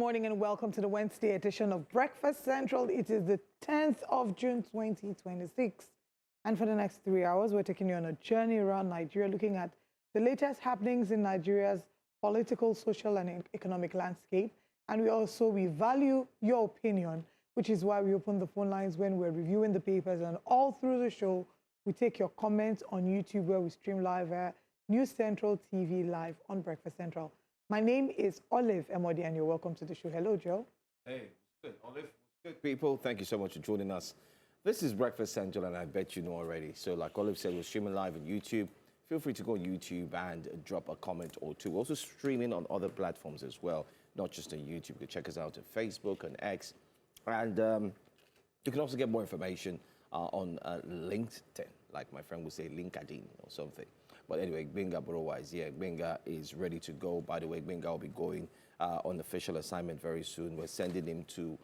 morning and welcome to the Wednesday edition of Breakfast Central. It is the 10th of June 2026. And for the next 3 hours, we're taking you on a journey around Nigeria, looking at the latest happenings in Nigeria's political, social, and economic landscape. And we value your opinion, which is why we open the phone lines when we're reviewing the papers. And all through the show, we take your comments on YouTube, where we stream live at News Central TV live on Breakfast Central. My name is Olive Emodi, and you're welcome to the show. Hello, Joe. Hey, good. Olive, good people. Thank you so much for joining us. This is Breakfast Central, and I bet you know already. So like Olive said, we're streaming live on YouTube. Feel free to go on YouTube and drop a comment or two. We're also streaming on other platforms as well, not just on YouTube. You can check us out on Facebook and X. And you can also get more information on LinkedIn, like my friend would say, LinkedIn or something. But anyway, Gbenga Borowise, yeah, Gbenga is ready to go. By the way, Gbenga will be going on official assignment very soon. We're sending him to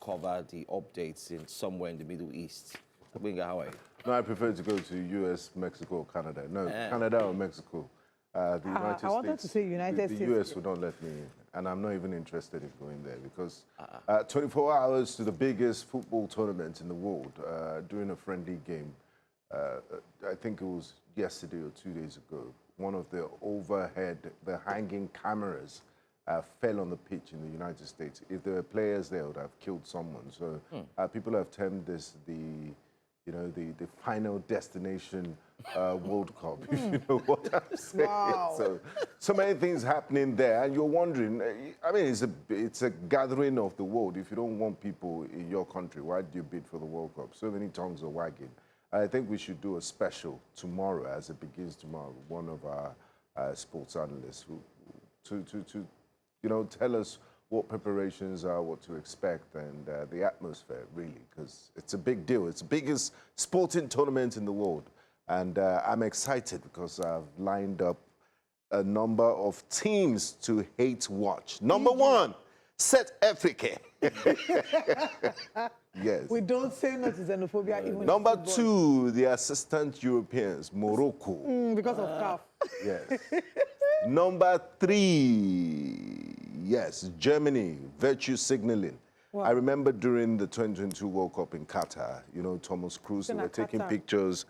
cover the updates in somewhere in the Middle East. Gbenga, how are you? No, I prefer to go to US, Mexico, Canada. No, Canada or Mexico. The United States. I wanted to say United States. The US would not let me in. And I'm not even interested in going there because 24 hours to the biggest football tournament in the world during a friendly game. I think it was yesterday or 2 days ago, one of the the hanging cameras fell on the pitch in the United States. If there were players there, it would have killed someone. So people have termed this the final destination World Cup, if you know what I'm saying. Wow. So many things happening there, and you're wondering, I mean, it's a gathering of the world. If you don't want people in your country, why do you bid for the World Cup? So many tongues are wagging. I think we should do a special tomorrow, as it begins tomorrow, with one of our sports analysts to tell us what preparations are, what to expect, and the atmosphere, really, because it's a big deal. It's the biggest sporting tournament in the world. And I'm excited because I've lined up a number of teams to hate watch. Number one, South Africa. Yes. We don't say no to xenophobia even. Number two, the assistant Europeans, Morocco. Because of CAF. Yes. Number three, yes, Germany, virtue signaling. Wow. I remember during the 2022 World Cup in Qatar, Thomas Kroos, they were taking pictures,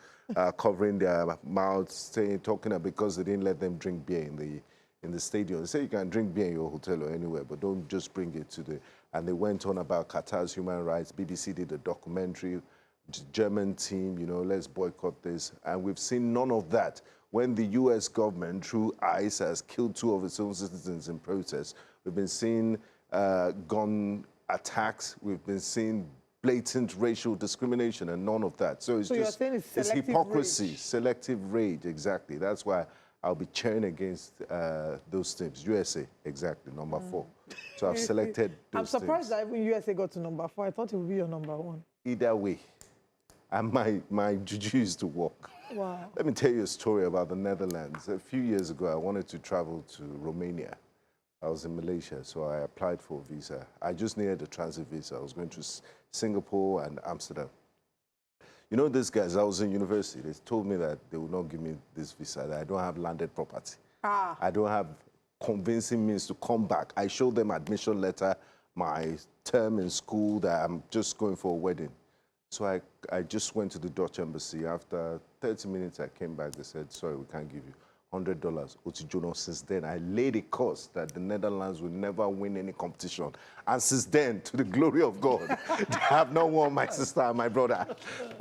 covering their mouths, talking about because they didn't let them drink beer in the stadium. They say you can drink beer in your hotel or anywhere, but don't just bring it to the... And they went on about Qatar's human rights. BBC did a documentary, German team, let's boycott this. And we've seen none of that. When the US government, through ICE, has killed 2 of its own citizens in protest, we've been seeing gun attacks, we've been seeing blatant racial discrimination, and none of that. So it's hypocrisy, selective rage, exactly. That's why I'll be cheering against those teams. USA, exactly, number 4. So I've selected those I'm surprised that even USA got to number 4. I thought it would be your number 1. Either way, and my juju is to work. Wow. Let me tell you a story about the Netherlands. A few years ago, I wanted to travel to Romania. I was in Malaysia, so I applied for a visa. I just needed a transit visa. I was going to Singapore and Amsterdam. These guys, I was in university, they told me that they would not give me this visa, that I don't have landed property. I don't have convincing means to come back. I showed them admission letter, my term in school, that I'm just going for a wedding. So I just went to the Dutch embassy. After 30 minutes, I came back. They said, sorry, we can't give you $100. Otijono, since then, I laid a course that the Netherlands will never win any competition. And since then, to the glory of God, they have not won, my sister and my brother,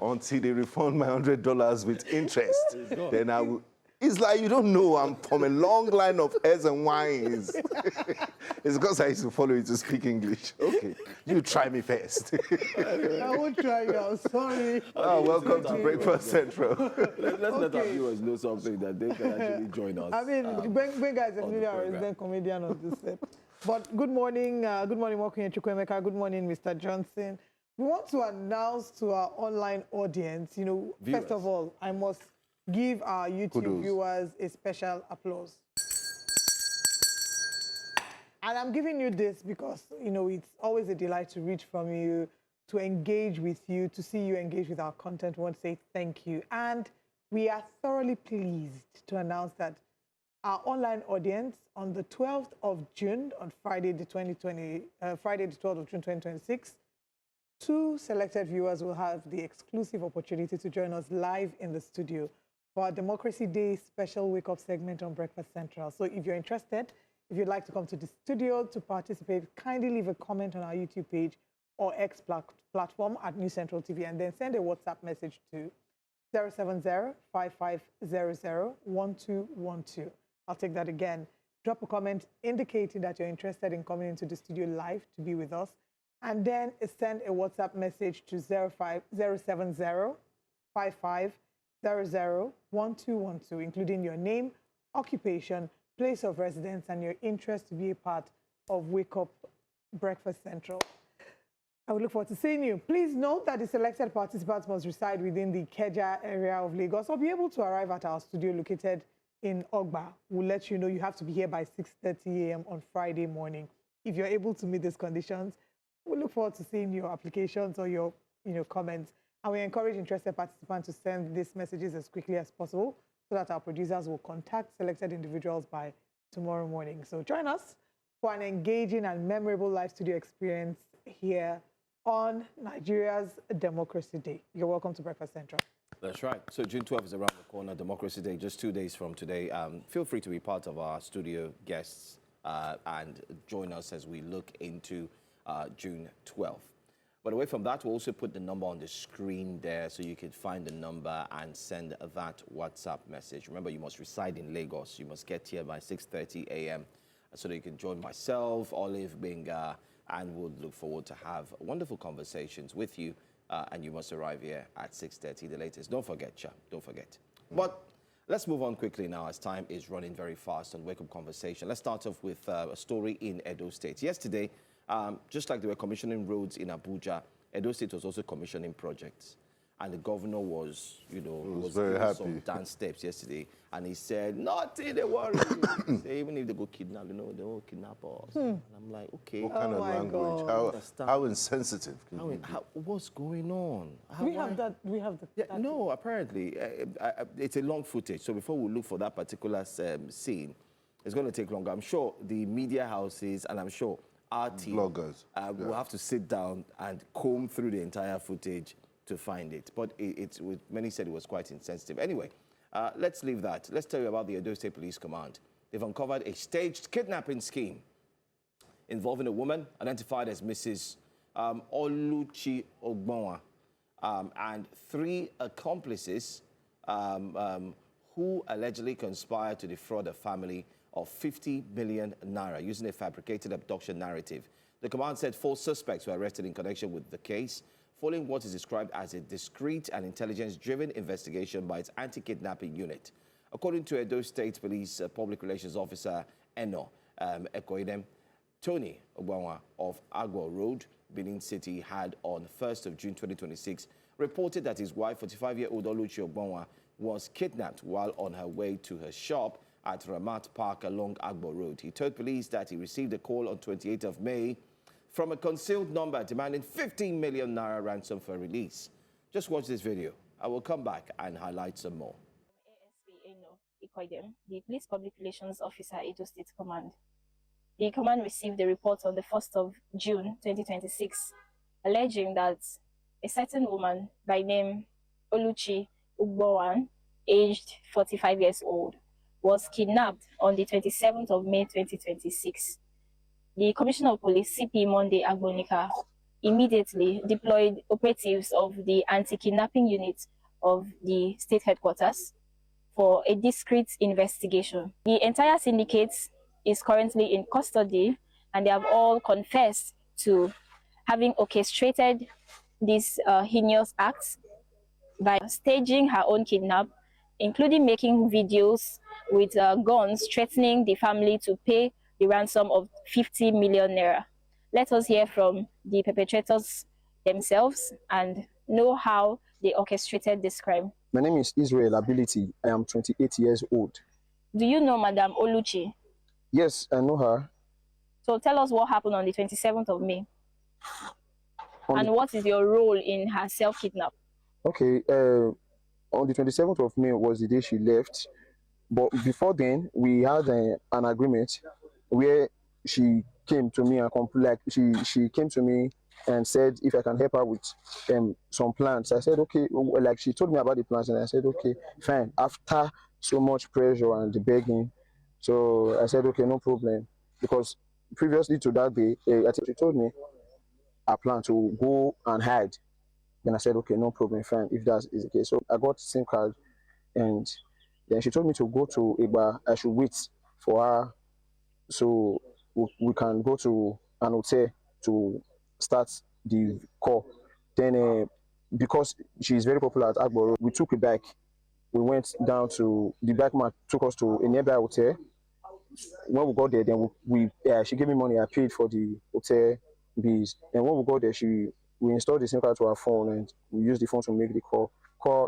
until they refund my $100 with interest. Then I will... It's like you don't know I'm from a long line of S's and Y's. It's because I used to follow you to speak English. Okay, you try me first. I won't try you, I'm sorry. Welcome to Breakfast Central. Let's let our viewers know something that they can actually join us. I mean, Gbenga is a resident comedian on this set. But good morning, Mokunye Chukwemeka. Good morning, Mr. Johnson. We want to announce to our online audience, first of all, I must give our YouTube viewers a special applause. And I'm giving you this because, it's always a delight to reach from you, to engage with you, to see you engage with our content. We want to say thank you. And we are thoroughly pleased to announce that our online audience on the 12th of June, on Friday, the 12th of June 2026. 2 selected viewers will have the exclusive opportunity to join us live in the studio for our Democracy Day special wake-up segment on Breakfast Central. So if you're interested, if you'd like to come to the studio to participate, kindly leave a comment on our YouTube page or X platform at New Central TV, and then send a WhatsApp message to 070-5500-1212. I'll take that again. Drop a comment indicating that you're interested in coming into the studio live to be with us, and then send a WhatsApp message to 070-5500-1212, including your name, occupation, place of residence, and your interest to be a part of Wake Up Breakfast Central. I would look forward to seeing you. Please note that the selected participants must reside within the Ikeja area of Lagos or be able to arrive at our studio located in Ogba. We'll let you know you have to be here by 6:30 a.m. on Friday morning. If you're able to meet these conditions, we look forward to seeing your applications or your comments. And we encourage interested participants to send these messages as quickly as possible so that our producers will contact selected individuals by tomorrow morning. So join us for an engaging and memorable live studio experience here on Nigeria's Democracy Day. You're welcome to Breakfast Central. That's right. So June 12th is around the corner, Democracy Day, just 2 days from today. Feel free to be part of our studio guests and join us as we look into June 12th. But away from that, we'll also put the number on the screen there so you can find the number and send that WhatsApp message. Remember, you must reside in Lagos. You must get here by 6:30 a.m. so that you can join myself, Olive, Benga, and we'll look forward to have wonderful conversations with you. And you must arrive here at 6:30, the latest. Don't forget, Cha. Don't forget. But let's move on quickly now as time is running very fast on Wake Up Conversation. Let's start off with a story in Edo State. Yesterday, just like they were commissioning roads in Abuja, Edo State was also commissioning projects. And the governor was, was very doing happy. some dance steps yesterday. And he said, nothing, they worry. He said, even if they go kidnap, they will kidnap us. And I'm like, okay. What kind of my language? God. How insensitive can you be? What's going on? We have that. Yeah, no, apparently. It's a long footage. So before we look for that particular scene, it's going to take longer. I'm sure the media houses and I'm sure our team Bloggers. will have to sit down and comb through the entire footage to find it. But many said it was quite insensitive. Anyway, let's leave that. Let's tell you about the Edo State Police Command. They've uncovered a staged kidnapping scheme involving a woman identified as Mrs. Oluchi Ugbowan and 3 accomplices who allegedly conspired to defraud a family of 50 million naira using a fabricated abduction narrative. The command said 4 suspects were arrested in connection with the case, following what is described as a discreet and intelligence-driven investigation by its anti-kidnapping unit. According to Edo State Police Public Relations Officer Eno Ekoidem, Tony Ugbowan of Agbo Road, Benin City, had on 1st of June 2026 reported that his wife, 45-year-old Oluchi Ugbowan, was kidnapped while on her way to her shop at Ramat Park along Agbo Road. He told police that he received a call on 28th of May from a concealed number demanding 15 million naira ransom for release. Just watch this video. I will come back and highlight some more. ASP Eno Ikoidem, the Police Public Relations Officer, Edo State Command. The command received a report on the 1st of June 2026 alleging that a certain woman by name Oluchi Ugbowan, aged 45 years old, was kidnapped on the 27th of May 2026. The Commissioner of Police, CP Monday Agbonika, immediately deployed operatives of the Anti-Kidnapping unit of the state headquarters for a discreet investigation. The entire syndicate is currently in custody, and they have all confessed to having orchestrated this heinous act by staging her own kidnap, including making videos with guns threatening the family to pay the ransom of 50 million naira. Let us hear from the perpetrators themselves and know how they orchestrated this crime. My name is Israel Ability. I am 28 years old. Do you know Madam Oluchi? Yes, I know her. So tell us what happened on the 27th of May. And what is your role in her self-kidnap? Okay, on the 27th of May was the day she left But before then, we had an agreement where she came to me and she came to me and said if I can help her with some plans. I said okay. Like she told me about the plans, and I said okay, fine. After so much pressure and begging, so I said okay, no problem. Because previously to that day, I think she told me I plan to go and hide. Then I said okay, no problem, fine. If that is the case, so I got SIM card, and then she told me to go to Igba. I should wait for her so we can go to an hotel to start the call. Then, because she is very popular at Agboro, we took a bike. We went down to the bike man took us to a nearby hotel. When we got there, then she gave me money. I paid for the hotel bills. And when we got there, we installed the SIM card to our phone, and we used the phone to make the call.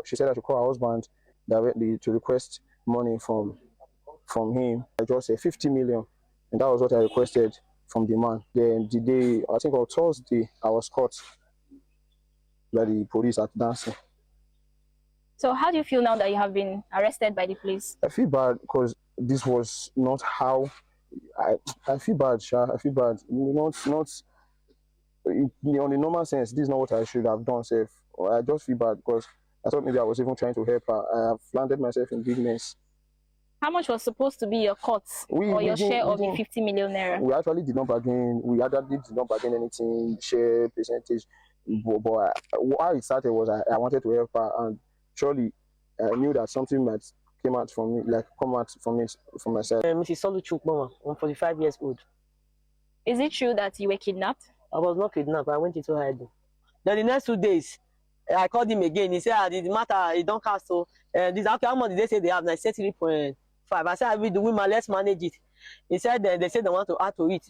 She said I should call her husband directly to request money from him. I just said 50 million. And that was what I requested from the man. Then the day, I think on Thursday, I was caught by the police at dancing. So how do you feel now that you have been arrested by the police? I feel bad because this was not how I feel bad, Sha. I feel bad. Not on the normal sense, this is not what I should have done, Seth. I just feel bad because I thought maybe I was even trying to help her. I have landed myself in big mess. How much was supposed to be your cut or your share of the 50 million naira? We actually did not bargain. We actually did not bargain anything, share, percentage. But how it started was I wanted to help her, and surely I knew that something might come out from my side. Mrs. Oluchi Ugbowan, I'm 45 years old. Is it true that you were kidnapped? I was not kidnapped. I went into hiding. Then the next 2 days, I called him again. He said, the matter, it don't cast. So, this, okay, how much did they say they have? 93.5. I said, I will do women, let's manage it. He said, they said they want to add to it.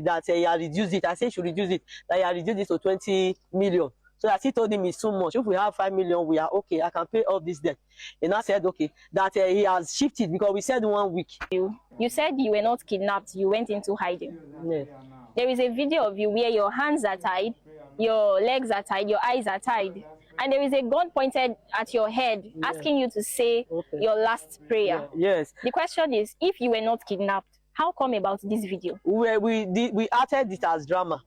That he had reduced it. I said, should reduce it. That he had reduced it to 20 million. So I still told him it's too much. If we have 5 million, we are okay. I can pay off this debt. And I said, okay, that he has shifted because we said 1 week. You said you were not kidnapped. You went into hiding. Yeah. There is a video of you where your hands are tied, your legs are tied, your eyes are tied. And there is a gun pointed at your head, asking you to say your last prayer. Yes. The question is, if you were not kidnapped, how come about this video? We acted it as drama.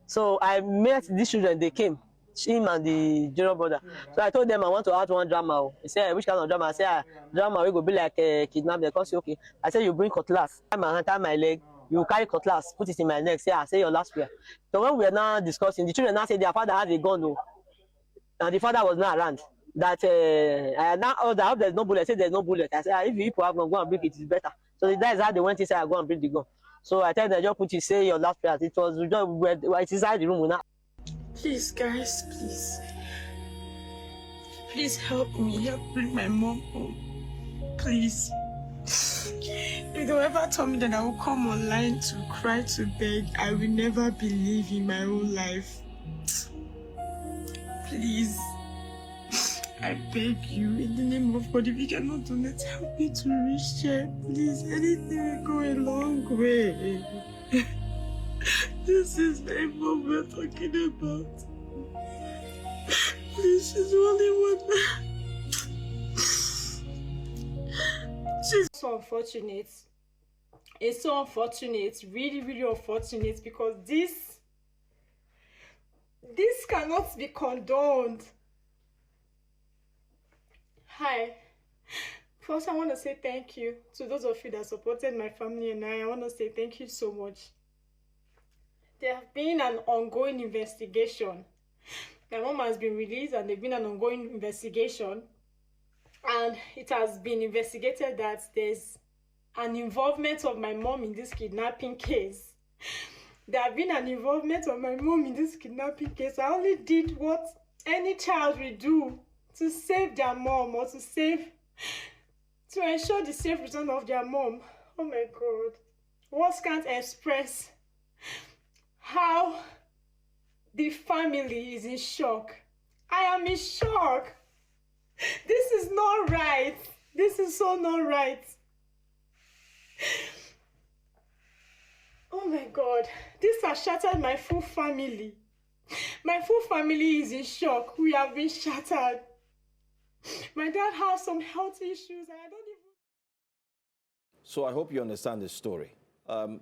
So I met these children, they came, him and the junior brother. So I told them I want to add one drama. He said, which kind of drama? I said, drama, we go be like kidnapping. Because okay. I said, you bring cutlass, tie my hand, tie my leg, you carry cutlass, put it in my neck, say your last prayer. So when we are now discussing, the children now say their father has a gun, no. And the father was not around. That I hope there's no bullet. I said there's no bullet. I said if you people have go and bring it, it's better. So that is how they went inside. I go and bring the gun. So I tell them just put it, say your last prayer. It was it's inside the room now. Please, guys, please help me. Help bring my mom home, please. If they ever told me that I will come online to cry, to beg, I will never believe in my own life. Please, I beg you, in the name of God, if you cannot donate, help me to reach here. Please, anything will go a long way. This is my mom we're talking about. Please, she's the only one. She's so unfortunate. It's so unfortunate, really, really unfortunate, because this cannot be condoned. Hi. First, I want to say thank you to those of you that supported my family and I. I want to say thank you so much. There have been an ongoing investigation. My mom has been released and there's been an ongoing investigation. And it has been investigated that there's an involvement of my mom in this kidnapping case. There have been an involvement of my mom in this kidnapping case. I only did what any child will do to save their mom or to ensure the safe return of their mom. Oh my God. Words can't express how the family is in shock. I am in shock. This is not right. This is so not right. Oh my God. This has shattered my full family. My full family is in shock. We have been shattered. My dad has some health issues and I don't even So I hope you understand the story.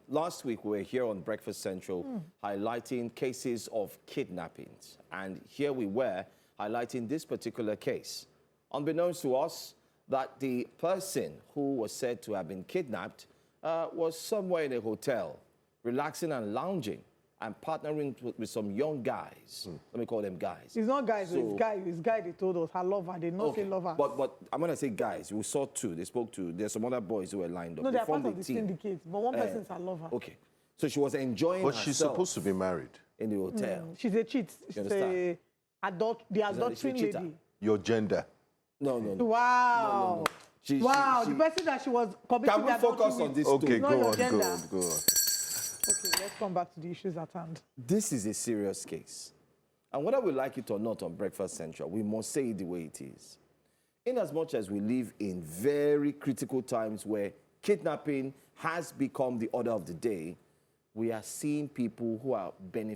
Last week, we were here on Breakfast Central highlighting cases of kidnappings. And here we were highlighting this particular case. Unbeknownst to us, that the person who was said to have been kidnapped was somewhere in a hotel, relaxing and lounging and partnering with some young guys. Let me call them guys. It's not guys, So- it's guy they told us, her lover. They did not say lover. But I'm going to say guys. We saw two. They spoke to. There's some other boys who were lined up. No, they're formed part of a the team. syndicate, but one person's her lover. Okay. So she was enjoying But herself she's supposed to be married. in the hotel. She's a cheat. She's understand? the adultering cheater. lady. Your gender. No. Wow. She- Wow, she- the person that she was committing Can we adultery focus with. on this Okay, story? not go your on, go gender. on, go on. Okay, let's come back to the issues at hand. This is a serious case. And whether we like it or not on Breakfast Central, we must say it the way it is. In as much as we live in very critical times where kidnapping has become the order of the day, we are seeing people who are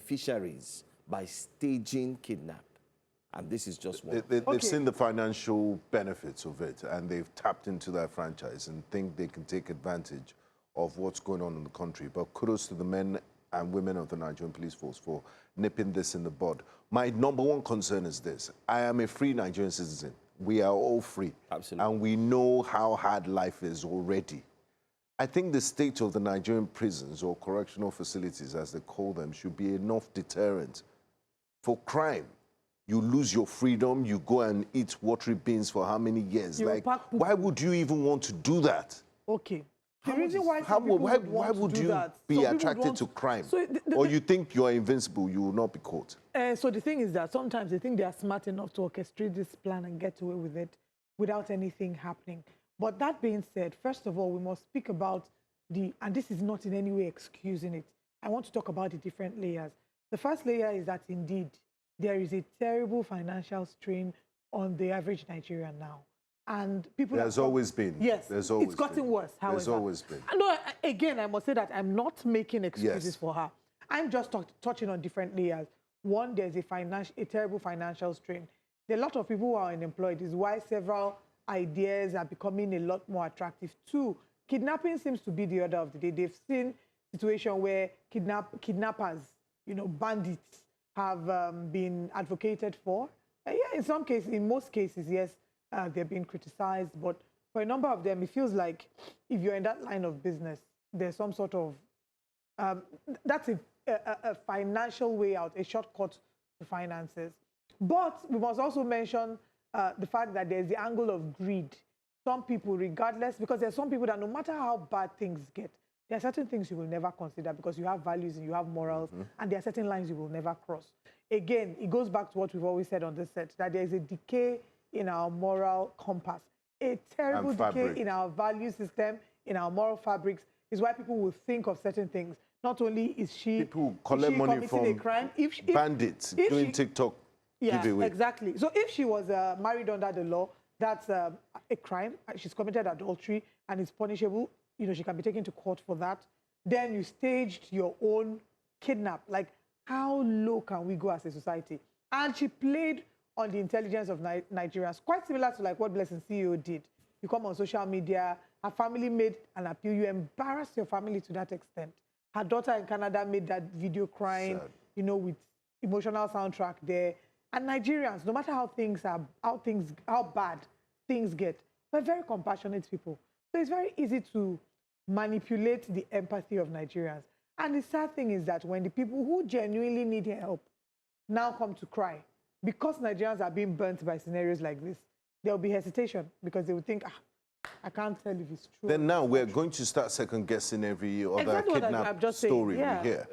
beneficiaries by staging kidnap. And this is just one. They've seen the financial benefits of it, and they've tapped into that franchise and think they can take advantage of what's going on in the country. But kudos to the men and women of the Nigerian police force for nipping this in the bud. My number one concern is this. I am a free Nigerian citizen. We are all free. Absolutely. And we know how hard life is already. I think the state of the Nigerian prisons or correctional facilities, as they call them, should be enough deterrent for crime. You lose your freedom, you go and eat watery beans for how many years? You Like, pack poop. why would you even want to do that? Okay. The reason why How, some people why, would why want to would do you that, some be people would attracted want to crime? So Or you think you are invincible, you will not be caught? So the thing is that sometimes they think they are smart enough to orchestrate this plan and get away with it without anything happening. But that being said, first of all, we must speak about and this is not in any way excusing it. I want to talk about the different layers. The first layer is that indeed there is a terrible financial strain on the average Nigerian now. And people There's have always been. Yes, There's always it's gotten been. worse, however. There's always been. No, again, I must say that I'm not making excuses Yes. for her. I'm just touching on different layers. One, there's a terrible financial strain. There are a lot of people who are unemployed. This is why several ideas are becoming a lot more attractive. Two, kidnapping seems to be the order of the day. They've seen a situation where kidnappers, bandits, have been advocated for. Yeah, in most cases, yes, they're being criticized. But for a number of them, it feels like if you're in that line of business, there's some sort of, that's a financial way out, a shortcut to finances. But we must also mention the fact that there's the angle of greed. Some people, regardless, because there's some people that no matter how bad things get, there are certain things you will never consider because you have values and you have morals, and there are certain lines you will never cross. Again, it goes back to what we've always said on this set, that there is a decay in our moral compass, a terrible And decay fabric. in our value system, in our moral fabrics, is why people will think of certain things. Not only is she People collect money committing from a crime, bandits if doing she- TikTok yeah, giveaway. exactly. So if she was married under the law, that's a crime. She's committed adultery and it's punishable. She can be taken to court for that. Then you staged your own kidnap. Like, how low can we go as a society? And she played on the intelligence of Nigerians, quite similar to like what Blessing CEO did. You come on social media, her family made an appeal, you embarrassed your family to that extent. Her daughter in Canada made that video crying, Sad. With emotional soundtrack there. And Nigerians, no matter how bad things get, we're very compassionate people. So it's very easy to manipulate the empathy of Nigerians. And the sad thing is that when the people who genuinely need help now come to cry, because Nigerians are being burnt by scenarios like this, there will be hesitation because they will think, I can't tell if it's true. Then now we're going to start second-guessing every other Exactly what I'm kidnap just saying, story yeah. we hear.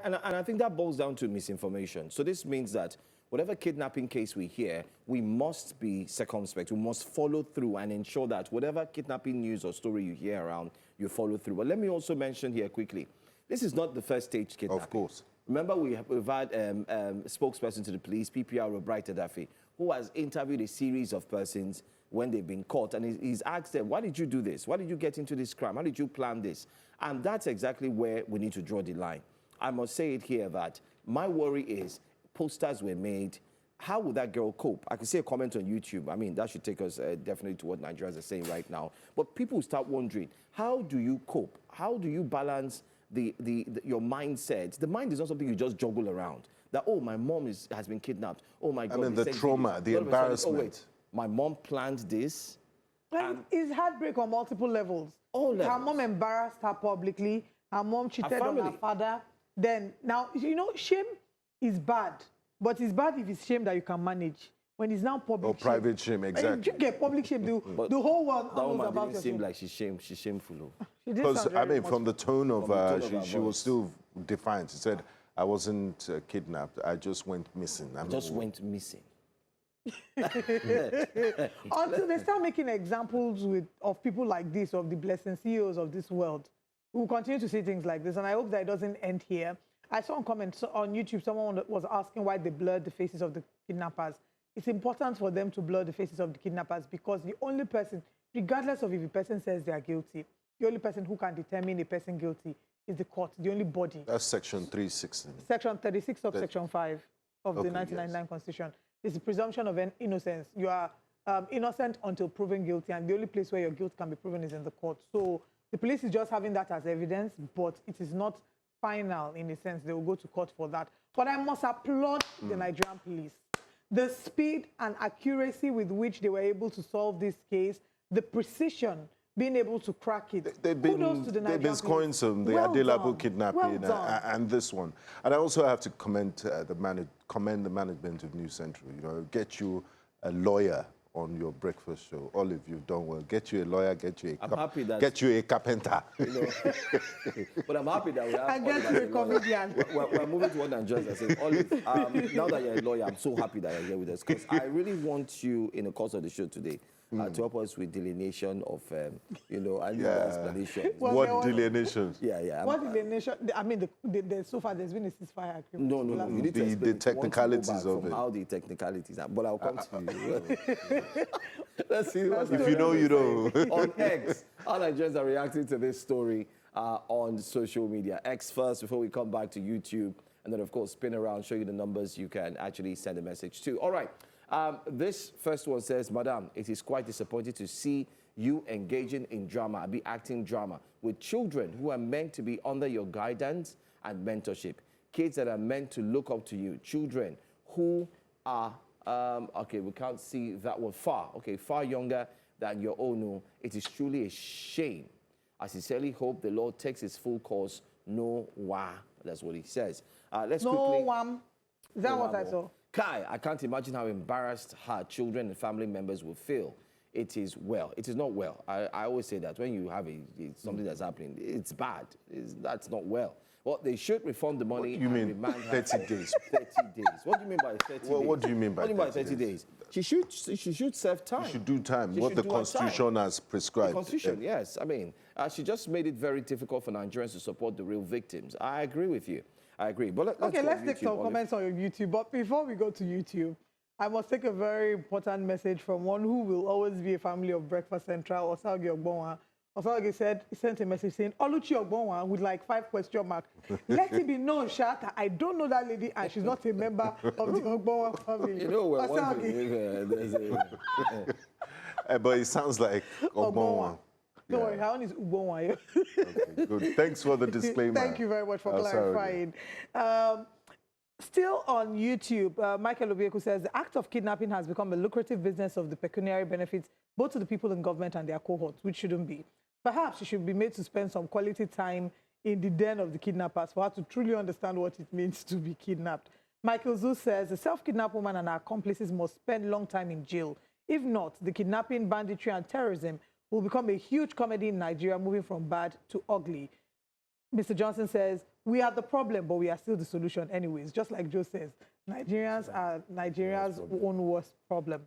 And I think that boils down to misinformation. So this means that whatever kidnapping case we hear, we must be circumspect. We must follow through and ensure that whatever kidnapping news or story you hear around, you follow through. But let me also mention here quickly, this is not the first stage kidnapping. Of course. Remember, we've had a spokesperson to the police, PPR Bright Adafi, who has interviewed a series of persons when they've been caught. And he's asked them, why did you do this? Why did you get into this crime? How did you plan this? And that's exactly where we need to draw the line. I must say it here that my worry is posters were made, how would that girl cope? I can see a comment on YouTube. I mean, that should take us definitely to what Nigerians are saying right now. But people start wondering, how do you cope? How do you balance your mindset? The mind is not something you just juggle around. That, oh, my mom has been kidnapped. Oh, my God. I mean, the trauma, the embarrassment. Oh, wait, my mom planned this. And it's heartbreak on multiple levels. All levels. Her mom embarrassed her publicly. Her mom cheated on her father. Then, now, you know, shame is bad. But it's bad if it's shame that you can manage. When it's now public or private shame, exactly. You get public shame, the whole world knows about didn't seem like she's shameful. Because, I mean, from the tone of she was still defiant. She said, I wasn't kidnapped. I just went missing. Went missing. Until they start making examples of people like this, of the blessing CEOs of this world, who will continue to say things like this. And I hope that it doesn't end here. I saw a comment on YouTube, someone was asking why they blurred the faces of the kidnappers. It's important for them to blur the faces of the kidnappers because the only person, regardless of if a person says they are guilty, the only person who can determine a person guilty is the court, the only body. That's Section 316. Section 36 of Section 5 of the 1999 Constitution. It's the presumption of innocence. You are innocent until proven guilty, and the only place where your guilt can be proven is in the court. So the police is just having that as evidence, but it is not final in a sense. They will go to court for that. But I must applaud the Nigerian police. The speed and accuracy with which they were able to solve this case, the precision, being able to crack it. They've been scoring some, the Adelabu kidnapping and this one. And I also have to commend the management of News Central. You know, get you a lawyer on your breakfast show. Olive, you've done well. Get you a lawyer, get you a carpenter. You know, but I'm happy that we have... And get you a comedian. We're moving to what Nigerians are saying. Olive, now that you're a lawyer, I'm so happy that you're here with us because I really want you, in the course of the show today, to help us with delineation of, you know, and explanation. What delineation? Yeah. What delineation? I mean, so far there's been a ceasefire agreement. No. You need to the technicalities of it. How the technicalities are. But I'll come to you. Let's see. If you know, you know. On X, how Nigerians are reacting to this story on social media. X first before we come back to YouTube. And then, of course, spin around, show you the numbers you can actually send a message to. All right. This first one says, Madam, it is quite disappointing to see you engaging in drama, be acting drama with children who are meant to be under your guidance and mentorship. Kids that are meant to look up to you. Children who are, okay, we can't see that one, far younger than your own. It is truly a shame. I sincerely hope the Lord takes his full course. No wa. That's what he says. Let's quickly... wham. Is that what I saw? Kai, I can't imagine how embarrassed her children and family members will feel. It is not well. I always say that when you have something that's happening, it's bad. That's not well. Well, they should refund the money. What do you mean 30 days? 30 days. What do you mean by 30 days? What do you mean by 30 days? She should serve time. She should do time. What the Constitution has prescribed. The Constitution, yes. I mean, she just made it very difficult for Nigerians to support the real victims. I agree with you. I agree. But let's take some comments on your YouTube. But before we go to YouTube, I must take a very important message from one who will always be a family of Breakfast Central, Oluchi Ugbowan. Oluchi said, he sent a message saying, Oluchi Ugbowan with like 5 question marks. Let it be known, Shat, I don't know that lady and she's not a member of the Ugbowan family. You know, one thing, but it sounds like Ugbowan. Don't worry, her own is Ugbowan. Okay, good. Thanks for the disclaimer. Thank you very much for clarifying. Still on YouTube, Michael Obieku says, the act of kidnapping has become a lucrative business of the pecuniary benefits both to the people in government and their cohorts, which shouldn't be. Perhaps she should be made to spend some quality time in the den of the kidnappers for her to truly understand what it means to be kidnapped. Michael Zu says, the self-kidnapped woman and her accomplices must spend long time in jail. If not, the kidnapping, banditry, and terrorism will become a huge comedy in Nigeria, moving from bad to ugly. Mr. Johnson says, we are the problem, but we are still the solution anyways. Just like Joe says, Nigerians are Nigeria's own worst problem.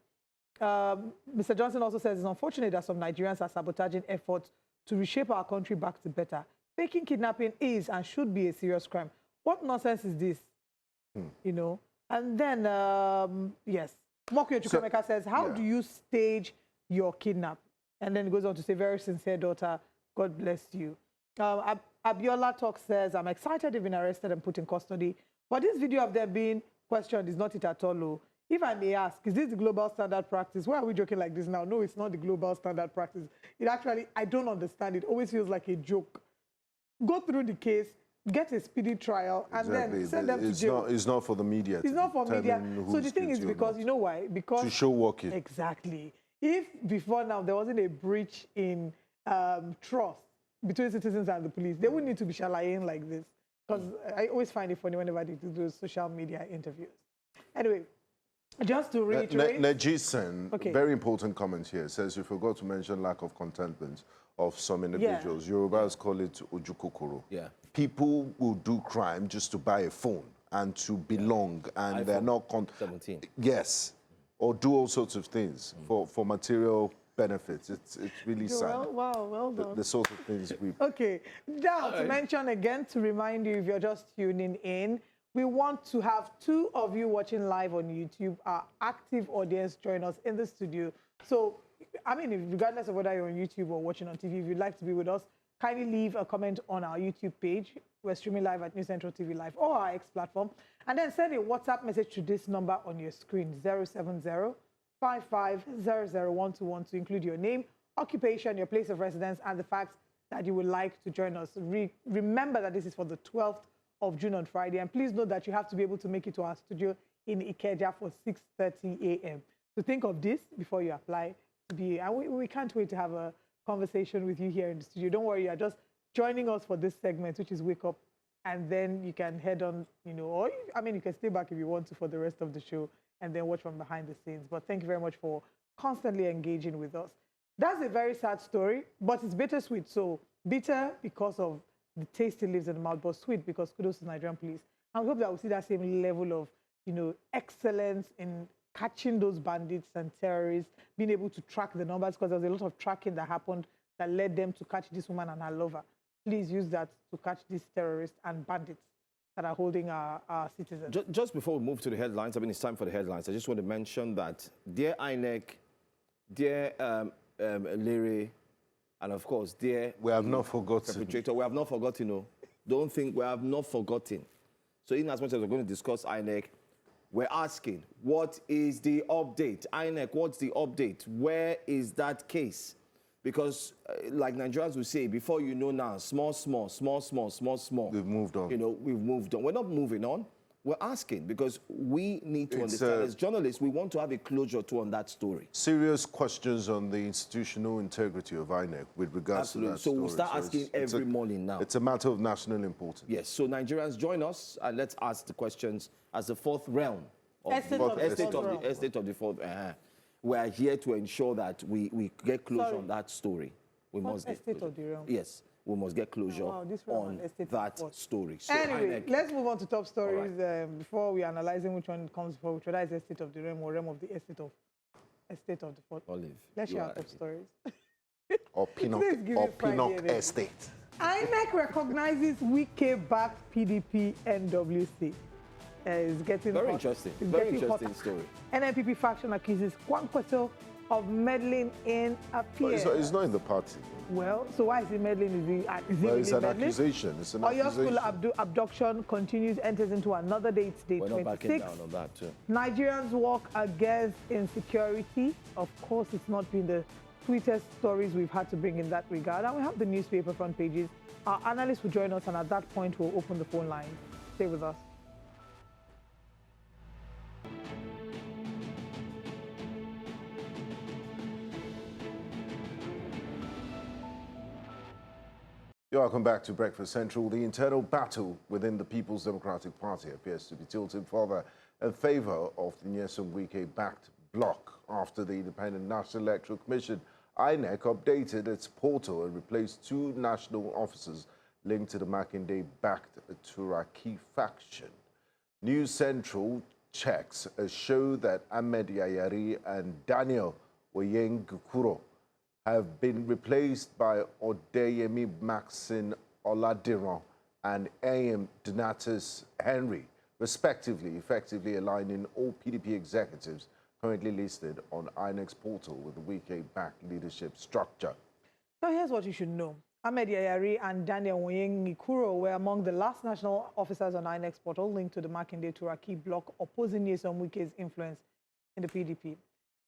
Mr. Johnson also says, it's unfortunate that some Nigerians are sabotaging efforts to reshape our country back to better. Faking kidnapping is and should be a serious crime. What nonsense is this? You know? And then, yes, Mokuyo Chukwemeka says, how do you stage your kidnap? And then it goes on to say, very sincere daughter, God bless you. Abiola Talk says, I'm excited they've been arrested and put in custody. But this video of them being questioned is not it at all. if I may ask, is this the global standard practice? Why are we joking like this now? No, it's not the global standard practice. It actually, I don't understand. It always feels like a joke. Go through the case, get a speedy trial, and then send them to jail. It's not for the media. It's not for media. So the thing is, because you know why? Because to show working. Exactly. If before now there wasn't a breach in trust between citizens and the police, they wouldn't need to be shalaing like this. Because I always find it funny whenever they do those social media interviews. Anyway, just to reiterate. Najisen, very important comment here, says you forgot to mention lack of contentment of some individuals. Yorubas call it ojukokoro. Yeah. People will do crime just to buy a phone and to belong, and they're not... 17. Yes. Or do all sorts of things for material benefits. It's really sad. Well done. The sort of things we... Okay. Now, to mention again, to remind you, if you're just tuning in, we want to have 2 of you watching live on YouTube, our active audience, join us in the studio. So, I mean, regardless of whether you're on YouTube or watching on TV, if you'd like to be with us, kindly leave a comment on our YouTube page. We're streaming live at News Central TV Live or our X platform. And then send a WhatsApp message to this number on your screen, 070-5500-1212, to include your name, occupation, your place of residence, and the fact that you would like to join us. Remember that this is for the 12th of June on Friday. And please note that you have to be able to make it to our studio in Ikeja for 6:30 a.m. So think of this before you apply to be. And we can't wait to have a conversation with you here in the studio. Don't worry, you're just joining us for this segment, which is Wake Up. And then you can head on, you know, or I mean, you can stay back if you want to for the rest of the show and then watch from behind the scenes. But thank you very much for constantly engaging with us. That's a very sad story, but it's bittersweet. So bitter because of the taste it leaves in the mouth, but sweet because kudos to Nigerian police. And we hope that we'll see that same level of, you know, excellence in catching those bandits and terrorists, being able to track the numbers, because there was a lot of tracking that happened that led them to catch this woman and her lover. Please use that to catch these terrorists and bandits that are holding our citizens. Just before we move to the headlines, I mean, it's time for the headlines. I just want to mention that dear INEC, dear Larry, and of course, dear... We have not forgotten. Perpetrator, we have not forgotten, no. Don't think we have not forgotten. So in as much as we're going to discuss INEC, we're asking, what is the update? INEC, what's the update? Where is that case? Because, like Nigerians will say, before you know now, small. We've moved on. You know, we've moved on. We're not moving on. We're asking because we need to understand. As journalists, we want to have a closure on that story. Serious questions on the institutional integrity of INEC with regards to that story. So we'll start so asking every morning now. It's a matter of national importance. Yes. So Nigerians, join us and let's ask the questions as the fourth realm. Estate of the fourth. We are here to ensure that we get closure on that story. We must get estate of the realm. Yes, we must get closure on that story. So anyway, let's move on to top stories before we analyzing which one comes before, whether it's estate of the realm or realm of the estate of the fourth. Olive, let's share our top stories. Or Pinnock Estate. INEC recognizes Wike-backed PDP NWC. Is getting very hot. Interesting. It's very getting interesting hotter. story. NNPP faction accuses Kwankwaso of meddling in affairs. It's not in the party. Well, so why is he meddling? Is he it's an accusation. It's an accusation. School abduction continues, enters into another day. It's day 26. We're not backing down on that too. Nigerians walk against insecurity. Of course, it's not been the sweetest stories we've had to bring in that regard. And we have the newspaper front pages. Our analysts will join us, and at that point, we'll open the phone lines. Stay with us. Welcome back to Breakfast Central. The internal battle within the People's Democratic Party appears to be tilting further in favor of the Nyesom Wike-backed bloc after the Independent National Electoral Commission, INEC, updated its portal and replaced 2 national officers linked to the Makinde-backed Turaki faction. News Central checks show that Ahmed Yayari and Daniel Oyengukuro have been replaced by Odeyemi Maxine Oladiran and A.M. Donatus Henry, respectively, effectively aligning all PDP executives currently listed on INEC's portal with the Wike-backed leadership structure. Now, here's what you should know. Ahmed Yayari and Daniel Oyengukuro were among the last national officers on INEC's portal linked to the Makinde Turaki bloc opposing Nyesom Wike's influence in the PDP.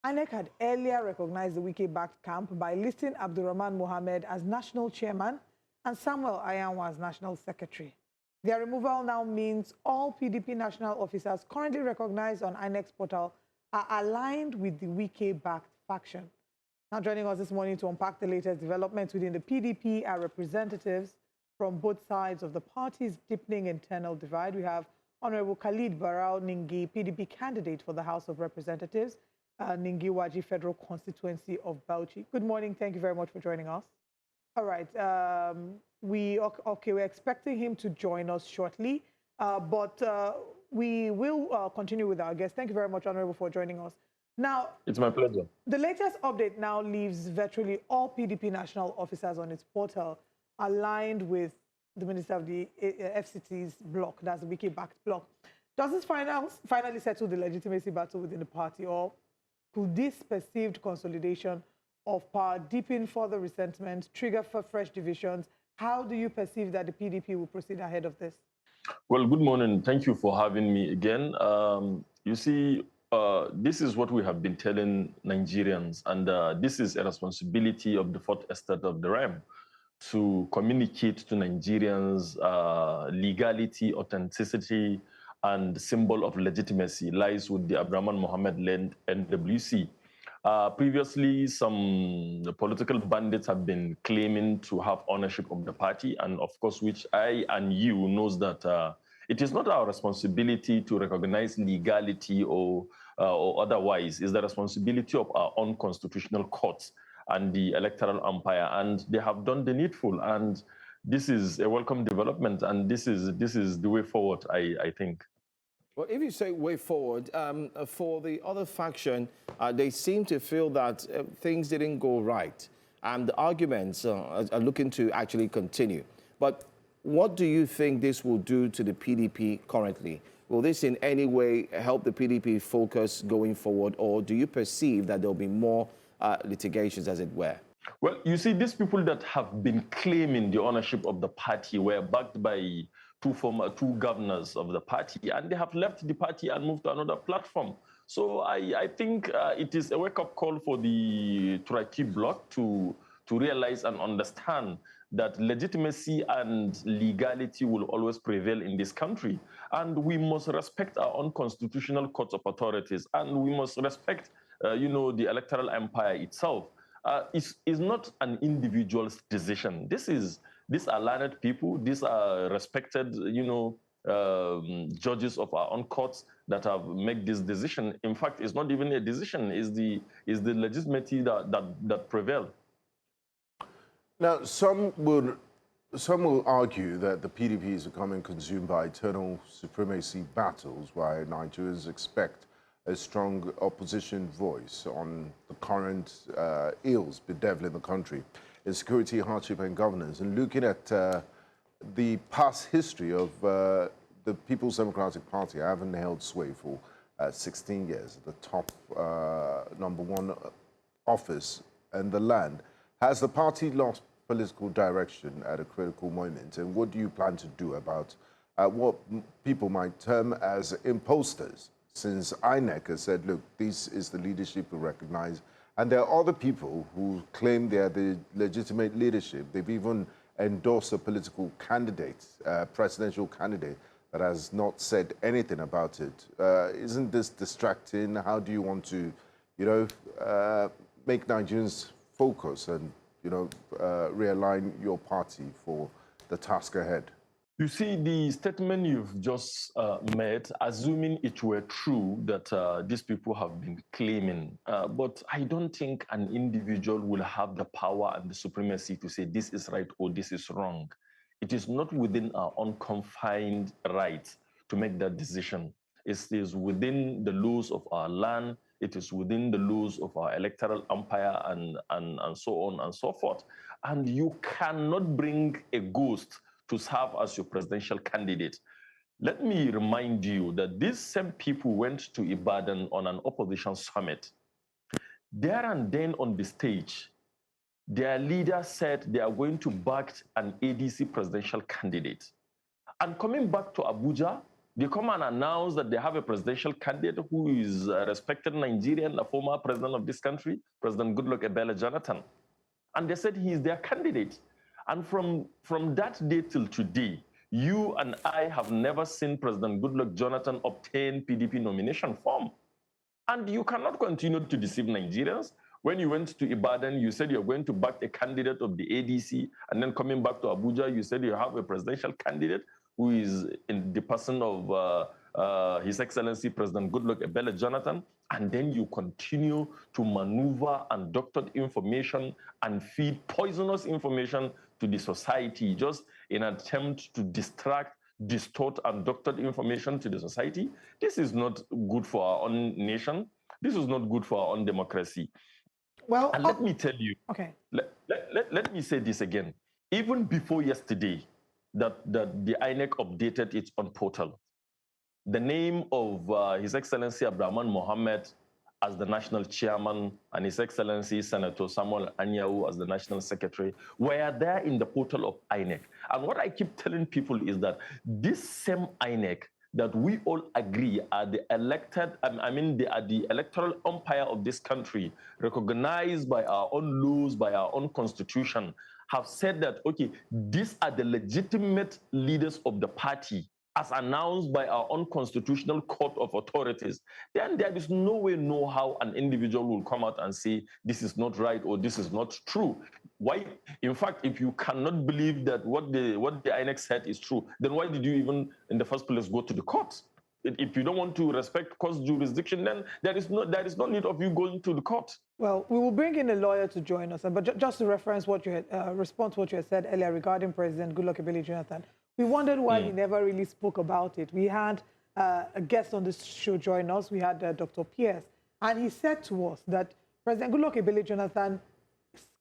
INEC had earlier recognized the Wike-backed camp by listing Abdurrahman Mohammed as national chairman and Samuel Ayanwa as national secretary. Their removal now means all PDP national officers currently recognized on INEC's portal are aligned with the Wike-backed faction. Now joining us this morning to unpack the latest developments within the PDP are representatives from both sides of the party's deepening internal divide. We have Honorable Khalid Barao Ningi, PDP candidate for the House of Representatives, Ningi Waji Federal Constituency of Bauchi. Good morning. Thank you very much for joining us. All right. We're expecting him to join us shortly, but we will continue with our guest. Thank you very much, Honorable, for joining us. Now, it's my pleasure. The latest update now leaves virtually all PDP national officers on its portal aligned with the Minister of the FCT's bloc, that's the Wike-backed bloc. Does this finally settle the legitimacy battle within the party, or could this perceived consolidation of power deepen further resentment, trigger for fresh divisions? How do you perceive that the PDP will proceed ahead of this? Well, good morning. Thank you for having me again. You see, this is what we have been telling Nigerians, and this is a responsibility of the fourth estate of the realm to communicate to Nigerians legality, authenticity, and symbol of legitimacy lies with the Abdurrahman Mohammed-led NWC. Previously, some political bandits have been claiming to have ownership of the party, and of course, which I and you knows that it is not our responsibility to recognize legality or otherwise. It's the responsibility of our own constitutional courts and the electoral umpire, and they have done the needful. And this is a welcome development, and this is the way forward, I think. Well, if you say way forward, for the other faction, they seem to feel that things didn't go right, and the arguments are looking to actually continue. But what do you think this will do to the PDP currently? Will this in any way help the PDP focus going forward, or do you perceive that there'll be more litigations, as it were? Well, you see, these people that have been claiming the ownership of the party were backed by two governors of the party, and they have left the party and moved to another platform. So I think it is a wake-up call for the Turaki bloc to realize and understand that legitimacy and legality will always prevail in this country. And we must respect our own constitutional courts of authorities, and we must respect the electoral empire itself. It's not an individual's decision. These are learned people. These are respected, judges of our own courts that have made this decision. In fact, it's not even a decision. It's the legitimacy that prevailed. Now, some will argue that the PDP is becoming consumed by eternal supremacy battles, while Nigerians expect a strong opposition voice on the current ills bedeviling the country, insecurity, hardship, and governance. And looking at the past history of the People's Democratic Party, having held sway for 16 years, the top #1 office in the land, has the party lost political direction at a critical moment? And what do you plan to do about what people might term as imposters? Since INEC has said, look, this is the leadership we recognize, and there are other people who claim they are the legitimate leadership. They've even endorsed a political candidate, presidential candidate, that has not said anything about it. Isn't this distracting? How do you want to, make Nigerians focus and, realign your party for the task ahead? You see, the statement you've just made, assuming it were true that these people have been claiming, but I don't think an individual will have the power and the supremacy to say this is right or this is wrong. It is not within our own confined rights to make that decision. It is within the laws of our land. It is within the laws of our electoral umpire and so on and so forth. And you cannot bring a ghost to serve as your presidential candidate. Let me remind you that these same people went to Ibadan on an opposition summit. There and then on the stage, their leader said they are going to back an ADC presidential candidate. And coming back to Abuja, They come and announce that they have a presidential candidate who is a respected Nigerian, a former president of this country, President Goodluck Ebele Jonathan. And they said he is their candidate. And from that day till today, you and I have never seen President Goodluck Jonathan obtain PDP nomination form. And you cannot continue to deceive Nigerians. When you went to Ibadan, you said you're going to back a candidate of the ADC, and then coming back to Abuja, you said you have a presidential candidate who is in the person of His Excellency President Goodluck Ebele Jonathan, and then you continue to maneuver undoctored information and feed poisonous information to the society, just in an attempt to distract, distort undoctored information to the society. This is not good for our own nation. This is not good for our own democracy. Well, and let me tell you, okay. Let me say this again. Even before yesterday, that the INEC updated its own portal, the name of His Excellency Abdurrahman Mohammed as the national chairman and His Excellency Senator Samuel Anyanwu as the national secretary were there in the portal of INEC. And what I keep telling people is that this same INEC that we all agree are the elected, they are the electoral umpire of this country, recognized by our own laws, by our own constitution, have said that, okay, these are the legitimate leaders of the party as announced by our own constitutional court of authorities, then there is no way, no how an individual will come out and say this is not right or this is not true. Why? In fact, if you cannot believe that what the INEC said is true, then why did you even in the first place go to the court? If you don't want to respect court jurisdiction, then there is no need of you going to the court. Well, we will bring in a lawyer to join us, but just to reference what you had, respond to what you had said earlier regarding President Goodluck Ebele Jonathan, we wondered why he never really spoke about it. We had a guest on this show join us. We had Dr. Pierce, and he said to us that President Goodluck Ebele Jonathan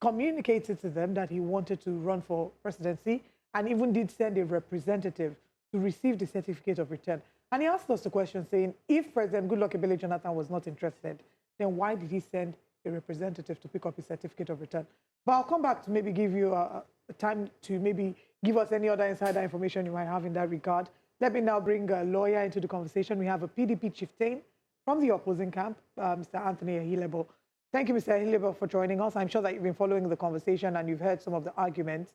communicated to them that he wanted to run for presidency and even did send a representative to receive the certificate of return. And he asked us the question saying, if President Goodluck Ebele Jonathan was not interested, then why did he send a representative to pick up his certificate of return? But I'll come back to maybe give you a time to maybe give us any other insider information you might have in that regard. Let me now bring a lawyer into the conversation. We have a PDP chieftain from the opposing camp, Mr. Anthony Ahilebo. Thank you, Mr. Ahilebo, for joining us. I'm sure that you've been following the conversation and you've heard some of the arguments.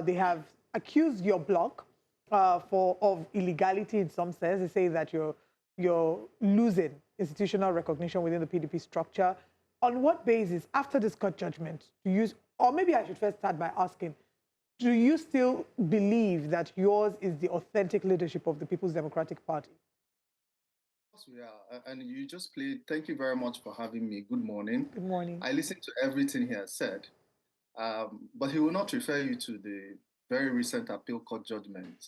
They have accused your bloc of illegality in some sense. They say that you're losing institutional recognition within the PDP structure. On what basis, after this court judgment, or maybe I should first start by asking, do you still believe that yours is the authentic leadership of the People's Democratic Party? Of course we are. And you just played. Thank you very much for having me. Good morning. Good morning. I listened to everything he has said, but he will not refer you to the very recent appeal court judgment,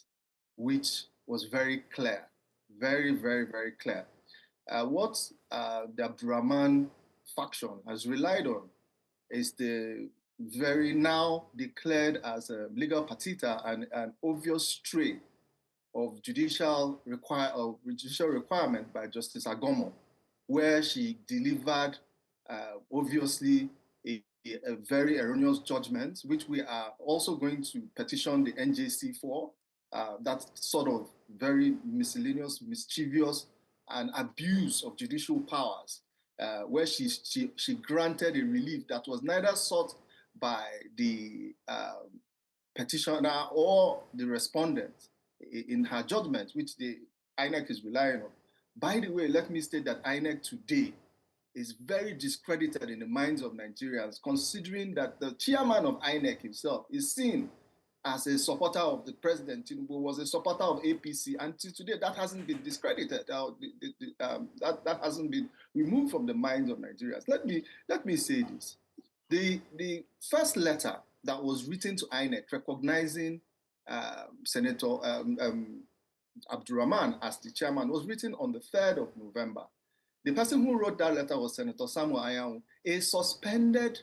which was very clear, very, very, very clear. What the Abdurrahman faction has relied on is the very now declared as a legal partita and an obvious stray of judicial requirement by Justice Agomo, where she delivered obviously a very erroneous judgment, which we are also going to petition the NJC for. That sort of very miscellaneous, mischievous, and abuse of judicial powers, where she granted a relief that was neither sought by the petitioner or the respondent in her judgment, which the INEC is relying on. By the way, let me state that INEC today is very discredited in the minds of Nigerians, considering that the chairman of INEC himself is seen as a supporter of the president, Tinubu was a supporter of APC, and till today that hasn't been discredited. That hasn't been removed from the minds of Nigerians. Let me say this: the first letter that was written to INEC recognizing Senator Abdurrahman as the chairman was written on the 3rd of November. The person who wrote that letter was Senator Samuel Anyanwu, a suspended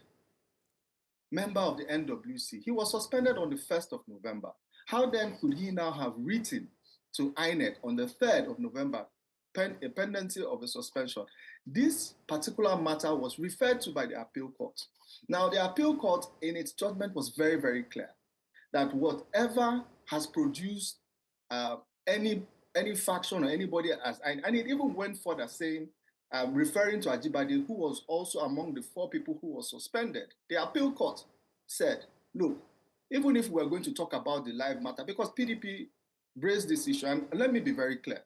member of the NWC. He was suspended on the 1st of November. How then could he now have written to INEC on the 3rd of November, a pendency of a suspension? This particular matter was referred to by the appeal court. Now, the appeal court in its judgment was very, very clear that whatever has produced any any faction or anybody as, and it even went further saying, referring to Ajibade, who was also among the 4 people who were suspended. The appeal court said, look, even if we're going to talk about the live matter, because PDP raised this issue, and let me be very clear,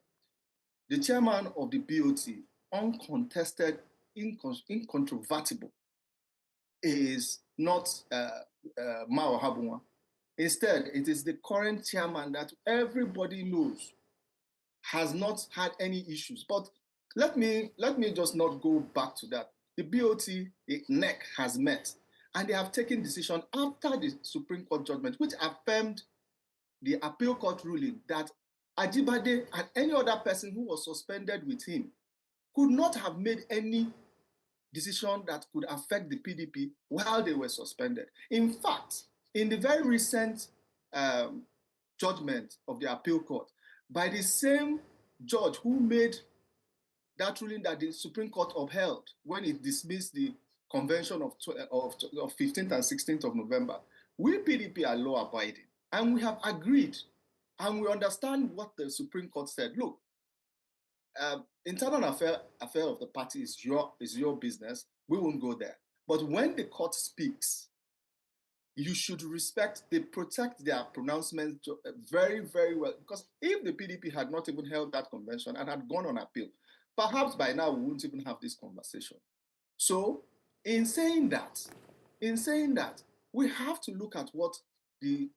the chairman of the BOT, uncontested, incontrovertible, is not Mao Habunwa. Instead, it is the current chairman that everybody knows has not had any issues. But let me just not go back to that. The BOT, the NEC, has met, and they have taken decision after the Supreme Court judgment, which affirmed the appeal court ruling that Ajibade and any other person who was suspended with him could not have made any decision that could affect the PDP while they were suspended. In fact, in the very recent judgment of the appeal court, by the same judge who made that ruling that the Supreme Court upheld when it dismissed the convention of 15th and 16th of November, we PDP are law-abiding, and we have agreed, and we understand what the Supreme Court said. Look, internal affair of the party is your business. We won't go there. But when the court speaks, you should respect, they protect their pronouncement very, very well. Because if the PDP had not even held that convention and had gone on appeal, perhaps by now we wouldn't even have this conversation. So in saying that, we have to look at what the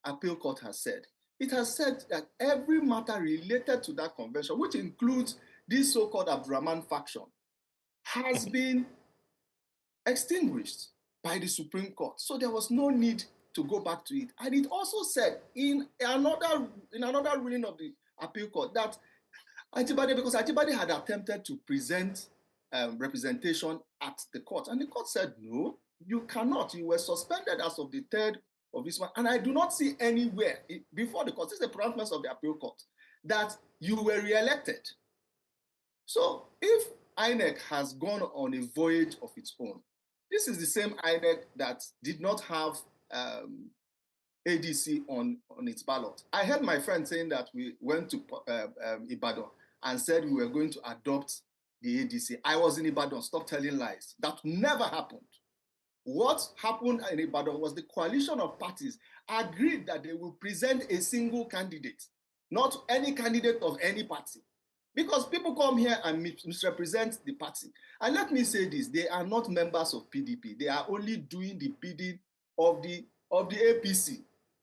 appeal court has said. It has said that every matter related to that convention, which includes this so-called Abdurrahman faction, has been extinguished by the Supreme Court. So there was no need to go back to it. And it also said in another ruling of the appeal court that Ajibade, because Ajibade had attempted to present representation at the court, and the court said, no, you cannot. You were suspended as of the 3rd of this month. And I do not see anywhere before the court, this is the pronouncement of the appeal court, that you were re-elected. So if INEC has gone on a voyage of its own, this is the same INEC that did not have ADC on its ballot. I heard my friend saying that we went to Ibadan and said we were going to adopt the ADC. I was in Ibadan, stop telling lies. That never happened. What happened in Ibadan was the coalition of parties agreed that they will present a single candidate, not any candidate of any party. Because people come here and misrepresent the party. And let me say this, they are not members of PDP. They are only doing the bidding of the APC.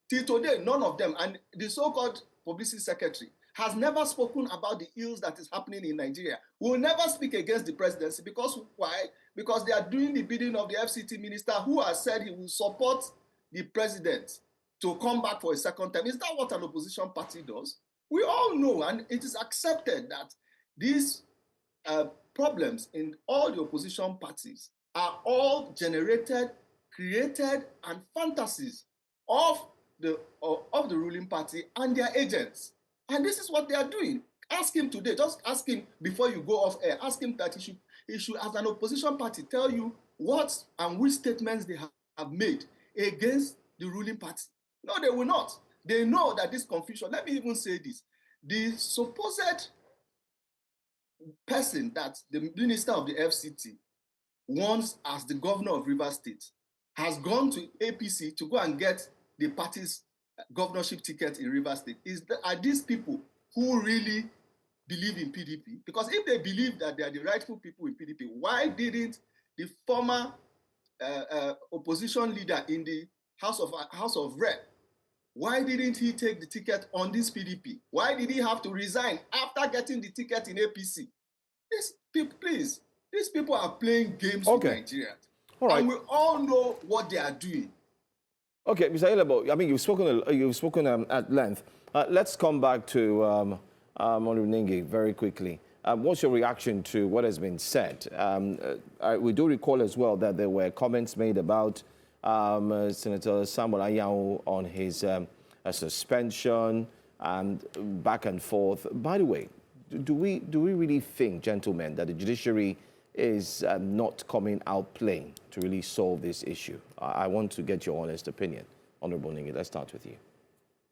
Till today, none of them, and the so-called publicity secretary has never spoken about the ills that is happening in Nigeria. We will never speak against the presidency because why? Because they are doing the bidding of the FCT minister who has said he will support the president to come back for a second term. Is that what an opposition party does? We all know, and it is accepted that these problems in all the opposition parties are all generated, created, and fantasies of the ruling party and their agents. And this is what they are doing. Ask him today, just ask him before you go off air, ask him that he should, as an opposition party, tell you what and which statements they have made against the ruling party. No, they will not. They know that this confusion, let me even say this, the supposed person that the minister of the FCT wants as the governor of Rivers State has gone to APC to go and get the party's governorship ticket in Rivers State. Are these people who really believe in PDP? Because if they believe that they are the rightful people in PDP, why didn't the former opposition leader in the House of Rep, why didn't he take the ticket on this PDP? Why did he have to resign after getting the ticket in APC? Please, these people are playing games with Nigeria. All right. And we all know what they are doing. Okay, Mr. Ilebo, I mean, you've spoken at length. Let's come back to Ningi very quickly. What's your reaction to what has been said? We do recall as well that there were comments made about Senator Samuel Anyanwu on his suspension and back and forth. By the way, do we really think, gentlemen, that the judiciary is not coming out playing to really solve this issue? I want to get your honest opinion. Honorable Ningi, let's start with you.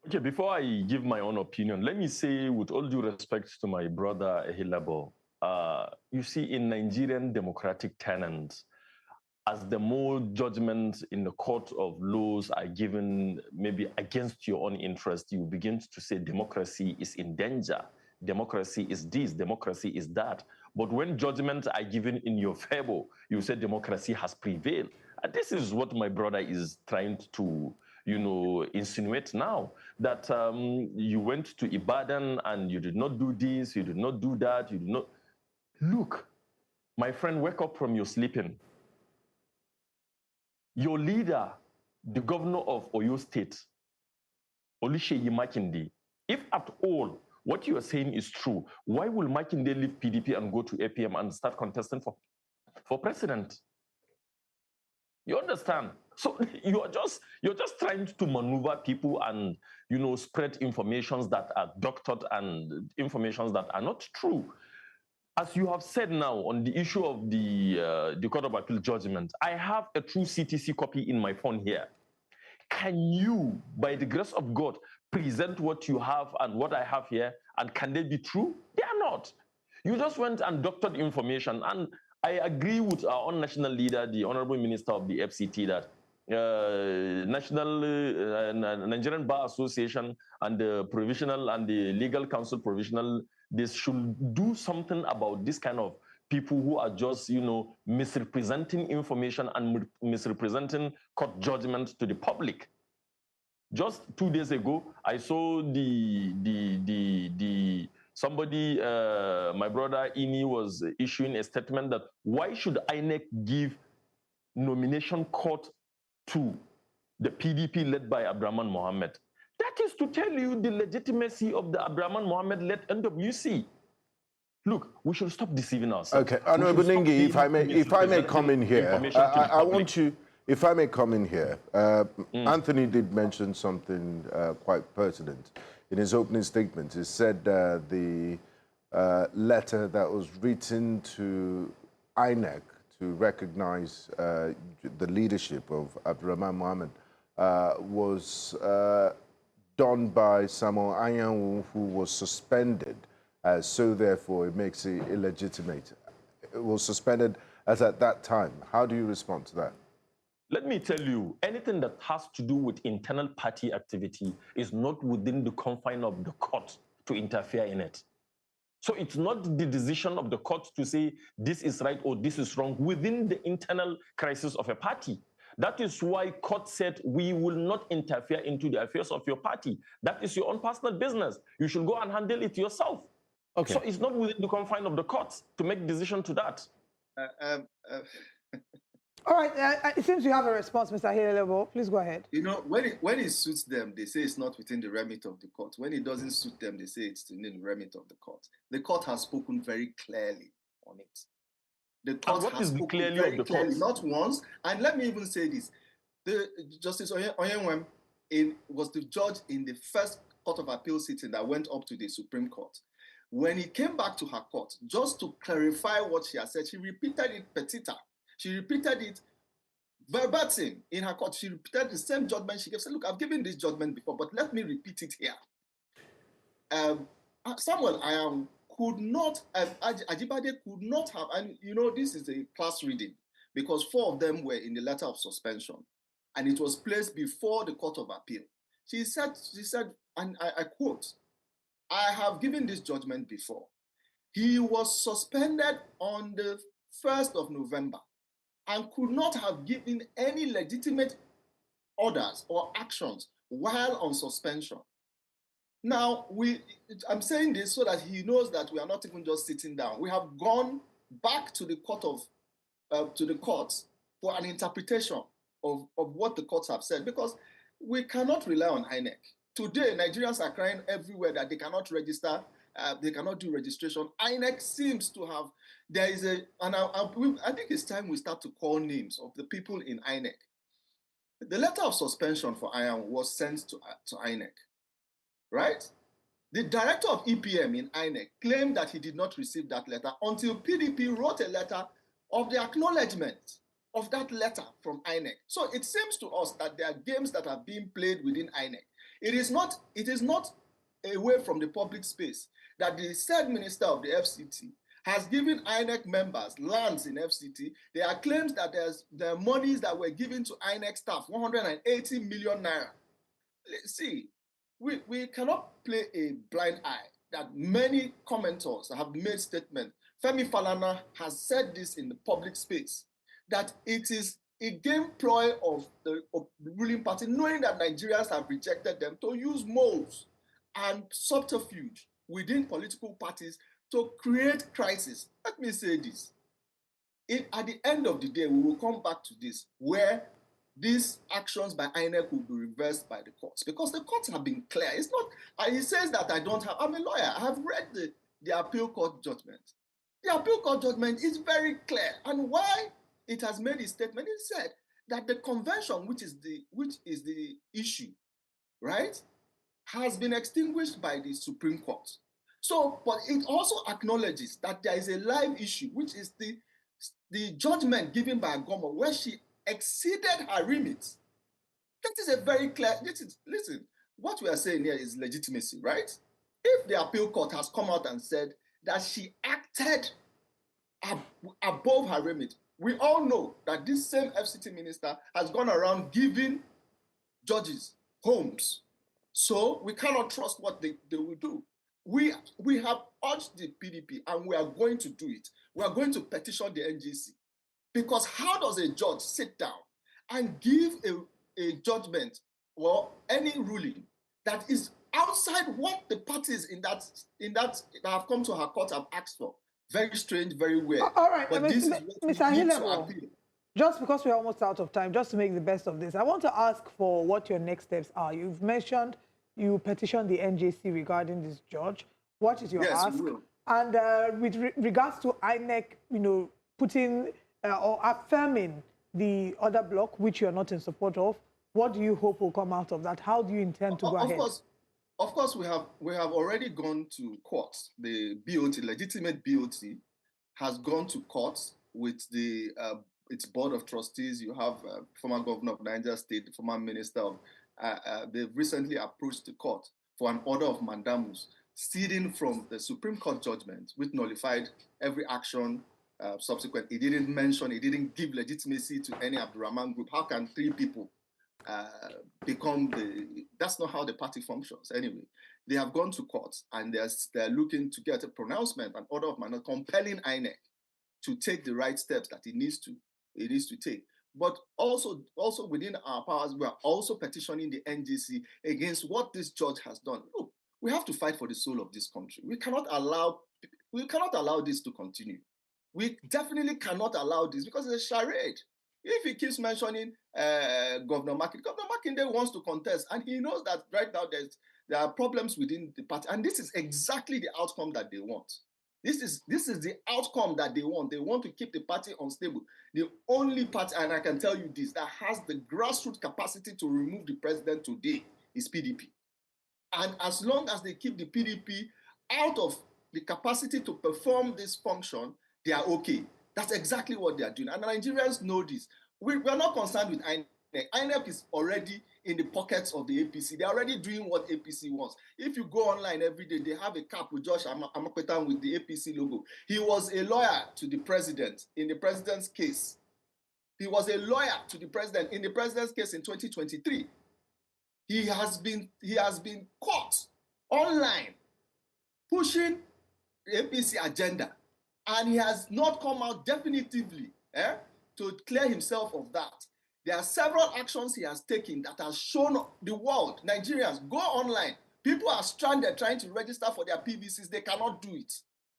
Okay, before I give my own opinion, let me say, with all due respect to my brother Ehilabo, you see, in Nigerian democratic tenets, as the more judgments in the court of laws are given maybe against your own interest, you begin to say democracy is in danger. Democracy is this, democracy is that. But when judgments are given in your favor, you say democracy has prevailed. And this is what my brother is trying to, insinuate now, that you went to Ibadan and you did not do this, you did not do that, you did not. Look, my friend, wake up from your sleeping. Your leader, the governor of Oyo State, Oluchi Ugbowan, if at all what you are saying is true, why will Makinde leave PDP and go to APM and start contesting for president? You understand? So you're just trying to maneuver people and spread informations that are doctored and informations that are not true. As you have said now on the issue of the Court of Appeal judgment, I have a true CTC copy in my phone here. Can you, by the grace of God, present what you have and what I have here, and can they be true? They are not. You just went and doctored information, and I agree with our own national leader, the Honorable Minister of the FCT, that Nigerian Bar Association and the Provisional and the Legal Council Provisional, they should do something about this kind of people who are just, misrepresenting information and misrepresenting court judgment to the public. Just 2 days ago, I saw somebody, my brother Ini was issuing a statement that why should INEC give nomination court to the PDP led by Abdurrahman Mohammed? That is to tell you the legitimacy of the Abdurrahman Mohammed-led NWC. Look, we should stop deceiving ourselves. Okay, Honorable Ningi, if I may come in here, I want you, if I may come in here, Anthony did mention something quite pertinent. In his opening statement, he said the letter that was written to INEC to recognize the leadership of Abdurrahman Mohammed was done by Samuel Anyanwu, who was suspended. So therefore, it makes it illegitimate. It was suspended as at that time. How do you respond to that? Let me tell you, anything that has to do with internal party activity is not within the confine of the court to interfere in it. So it's not the decision of the court to say this is right or this is wrong within the internal crisis of a party. That is why court said we will not interfere into the affairs of your party. That is your own personal business. You should go and handle it yourself. Okay. So it's not within the confine of the courts to make decision to that. All right, it seems you have a response, Mr. Ehilabo. Please go ahead. When it suits them, they say it's not within the remit of the court. When it doesn't suit them, they say it's within the remit of the court. The court has spoken very clearly on it. The court has spoken very clearly, not once. And let me even say this. Justice Onyenwem was the judge in the first Court of Appeal sitting that went up to the Supreme Court. When he came back to her court, just to clarify what she had said, she repeated it petita. She repeated it verbatim in her court. She repeated the same judgment she gave. Said, look, I've given this judgment before, but let me repeat it here. Samuel Anyanwu could not, Ajibade could not have, and this is a class reading, because 4 of them were in the letter of suspension, and it was placed before the Court of Appeal. She said, and I quote, I have given this judgment before. He was suspended on the 1st of November and could not have given any legitimate orders or actions while on suspension. Now, I'm saying this so that he knows that we are not even just sitting down. We have gone back to the courts for an interpretation of what the courts have said, because we cannot rely on INEC. Today, Nigerians are crying everywhere that they cannot register, they cannot do registration. INEC seems to have, I think it's time we start to call names of the people in INEC. The letter of suspension for Anyanwu was sent to INEC, right? The director of EPM in INEC claimed that he did not receive that letter until PDP wrote a letter of the acknowledgement of that letter from INEC. So it seems to us that there are games that are being played within INEC. It is not away from the public space that the said minister of the FCT has given INEC members lands in FCT. There are claims that there are monies that were given to INEC staff, 180 million naira. See, we cannot play a blind eye that many commenters have made statements. Femi Falana has said this in the public space, that it is a game ploy of the ruling party, knowing that Nigerians have rejected them, to use moles and subterfuge within political parties to create crisis. Let me say this. At the end of the day, we will come back to this, where these actions by INEC will be reversed by the courts, because the courts have been clear. It's not, he says that I'm a lawyer. I have read the appeal court judgment. The appeal court judgment is very clear. And why it has made a statement, it said that the convention, which is the issue, right, has been extinguished by the Supreme Court. So, but it also acknowledges that there is a live issue, which is the judgment given by Agoma, where she exceeded her remit. That is a very clear, listen, what we are saying here is legitimacy, right? If the appeal court has come out and said that she acted above her remit, we all know that this same FCT minister has gone around giving judges homes. So we cannot trust what they will do. We have urged the PDP, and we are going to do it. We are going to petition the NGC. Because how does a judge sit down and give a judgment or any ruling that is outside what the parties in that have come to her court have asked for? Very strange, very weird. All right, but this is what Mr. we need to Ahilemo, appeal. just because we're almost out of time, just to make the best of this, I want to ask for what your next steps are. You've mentioned you petitioned the NJC regarding this judge. What is your ask? We will. And with regards to INEC, putting or affirming the other block, which you're not in support of, what do you hope will come out of that? How do you intend to go ahead? Of course, we have already gone to court. The BOT, legitimate BOT, has gone to court with its board of trustees. You have former governor of Niger State, the former minister of. They've recently approached the court for an order of mandamus, stealing from the Supreme Court judgment, which nullified every action subsequent. It didn't give legitimacy to any Abdurrahman group. How can 3 people become that's not how the party functions. Anyway, they have gone to court, and they're looking to get a pronouncement, an order of mandamus, compelling INEC to take the right steps that it needs to take. But also within our powers, we are also petitioning the NGC against what this judge has done. Look, we have to fight for the soul of this country. We cannot allow this to continue. We definitely cannot allow this, because it's a charade. If he keeps mentioning Governor Makinde wants to contest, and he knows that right now there are problems within the party, and this is exactly the outcome that they want. This is the outcome that they want. They want to keep the party unstable. The only party, and I can tell you this, that has the grassroots capacity to remove the president today is PDP. And as long as they keep the PDP out of the capacity to perform this function, they are okay. That's exactly what they are doing. And Nigerians know this. We are not concerned with INEC. INEC is already in the pockets of the APC. They're already doing what APC wants. If you go online every day, they have a cap with Josh Amakwetan with the APC logo. He was a lawyer to the president in the president's case. He was a lawyer to the president in the president's case in 2023. He has been caught online pushing the APC agenda, and he has not come out definitively to clear himself of that. There are several actions he has taken that has shown the world, Nigerians, go online. People are stranded trying to register for their PVCs. They cannot do it.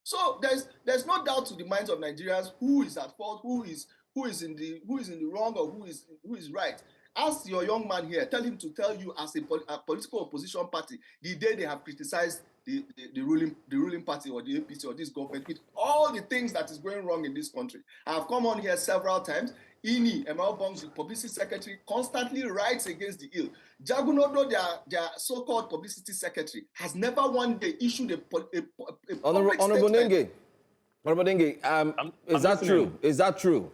So there's no doubt to the minds of Nigerians who is at fault, who is in the wrong, or who is right. Ask your young man here, tell him to tell you as a political opposition party, the day they have criticized the ruling party or the APC or this government with all the things that is going wrong in this country. I have come on here several times. Ini, Emal Bong's publicity secretary, constantly writes against the ill. Jagunodo, their so-called publicity secretary, has never one day issued a Honorable Denge, is that true? Is that true?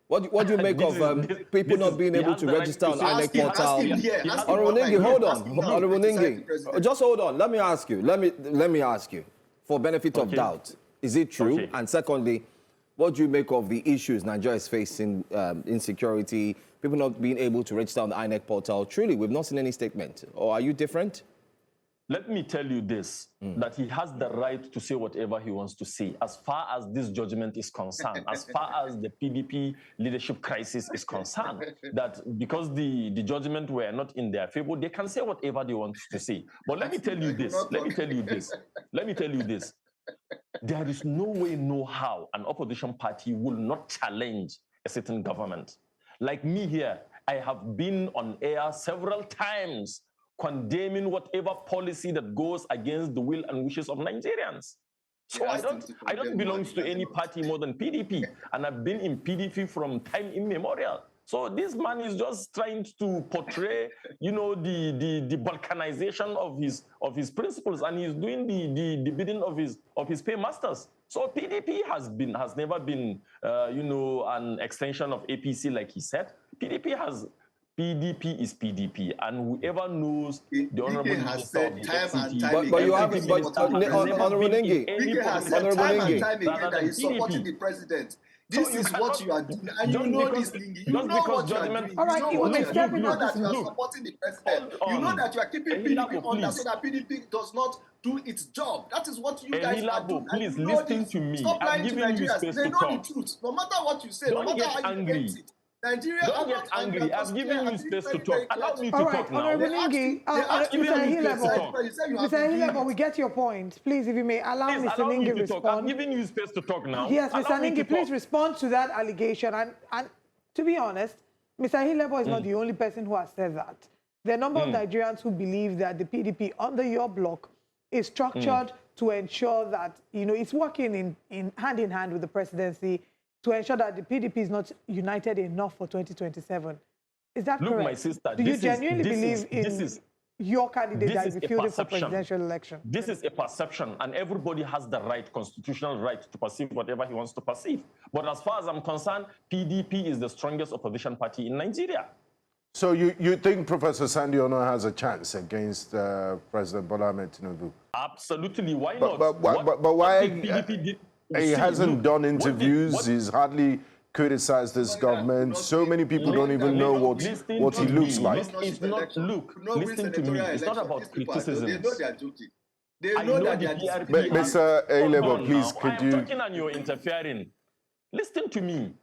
What do you make of people not being able to register on INEC portal? Honorable Ningi, hold on. Honorable Ningi, just hold on. Let me ask you. Let me ask you, for benefit of doubt, is it true? Okay. And secondly, what do you make of the issues Nigeria is facing, insecurity, people not being able to register on the INEC portal? Truly, we've not seen any statement. Or are you different? Let me tell you this, that he has the right to say whatever he wants to say, as far as this judgment is concerned, as far as the PDP leadership crisis is concerned, that because the judgment were not in their favor, they can say whatever they want to say. But let me tell you this, there is no way, no how an opposition party will not challenge a certain government. Like me here, I have been on air several times condemning whatever policy that goes against the will and wishes of Nigerians. So I don't belong to any party more than PDP, and I've been in PDP from time immemorial. So this man is just trying to portray, you know, the balkanization of his principles, and he's doing the bidding of his paymasters. So PDP has never been, you know, an extension of APC, like he said. PDP is PDP, and whoever knows the honorable minister of the FCT, but you haven't. But honorable Ningi, honorable Ningi, that he's supporting the president. This is what you are doing, and you know this, Ningi. You know what you are doing. All right, you know that you are look. supporting the president. You know that you are keeping PDP under so that PDP does not do its job. That is what you guys are doing. Please listen to me. Stop lying to Nigerians. They know the truth. No matter what you say, no matter how you get it. Nigeria, don't get angry. I've given you space to talk. Allow me to talk now. Honorable Ningi, Mr. Hilebo, we get your point. Please, if you may allow Mr. Ningi to respond. I'm giving you space to talk now. Yes, Mr. Ningi, please respond to that allegation. And to be honest, Mr. Hilebo is not the only person who has said that. There are a number of Nigerians who believe that the PDP under your bloc is structured to ensure that, you know, it's working in hand with the presidency, to ensure that the PDP is not united enough for 2027. Is that correct? Look, my sister, do you genuinely believe in your candidate that is fielded for presidential election? This is a perception, and everybody has the right, constitutional right, to perceive whatever he wants to perceive. But as far as I'm concerned, PDP is the strongest opposition party in Nigeria. So you think Professor Sunday Ono has a chance against President Bola Ahmed Tinubu? Absolutely. Why not? But why? He hasn't done interviews. He's hardly criticized this government. So many people don't even know what he looks like. It's not, listen to me. It's not about criticism. They know they are joking. They know that they are joking. Mr. A-Level, please, could you... I'm talking and you're interfering. Listen to me.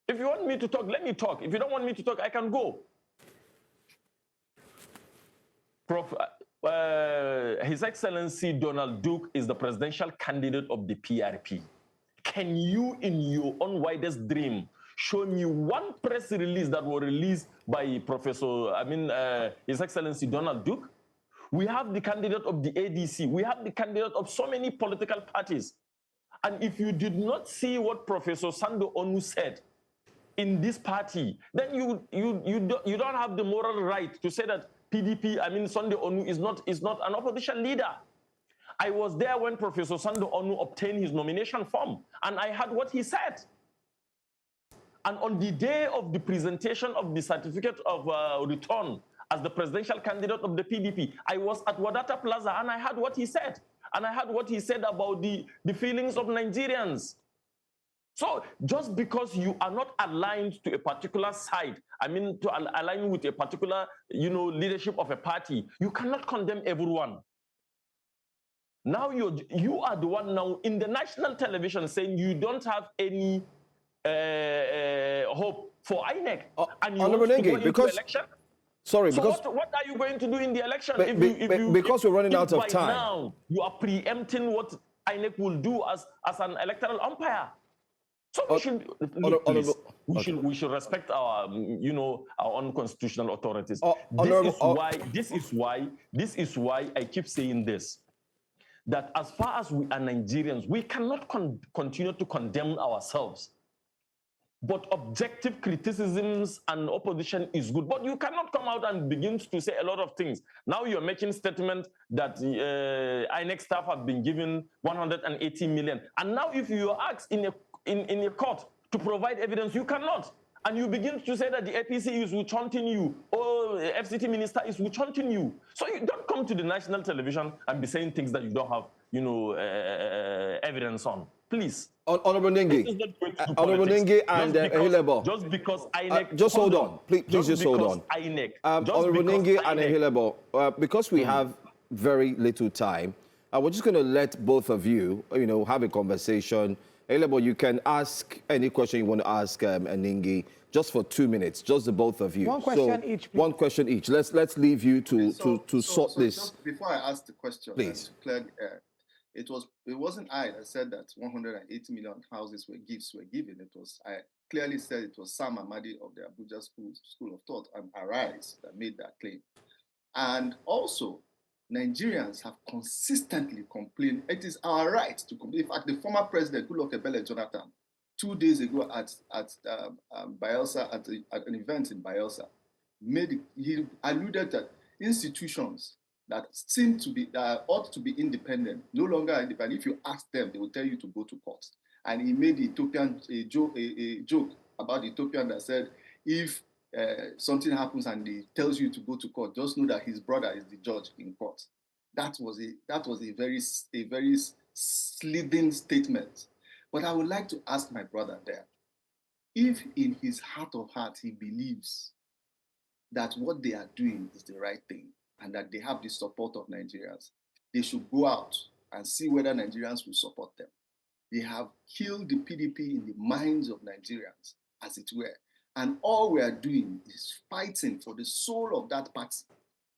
If you want me to talk, let me talk. If you don't want me to talk, I can go. His Excellency Donald Duke is the presidential candidate of the PRP. Can you, in your own widest dream, show me one press release that was released by His Excellency Donald Duke? We have the candidate of the ADC. We have the candidate of so many political parties. And if you did not see what Professor Sando Onu said in this party, then you don't have the moral right to say that PDP, Sunday Onu is not an opposition leader. I was there when Professor Sando Onu obtained his nomination form, and I heard what he said. And on the day of the presentation of the certificate of return as the presidential candidate of the PDP, I was at Wadata Plaza, and I heard what he said. And I heard what he said about the feelings of Nigerians. So just because you are not aligned to a particular side, to align with a particular, leadership of a party, you cannot condemn everyone. Now you are the one now in the national television saying you don't have any hope for INEC, and you want to go into election. Sorry, so because what are you going to do in the election? Because we're running out of time. Now you are preempting what INEC will do as an electoral umpire. So we should respect our our own constitutional authorities. This is why I keep saying this, that as far as we are Nigerians, we cannot continue to condemn ourselves. But objective criticisms and opposition is good. But you cannot come out and begin to say a lot of things. Now you're making statement that INEC staff have been given 180 million. And now if you are asked in a court to provide evidence. You cannot. And you begin to say that the APC is witch-hunting you, or the FCT minister is witch-hunting you. So you don't come to the national television and be saying things that you don't have, evidence on. Please. Honorable Ningi, and Ehilebo. Just because INEC... just hold on. Please just hold on. Honorable Ningi and Ehilebo, because we have very little time, we're just going to let both of you, have a conversation. Ehilebo, you can ask any question you want to ask Ningi just for 2 minutes, just the both of you. One question each, please. One question each. Let's leave you to sort this. Just before I ask the question, please. It wasn't I that said that 180 million houses were given. I clearly said it was Sam Amadi of the Abuja School of Thought and Arise that made that claim. And also, Nigerians have consistently complained. It is our right to complain. In fact, the former president, Goodluck Ebele Jonathan, 2 days ago at Bayelsa, at an event in Bayelsa, he alluded that institutions that seem to be, ought to be independent, no longer independent. If you ask them, they will tell you to go to court. And he made a joke about the Ethiopian that said, if something happens and he tells you to go to court, just know that his brother is the judge in court. That was a very slithering statement. But I would like to ask my brother there, if in his heart of hearts he believes that what they are doing is the right thing, and that they have the support of Nigerians, they should go out and see whether Nigerians will support them. They have killed the PDP in the minds of Nigerians, as it were. And all we are doing is fighting for the soul of that party,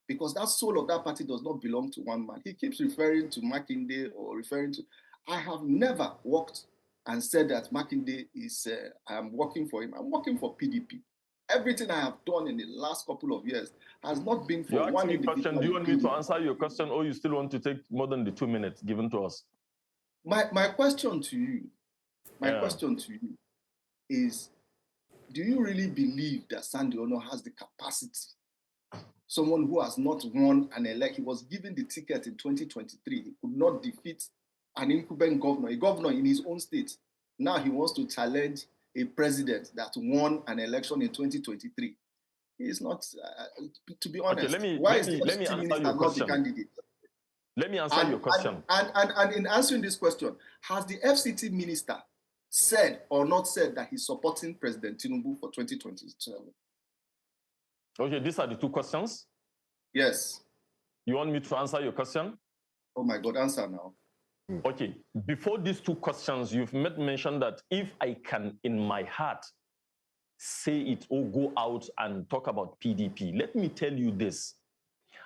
because that soul of that party does not belong to one man. He keeps referring to Makinde or referring to... I have never walked and said that Makinde is... I am working for him. I'm working for PDP. Everything I have done in the last couple of years has not been for one individual. Do you want me to answer your question, or you still want to take more than the 2 minutes given to us? My question to you, is, do you really believe that Sunday Ono has the capacity? Someone who has not won an election, he was given the ticket in 2023, he could not defeat an incumbent governor, a governor in his own state. Now he wants to challenge a president that won an election in 2023. He is not, to be honest. Okay, let me answer your question. Let me answer your question. And in answering this question, has the FCT minister said or not said that he's supporting President Tinubu for 2027? Okay, these are the two questions? Yes. You want me to answer your question? Oh my God, answer now. Okay, before these two questions, you've made mention that if I can, in my heart, say it or go out and talk about PDP, let me tell you this.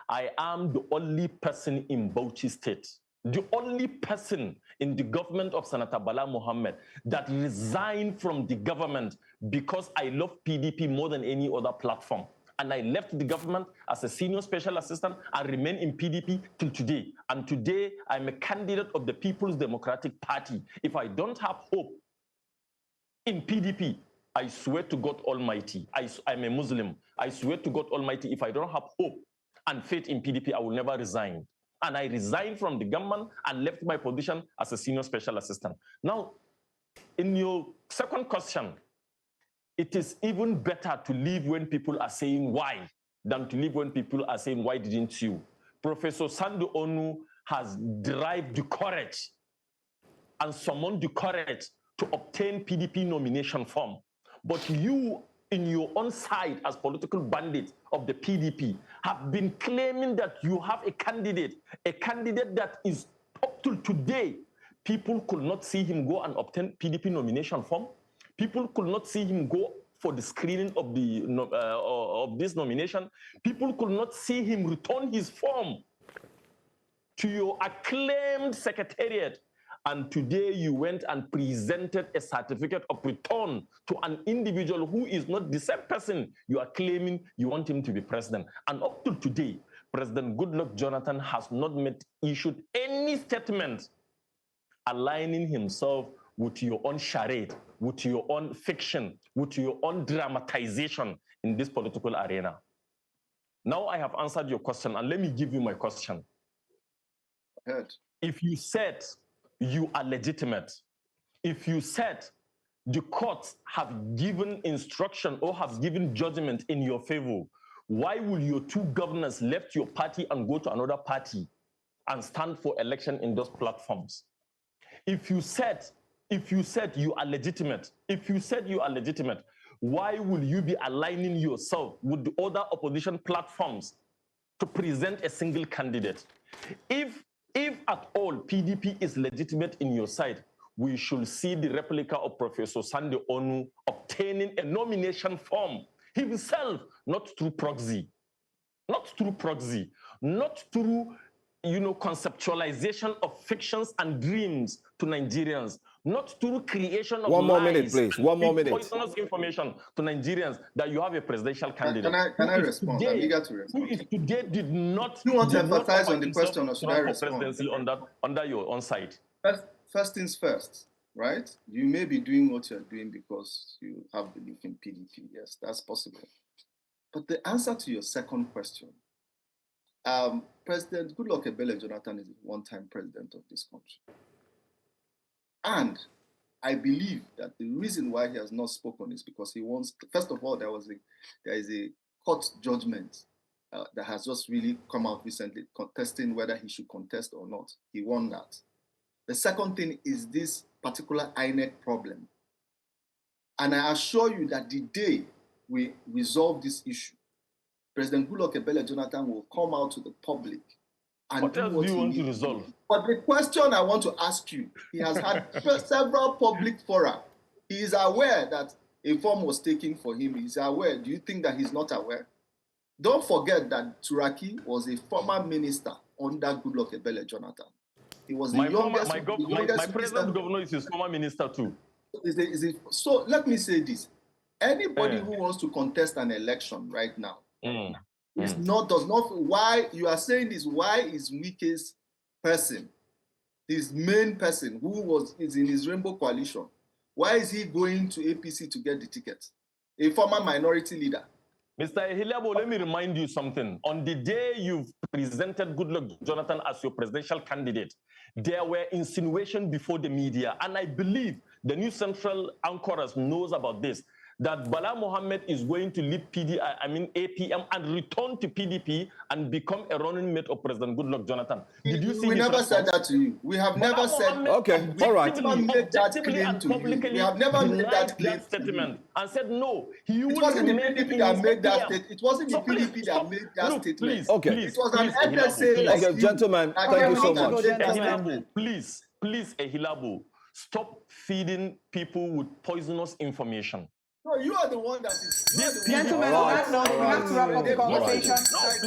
I am the only person in Bauchi State, the only person in the government of Senator Bala Mohammed that resigned from the government because I love PDP more than any other platform. And I left the government as a senior special assistant and remain in PDP till today. And today, I'm a candidate of the People's Democratic Party. If I don't have hope in PDP, I swear to God Almighty, I'm a Muslim. I swear to God Almighty, if I don't have hope and faith in PDP, I will never resign. And I resigned from the government and left my position as a senior special assistant. Now, in your second question, it is even better to leave when people are saying why than to leave when people are saying, why didn't you? Professor Sandu Onu has derived the courage and summoned the courage to obtain PDP nomination form. But you, in your own side as political bandits of the PDP, have been claiming that you have a candidate that is up till today. People could not see him go and obtain PDP nomination form. People could not see him go for the screening of the of this nomination. People could not see him return his form to your acclaimed secretariat. And today you went and presented a certificate of return to an individual who is not the same person you are claiming you want him to be president. And up till today, President Goodluck Jonathan has not issued any statement aligning himself with your own charade, with your own fiction, with your own dramatization in this political arena. Now I have answered your question, and let me give you my question. Good. If you said you are legitimate, if you said the courts have given instruction or have given judgment in your favor, why will your two governors left your party and go to another party and stand for election in those platforms? If you said you are legitimate, why will you be aligning yourself with the other opposition platforms to present a single candidate? If at all PDP is legitimate in your side, we should see the replica of Professor Sunday Onu obtaining a nomination form himself, not through proxy, not through conceptualization of fictions and dreams to Nigerians, not through creation of One more minute, please. One more minute. Poisonous information to Nigerians that you have a presidential candidate. Can I respond? I'm eager to respond. Who is today did not. You want to did not emphasize on offer the question, or himself should I for respond? presidency under your own side? First things first, right? You may be doing what you're doing because you have belief in PDP. Yes, that's possible. But the answer to your second question, President Goodluck Ebele Jonathan is a one-time president of this country. And I believe that the reason why he has not spoken is because he wants, first of all, there is a court judgment that has just really come out recently contesting whether he should contest or not. He won that. The second thing is this particular INEC problem. And I assure you that the day we resolve this issue, President Goodluck Ebele Jonathan will come out to the public and what else do you want to resolve? But the question I want to ask you, he has had several public fora. He is aware that a form was taken for him. He's aware. Do you think that he's not aware? Don't forget that Turaki was a former minister under Goodluck Ebele Jonathan. He was the youngest. My president governor is his former minister too. So let me say this. Anybody who wants to contest an election right now, does not, why you are saying this, why is Wike's person, his main person who is in his Rainbow Coalition, why is he going to APC to get the ticket? A former minority leader. Mr. Ehiliabo, let me remind you something. On the day you've presented Goodluck Jonathan as your presidential candidate, there were insinuations before the media, and I believe the new central anchorers knows about this, that Bala Mohammed is going to leave APM and return to PDP and become a running mate of President Goodluck Jonathan. Did you see? We never said that to you. We have never said. Okay, all right. We never made that claim to you. We have never made that claim statement and said no. It wasn't the PDP that made that statement. It wasn't the PDP that made that statement. Please, okay. It was an NSA. Okay, gentlemen, thank you so much. Please, Ehilabo, stop feeding people with poisonous information. No, you are the one that is. Gentlemen, on that note, we have to wrap up the conversation.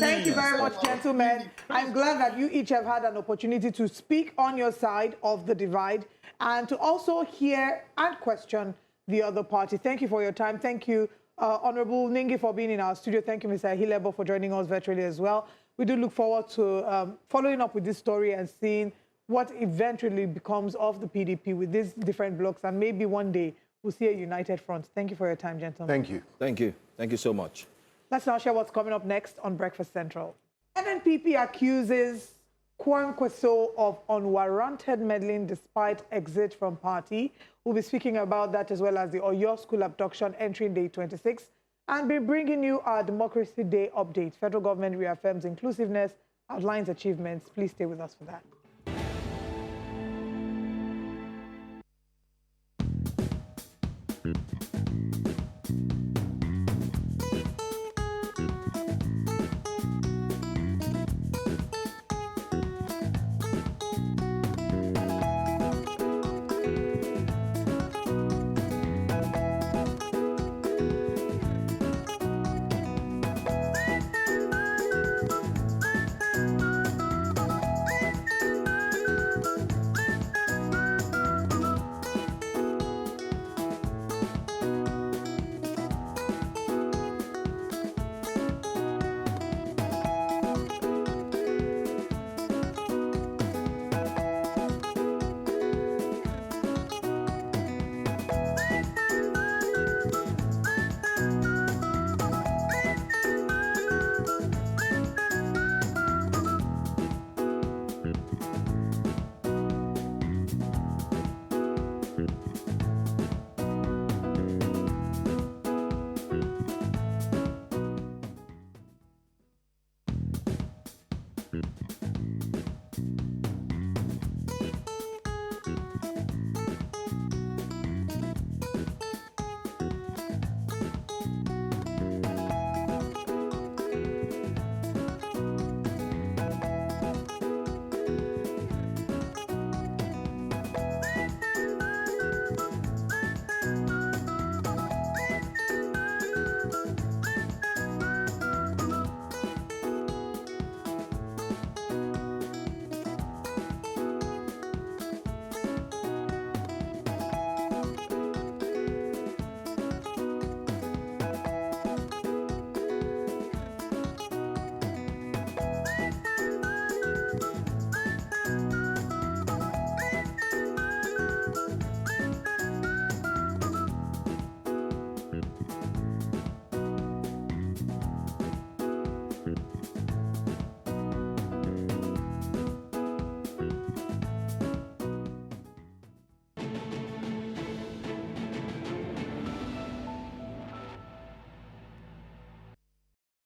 Thank you very much, gentlemen. I'm glad that you each have had an opportunity to speak on your side of the divide and to also hear and question the other party. Thank you for your time. Thank you, Honorable Ningi, for being in our studio. Thank you, Mr. Ahilebo, for joining us virtually as well. We do look forward to following up with this story and seeing what eventually becomes of the PDP with these different blocks, and maybe one day we'll see a united front. Thank you for your time, gentlemen. Thank you. Thank you. Thank you so much. Let's now share what's coming up next on Breakfast Central. NNPP accuses Kwankwaso of unwarranted meddling despite exit from party. We'll be speaking about that as well as the Oyo school abduction entering day 26 and be bringing you our Democracy Day update. Federal government reaffirms inclusiveness, outlines achievements. Please stay with us for that.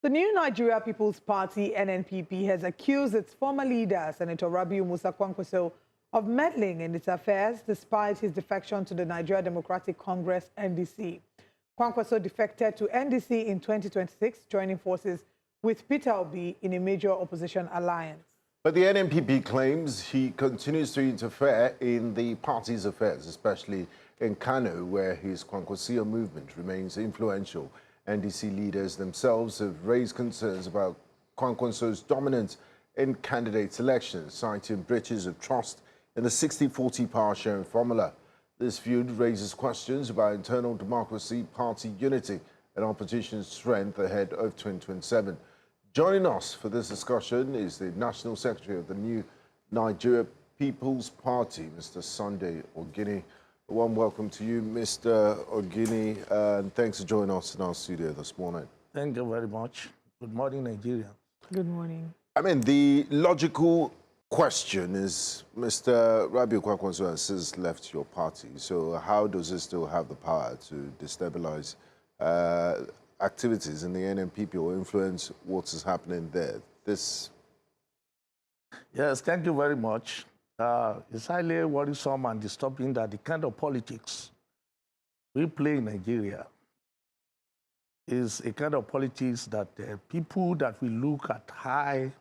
The new Nigeria People's Party, NNPP, has accused its former leader, Senator Rabiu Musa Kwankwaso, of meddling in its affairs despite his defection to the Nigeria Democratic Congress, NDC. Kwankwaso defected to NDC in 2026, joining forces with Peter Obi in a major opposition alliance. But the NNPP claims he continues to interfere in the party's affairs, especially in Kano, where his Kwankwasio movement remains influential. NDC leaders themselves have raised concerns about Kwankwaso's dominance in candidate selections, citing breaches of trust in the 60-40 power-sharing formula. This feud raises questions about internal democracy, party unity, and opposition strength ahead of 2027. Joining us for this discussion is the National Secretary of the new Nigeria People's Party, Mr. Sunday Ogini. A warm welcome to you, Mr. Ogini, and thanks for joining us in our studio this morning. Thank you very much. Good morning, Nigeria. Good morning. I mean, the logical question is, Mr. Rabiu Kwankwaso has since left your party, so how does it still have the power to destabilize activities in the NNPP or influence what is happening there? Yes, thank you very much. It's highly worrisome and disturbing that the kind of politics we play in Nigeria is a kind of politics that people that we look at high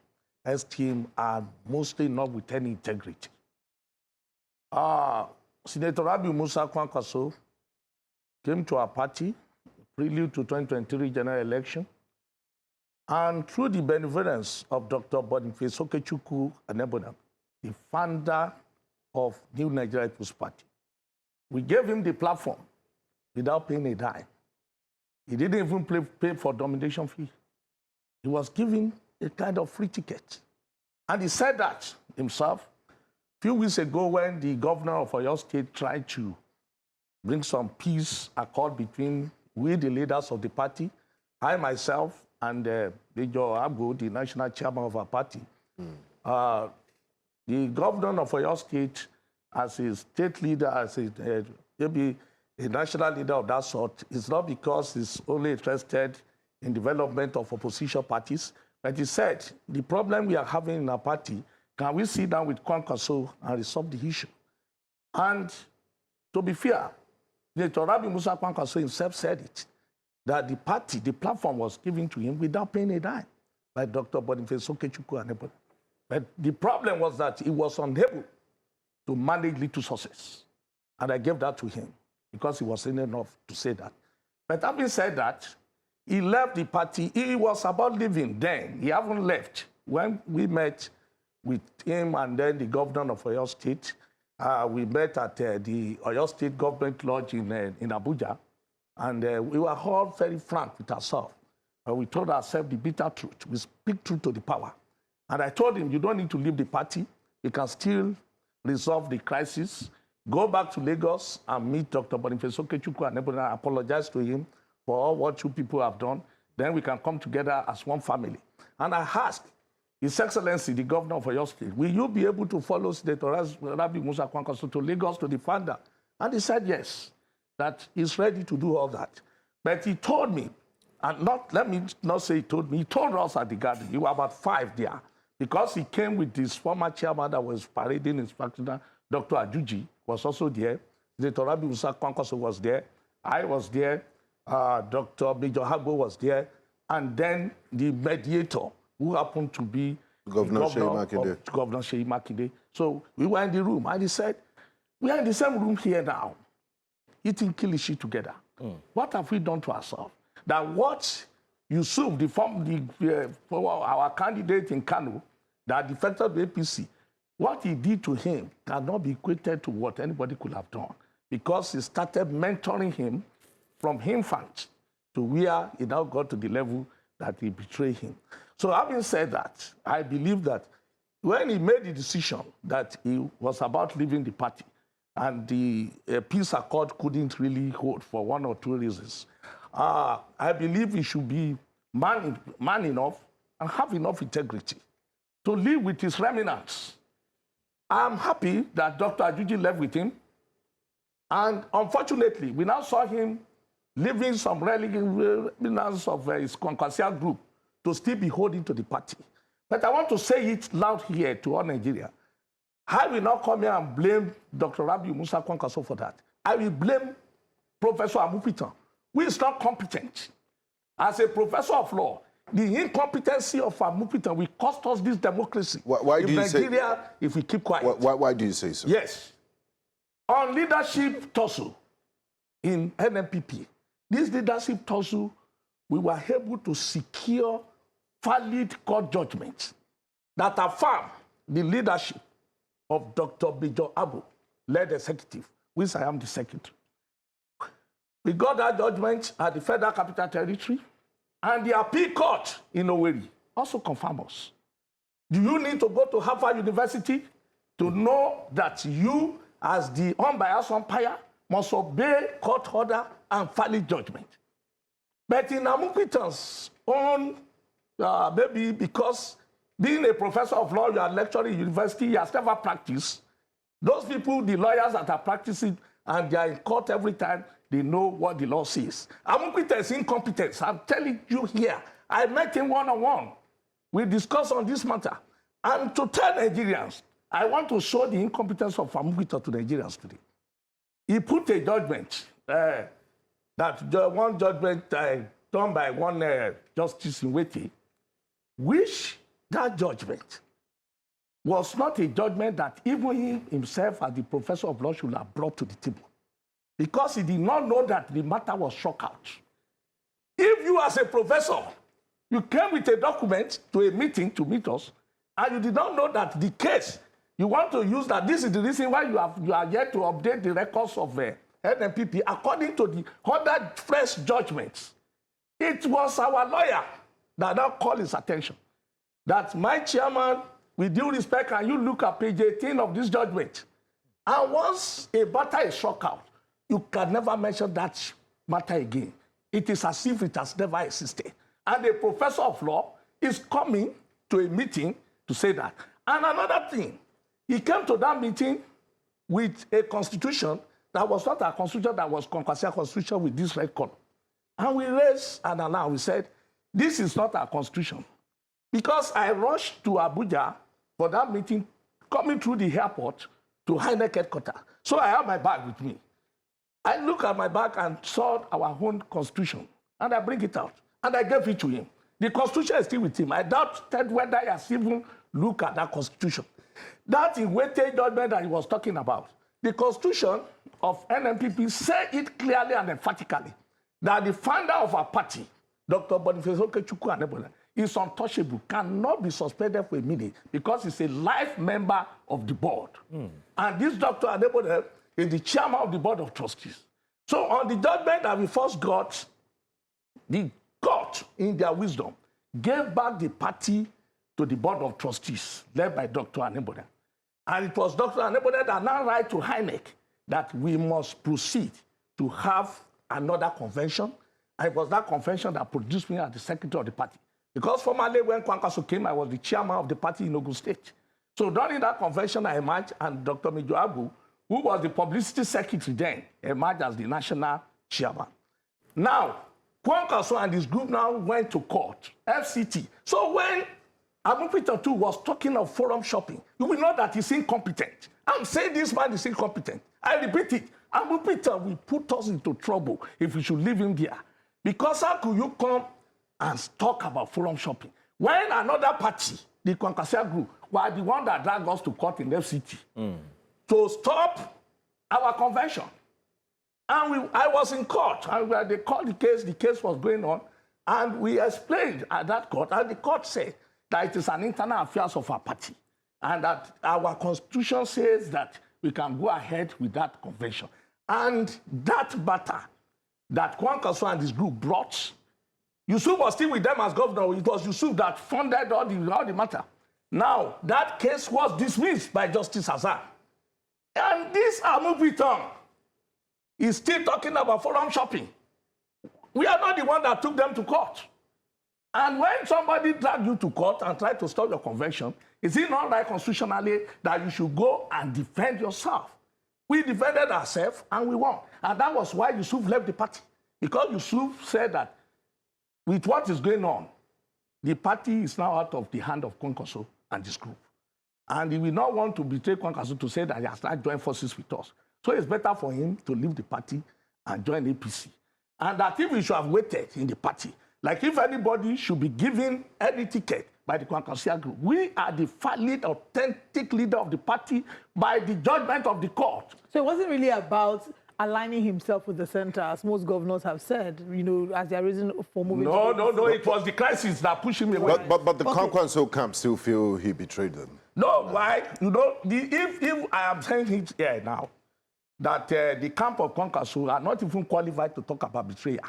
esteem are mostly not with any integrity. Senator Rabiu Musa Kwankwaso came to our party prelude to 2023 general election, and through the benevolence of Dr. Boniface Okechukwu Anebonam, the founder of New Nigeria People's Party, we gave him the platform without paying a dime. He didn't even pay for domination fee. He was given a kind of free ticket. And he said that himself a few weeks ago when the governor of Oyo State tried to bring some peace accord between we, the leaders of the party, I myself, and Major Agbo, the national chairman of our party. The governor of Oyo State, as a state leader, as maybe a national leader of that sort, is not because he's only interested in development of opposition parties, but he said, the problem we are having in our party, can we sit down with Kwankwaso and resolve the issue? And to be fair, Dr. Rabiu Musa Kwankwaso himself said it, that the party, the platform was given to him without paying a dime by Dr. Boniface Okechukwu Anebonam. But the problem was that he was unable to manage little sources. And I gave that to him because he was in enough to say that. But having said that, he left the party. He was about leaving then. He haven't left. When we met with him and then the governor of Oyo State, we met at the Oyo State Government Lodge in Abuja. And we were all very frank with ourselves. We told ourselves the bitter truth. We speak truth to the power. And I told him, you don't need to leave the party. You can still resolve the crisis. Go back to Lagos and meet Dr. Boniface Okechukwu and apologize to him for all what you people have done. Then we can come together as one family. And I asked His Excellency, the governor of Oyo State, will you be able to follow Senator Rabiu Musa Kwankwaso to Lagos to the founder? And he said yes, that he's ready to do all that. But he told me, and let me not say he told me, he told us at the garden, you were about 5 there, because he came with his former chairman that was parading Inspector Dr. Ajuji was also there. Dr. Rabi Musa Kwankwaso was there. I was there. Dr. Major Hagbo was there. And then the mediator, who happened to be Governor Sheyi Makinde. So we were in the room, and he said, we are in the same room here now, eating kilishi together. What have we done to ourselves? That what Yusuf, our candidate in Kano, that defected the APC, what he did to him cannot be equated to what anybody could have done, because he started mentoring him from infant to where he now got to the level that he betrayed him. So having said that, I believe that when he made the decision that he was about leaving the party and the peace accord couldn't really hold for one or two reasons, I believe he should be man enough and have enough integrity to live with his remnants. I'm happy that Dr. Ajuji left with him. And unfortunately, we now saw him leaving some remnants of his conquisial group to still be holding to the party. But I want to say it loud here to all Nigeria. I will not come here and blame Dr. Rabi Musa Kwankwaso for that. I will blame Professor Amupitan, who is not competent. As a professor of law, the incompetency of Amupitan will cost us this democracy Why do you Nigeria if we keep quiet. Why do you say so? Yes. On leadership tussle in NNPP, this leadership tussle, we were able to secure valid court judgments that affirm the leadership of Dr. Bijo Abu, led executive, which I am the secretary. We got that judgment at the Federal Capital Territory, and the appeal court in Owerri also confirmed us. Do you need to go to Harvard University to know that you, as the unbiased umpire, must obey court order and valid judgment? But in Amupitan's own, maybe because being a professor of law, you are lecturing in university, he has never practiced. Those people, the lawyers that are practicing, and they are in court every time, they know what the law says. Amupitan's incompetence, I'm telling you here, I met him one-on-one. We discussed on this matter. And to tell Nigerians, I want to show the incompetence of Amupitan to Nigerians today. He put a judgment, one judgment done by one justice in Wete, which that judgment was not a judgment that even he himself as the professor of law should have brought to the table, because he did not know that the matter was struck out. If you as a professor, you came with a document to a meeting to meet us, and you did not know that the case, you want to use that this is the reason why you are yet to update the records of NNPP according to the other fresh judgments. It was our lawyer that now called his attention that my chairman, with due respect, can you look at page 18 of this judgment? And once a matter is struck out, you can never mention that matter again. It is as if it has never existed. And a professor of law is coming to a meeting to say that. And another thing, he came to that meeting with a constitution that was not a constitution, that was conquisial constitution with this red color. And we raised and announced, we said, this is not our constitution. Because I rushed to Abuja for that meeting, coming through the airport to Hynec headquarters. So I have my bag with me. I look at my bag and saw our own constitution, and I bring it out, and I gave it to him. The constitution is still with him. I doubted whether he has even looked at that constitution. That is weighted judgment that he was talking about. The constitution of NNPP said it clearly and emphatically that the founder of our party, Dr. Boniface Okechukwu Anebola, is untouchable, cannot be suspended for a minute because he's a life member of the board. And this Dr. Anebola is the chairman of the board of trustees. So on the judgment that we first got, the court, in their wisdom, gave back the party to the board of trustees, led by Dr. Anebola. And it was Dr. Anebola that now write to Hynec that we must proceed to have another convention. And it was that convention that produced me as the secretary of the party. Because formerly, when Kwankwaso came, I was the chairman of the party in Ogun State. So during that convention, I emerged, and Dr. Major Abu, who was the publicity secretary then, emerged as the national chairman. Now, Kwankwaso and his group now went to court, FCT. So when Amupita too was talking of forum shopping. You will know that he's incompetent. I'm saying this man is incompetent. I repeat it. Amupita will put us into trouble if we should leave him there. Because how could you come and talk about forum shopping when another party, the Kwankwasia group, were the one that dragged us to court in FCT to stop our convention? And I was in court, and they called the case was going on, and we explained at that court, and the court said that it is an internal affairs of our party, and that our constitution says that we can go ahead with that convention. And that matter that Kwankwaso and his group brought, Yusuf was still with them as governor. It was Yusuf that funded all the matter. Now, that case was dismissed by Justice Hassan. And this Amupita is still talking about forum shopping. We are not the one that took them to court. And when somebody dragged you to court and tried to stop your convention, is it not right constitutionally that you should go and defend yourself? We defended ourselves and we won. And that was why Yusuf left the party. Because Yusuf said that with what is going on, the party is now out of the hand of Kwankwaso and this group. And he will not want to betray Kwankwaso to say that he has not joined forces with us. So it's better for him to leave the party and join APC. And that if we should have waited in the party, like if anybody should be given any ticket by the Kwankwasia group, we are the valid, authentic leader of the party by the judgment of the court. So it wasn't really about aligning himself with the center, as most governors have said, you know, as their reason for moving. No, it was the crisis that pushed him away. But the Kwankwaso camp still feel he betrayed them. No, why? You know, if I am saying it here now, that the camp of Kwankwaso are not even qualified to talk about betrayal.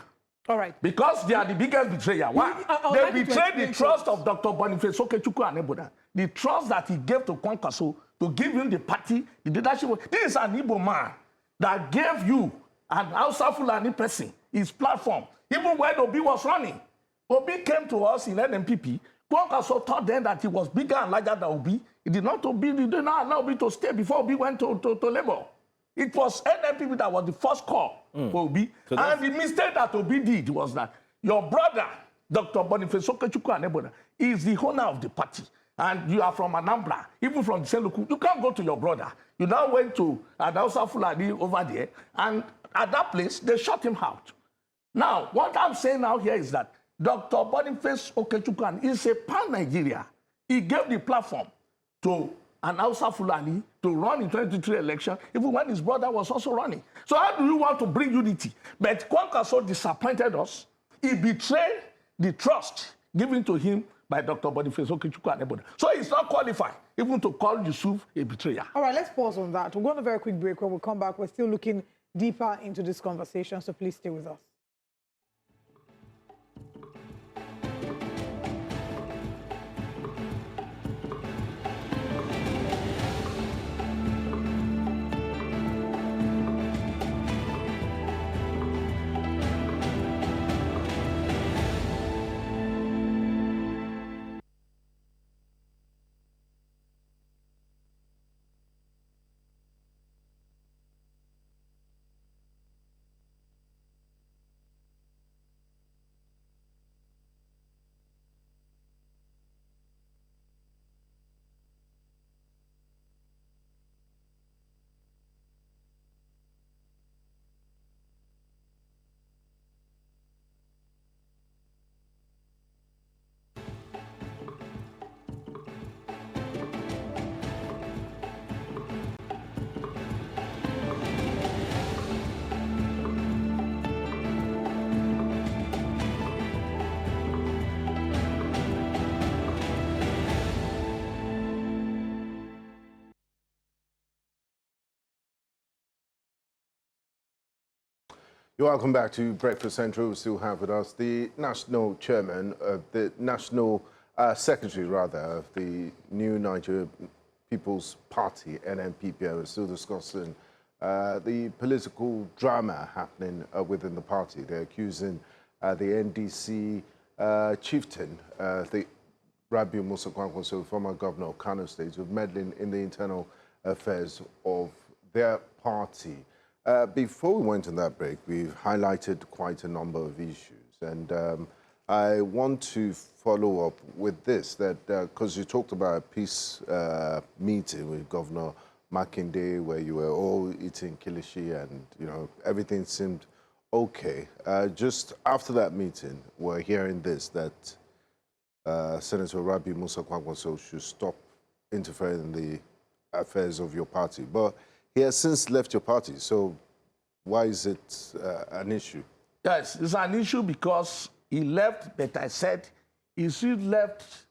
All right. Because they are the biggest betrayer. Why? They betrayed the trust of Dr. Boniface Okechukwu and Eboda. The trust that he gave to Kwankwaso to give him the party, the leadership. This is an Igbo man that gave you an Hausa Fulani person his platform. Even when Obi was running, Obi came to us in NMPP. Kwankwaso told them that he was bigger and larger than Obi. He did not allow Obi to stay before Obi went to Labour. It was NMPP that was the first call for Obi. So and the mistake that Obi did was that your brother, Dr. Boniface Okechukwu and Eboda, is the owner of the party. And you are from Anambra, even from the same local. You can't go to your brother. You now went to Adausa Fulani over there, and at that place, they shut him out. Now, what I'm saying now here is that Dr. Boniface Okechukwu is a pan-Nigeria. He gave the platform to an Hausa Fulani to run in 2023 election, even when his brother was also running. So how do you want to bring unity? But Kwankwaso disappointed us. He betrayed the trust given to him by Dr. Boniface Okechukwu and Eboda. So he's not qualified even to call Yusuf a betrayer. All right, let's pause on that. We'll go on a very quick break. When we come back, we're still looking deeper into this conversation, so please stay with us. You're welcome back to Breakfast Central. We still have with us the national chairman of the national secretary, rather, of the new Nigeria People's Party, NNPP. We're still discussing the political drama happening within the party. They're accusing the NDC chieftain, the Rabiu Musa Kwankwaso, former governor of Kano State, of meddling in the internal affairs of their party. Before we went on that break, we've highlighted quite a number of issues. And I want to follow up with this, that because you talked about a peace meeting with Governor Makinde, where you were all eating kilishi and, you know, everything seemed okay. Just after that meeting, we're hearing this, that Senator Rabi Musa Kwankwaso should stop interfering in the affairs of your party. But he has since left your party, so why is it an issue? Yes, it's an issue because he left, but I said he should left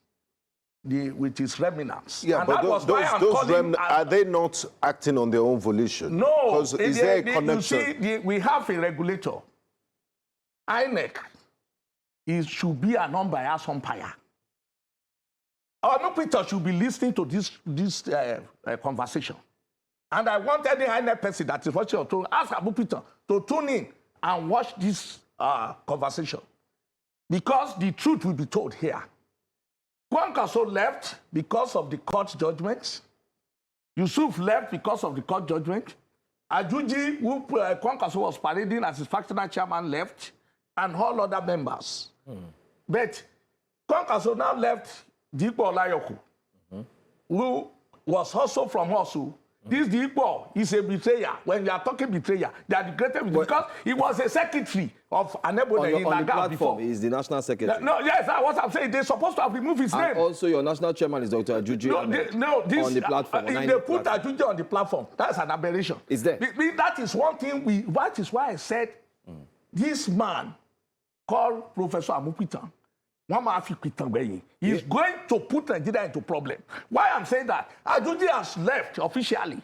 with his remnants. Yeah, and but those remnants, are they not acting on their own volition? No. Is there a connection? You see, we have a regulator. INEC, it should be an unbiased umpire. Our Peter should be listening to this conversation. And I want any INEC person that is watching to ask Abu Peter to tune in and watch this conversation. Because the truth will be told here. Kwankwaso left because of the court judgments. Yusuf left because of the court judgment. Ajuji, who Kwankwaso was parading as his factional chairman, left, and all other members. But Kwankwaso now left Dipo Olayoku, who was also from Osu. This Dipo is a betrayer. When you are talking betrayer, they are the greatest because he was a secretary of Anebode in Naga before. He is the national secretary. No, yes, that's what I'm saying. They're supposed to have removed his name. Also, your national chairman is Dr. Ajuji on the platform. If they put Ajuji on the platform, that's an aberration. Is there? That is one thing that is why I said this man called Professor Amupitan, he's going to put Nigeria into problem. Why I'm saying that? Ajuji has left officially.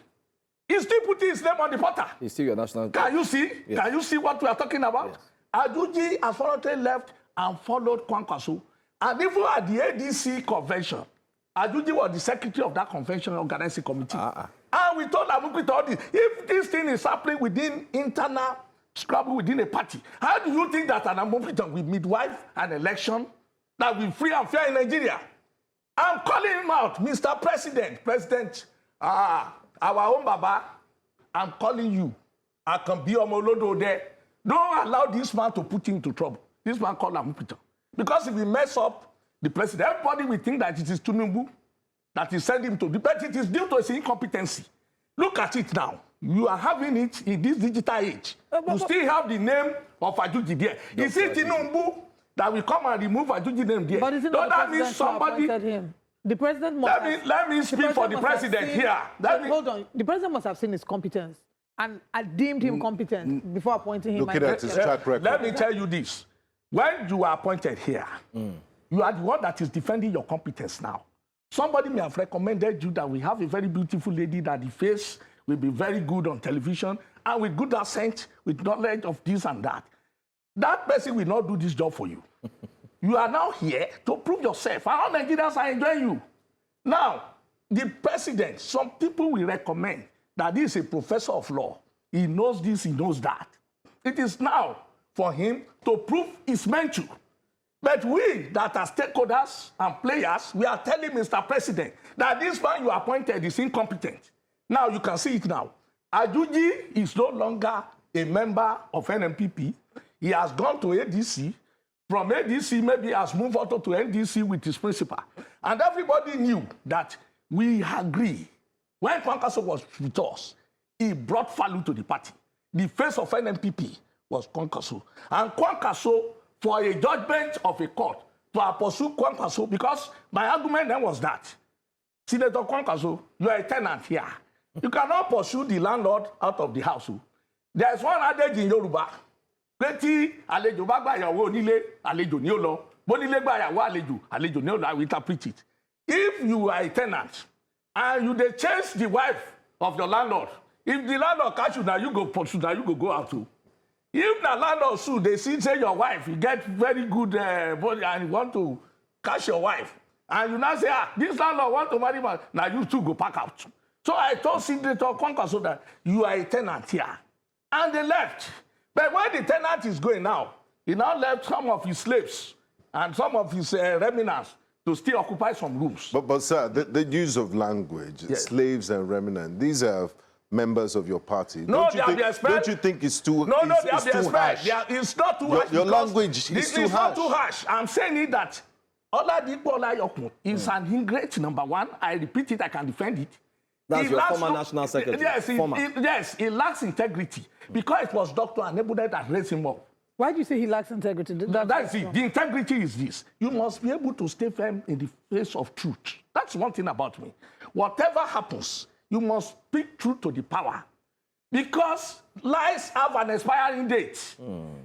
He's still putting his name on the portal. He's still your national. Can you see? Yes. Can you see what we are talking about? Yes. Ajuji has voluntarily left and followed Kwankwaso. And even at the ADC convention, Ajuji was the secretary of that convention organizing committee. And we told Amupitan all this. If this thing is happening within internal scrabble within a party, how do you think that an Amupitan will midwife an election that will be free and fair in Nigeria? I'm calling him out, Mr. President, our own Baba, I'm calling you. I can be Omolodo there. Don't allow this man to put you into trouble. This man called Amupitan. Because if we mess up the president, everybody will think that it is Tinubu that is sending him to the, but it is due to his incompetency. Look at it now. You are having it in this digital age. You still have the name of Ajuji there. Is it Tinubu that will come and remove Ajuji name there? But isn't that mean somebody him? The president must let me speak for the president here. Hold on. The president must have seen his competence and deemed him competent before appointing him. Looking at his track record. Let me tell you this. When you are appointed here, you are the one that is defending your competence now. Somebody may have recommended you that we have a very beautiful lady that the face will be very good on television and with good accent, with knowledge of this and that. That person will not do this job for you. You are now here to prove yourself. And all Nigerians are enjoying you. Now, the president, some people will recommend that this is a professor of law. He knows this, he knows that. It is now for him to prove he's meant to. But we that are stakeholders and players, we are telling Mr. President that this man you appointed is incompetent. Now you can see it now. Ajuji is no longer a member of NMPP. He has gone to ADC. From ADC, maybe has moved on to NDC with his principal. And everybody knew that we agree. When Kwankwaso was with us, he brought value to the party. The face of NMPP was Kwankwaso. And Kwankwaso, for a judgment of a court, to pursue Kwankwaso, because my argument then was that, Senator Kwankwaso, you are a tenant here. You cannot pursue the landlord out of the house. There is one adage in Yoruba. Plenty àlejò bá gba ìyàwó onílé, àlejò ni ó lọ. Bónílé gba ìyàwó àlejò, àlejò ni ó lọ. I will interpret it. If you are a tenant and you dey chase the wife of your landlord, if the landlord catch you, now you go pursue, now you go out too. If the landlord sue, they see say your wife, you get very good body and you want to catch your wife, and you now say, this landlord want to marry man, now you too go pack out. So I told Senator Kwankwaso that you are a tenant here, and they left. But when the tenant is going now, he now left some of his slaves and some of his remnants to still occupy some rooms. But sir, the use of language, slaves and remnants, these are members of your party. No, they have been expelled. Don't you think it's too No, it's, they have been too harsh? It's not too harsh. Your language is too harsh. It's not too harsh. I'm saying it that Oladipo Olayokun is an ingrate, number one. I repeat it, I can defend it. That's your former national secretary. Yes, he lacks integrity because it was Dr. Anebude that raised him up. Why do you say he lacks integrity? That's it. The integrity is this. You must be able to stay firm in the face of truth. That's one thing about me. Whatever happens, you must speak truth to the power. Because lies have an expiring date.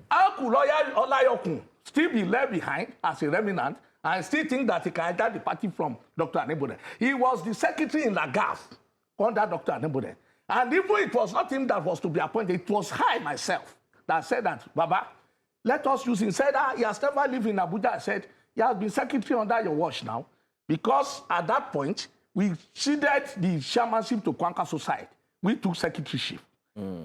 How could lawyer Olayokun still be left behind as a remnant and still think that he can enter the party from Dr. Anebude? He was the secretary in Lagaf under Dr. Anebude. And even it was not him that was to be appointed, it was I myself that said that, Baba, let us use him. He said, he has never lived in Abuja. I said, he has been secretary under your watch now. Because at that point, we ceded the chairmanship to Kwankwaso side. We took secretaryship,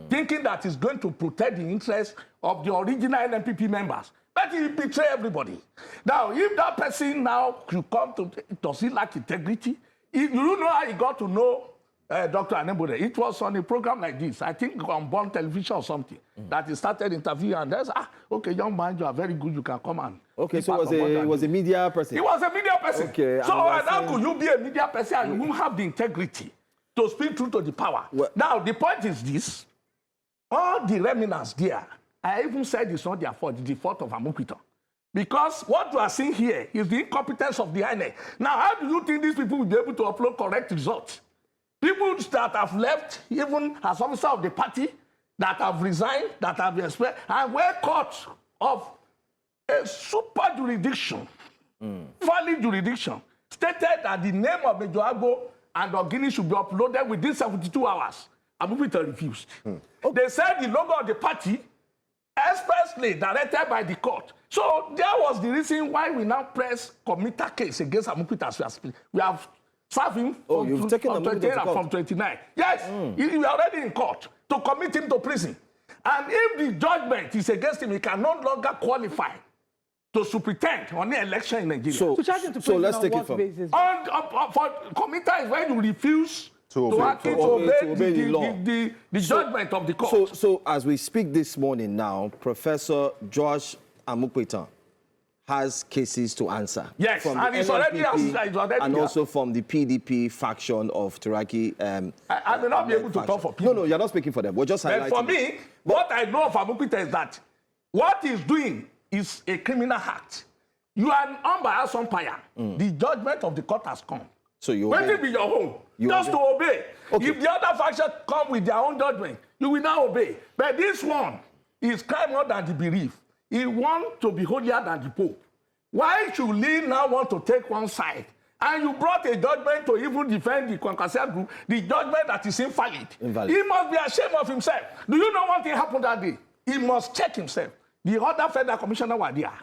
thinking that it's going to protect the interests of the original NNPP members. But he betrayed everybody. Now, if that person now should come to, does he lack integrity? You don't know how he got to know Dr. Anebude. It was on a program like this, I think on Born Television or something, that he started interviewing and there's, okay, young man, you are very good, you can come and... Okay, so he was a media person. He was a media person. Okay. So how could you be a media person and you won't have the integrity to speak truth to the power? Well, now, the point is this. All the remnants there, I even said it's not their fault, it's the fault of Amukwita. Because what you are seeing here is the incompetence of the INEC. Now, how do you think these people will be able to upload correct results? People that have left, even as officers of the party, that have resigned, that have been expelled, and were caught of a super jurisdiction, valid jurisdiction, stated that the name of Major Agbo and Ogini should be uploaded within 72 hours. Abubuita refused. They said the logo of the party expressly directed by the court. So there was the reason why we now press committer case against Amukwita. We have served him you've taken from 28 and from 29. Yes, he is already in court to commit him to prison. And if the judgment is against him, he can no longer qualify to superintend on the election in Nigeria. So let's take it from... For committer is when you refuse to obey the judgment of the court. So as we speak this morning now, Professor Josh Amukwita has cases to answer. Yes, from and it's already and also from the PDP faction of Turaki. I may not be able to talk for people. No, you're not speaking for them. We're just highlighting. But for me, what I know of Amukwita is that what he's doing is a criminal act. You are an unbiased umpire. The judgment of the court has come. So you obey. Let it be your own. Just to obey. Okay. If the other faction come with their own judgment, you will now obey. But this one is crime more than the belief. He wants to be holier than the Pope. Why should Lee now want to take one side? And you brought a judgment to even defend the Kwankwasia group, the judgment that is invalid. He must be ashamed of himself. Do you know one thing happened that day? He must check himself. The other federal commissioner were there.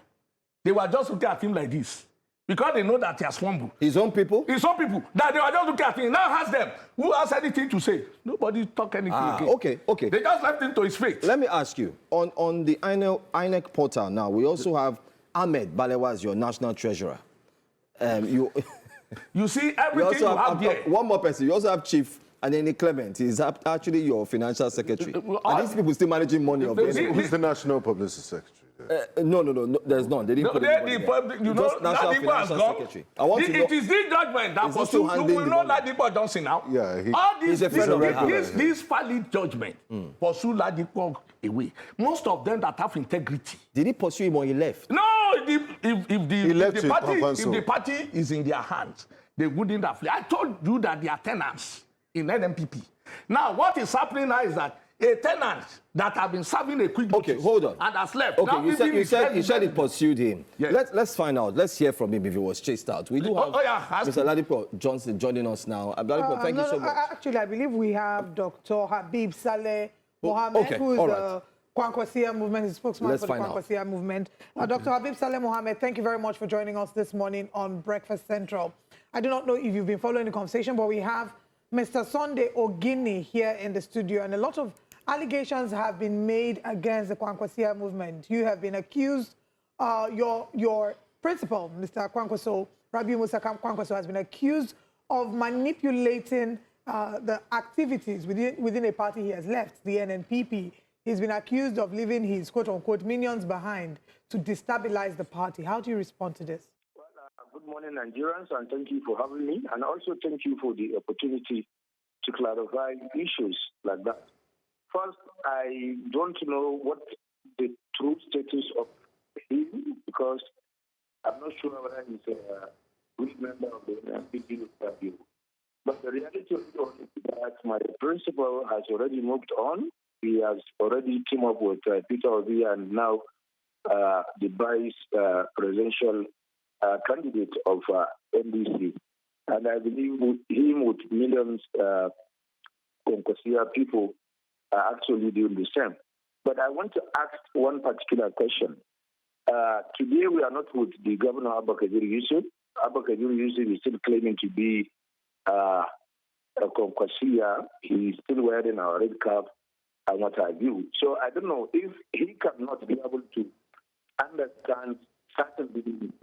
They were just looking at him like this. Because they know that he has fumbled. His own people? His own people. That they were just looking at him. Now ask them, who has anything to say? Nobody talk anything again. Okay. They just left him to his fate. Let me ask you, on the INEC portal now, we also have Ahmed Balewa as your national treasurer. You see everything you have there. One more person. You also have Chief Aneni Clement. He's actually your financial secretary. Are these people still managing money? Who's the national publicity secretary? No, there's none. They didn't put it you know, Ladipo has gone. It is this judgment that pursues. You will know Ladipo Johnson now. Yeah, this valid judgment pursue Ladipo away. Most of them that have integrity. Did he pursue him when he left? No, if the party is in their hands, they wouldn't have. I told you that they are tenants in NNPP. Now, what is happening now is that a tenant that have been serving a quick notice hold on. and has left. Okay, you said it pursued him. Yes. Let's find out. Let's hear from him if he was chased out. We do have Mr. Ladipo Johnson joining us now. Ladipo, thank you so much. Actually, I believe we have Dr. Habib Saleh Mohammed, who is the Kwankwasia movement, his spokesman for the Kwankwasia movement. Dr. Habib Saleh Mohammed, thank you very much for joining us this morning on Breakfast Central. I do not know if you've been following the conversation, but we have Mr. Sunday Ogini here in the studio, and a lot of allegations have been made against the Kwankwasia movement. You have been accused, your principal, Mr. Kwankwaso, Rabi Musa Kwankwaso, has been accused of manipulating the activities within a party he has left, the NNPP. He's been accused of leaving his quote-unquote minions behind to destabilize the party. How do you respond to this? Well, good morning, Nigerians, and thank you for having me. And also thank you for the opportunity to clarify issues like that. First, I don't know what the true status of him, because I'm not sure whether he's a good member of the NNPP. But the reality of it is that my principal has already moved on. He has already teamed up with Peter Obi and now the vice presidential candidate of NDC. And I believe with him, with millions of people are actually doing the same. But I want to ask one particular question. Today we are not with the governor, Abba Kabir Yusuf. Abba Kabir Yusuf is still claiming to be a Konkwasiya. He's still wearing our red cap and what have you. So I don't know if he cannot be able to understand certain beliefs.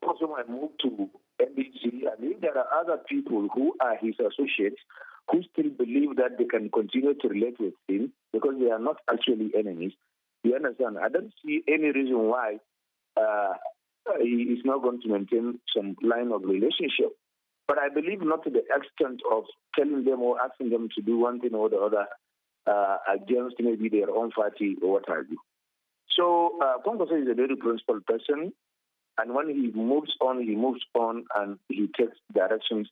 Also, I moved to NDC, and if there are other people who are his associates who still believe that they can continue to relate with him because they are not actually enemies, you understand? I don't see any reason why he is not going to maintain some line of relationship. But I believe not to the extent of telling them or asking them to do one thing or the other against maybe their own party or what have you. So Konkwasiya is a very principled person, and when he moves on, and he takes directions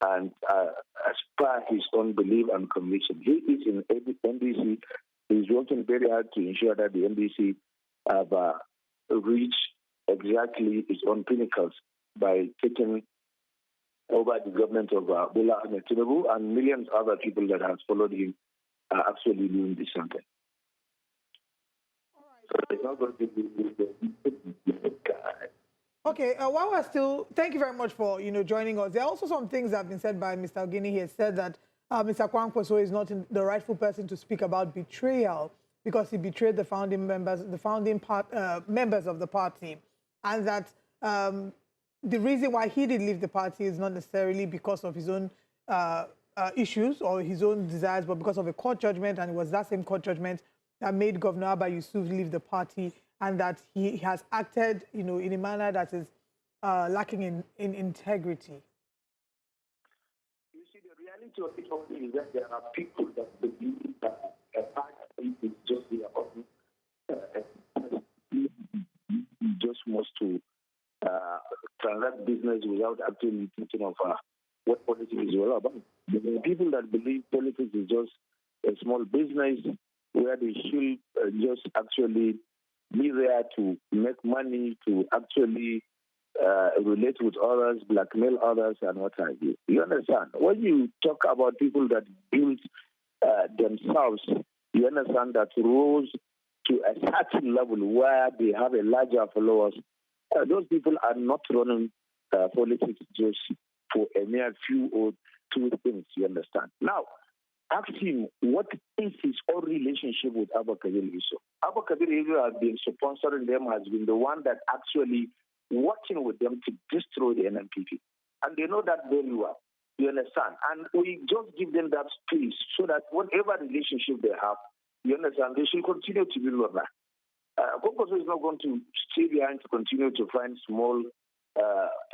and as per his own belief and conviction. He is in NDC. He's working very hard to ensure that the NDC have reached exactly its own pinnacles by taking over the government of Bola Ahmed Tinubu, and millions of other people that have followed him are actually doing the same thing. So it's not going to be Okay, while we're still, thank you very much for joining us. There are also some things that have been said by Mr. Ogini. He has said that Mr. Kwankwaso is not the rightful person to speak about betrayal because he betrayed the founding members, members of the party, and that the reason why he did leave the party is not necessarily because of his own issues or his own desires, but because of a court judgment, and it was that same court judgment that made Governor Abba Yusuf leave the party, and that he has acted, in a manner that is lacking in integrity. You see, the reality of it all is that there are people that believe that a party is just their own, just wants to transact business without actually thinking of what politics is all about. There are people that believe politics is just a small business where they should just actually be there to make money, to actually relate with others, blackmail others, and what have you. You understand? When you talk about people that build themselves, you understand that rose to a certain level where they have a larger followers. Those people are not running politics just for a mere few or two things, you understand? Now, ask him what is his own relationship with Abba Kabir Yusuf. Abba Kabir Yusuf has been sponsoring them, has been the one that actually working with them to destroy the NNPP. And they know that very well, you understand? And we just give them that space so that whatever relationship they have, you understand, they should continue to build on that. Konkwasiya is not going to stay behind to continue to find small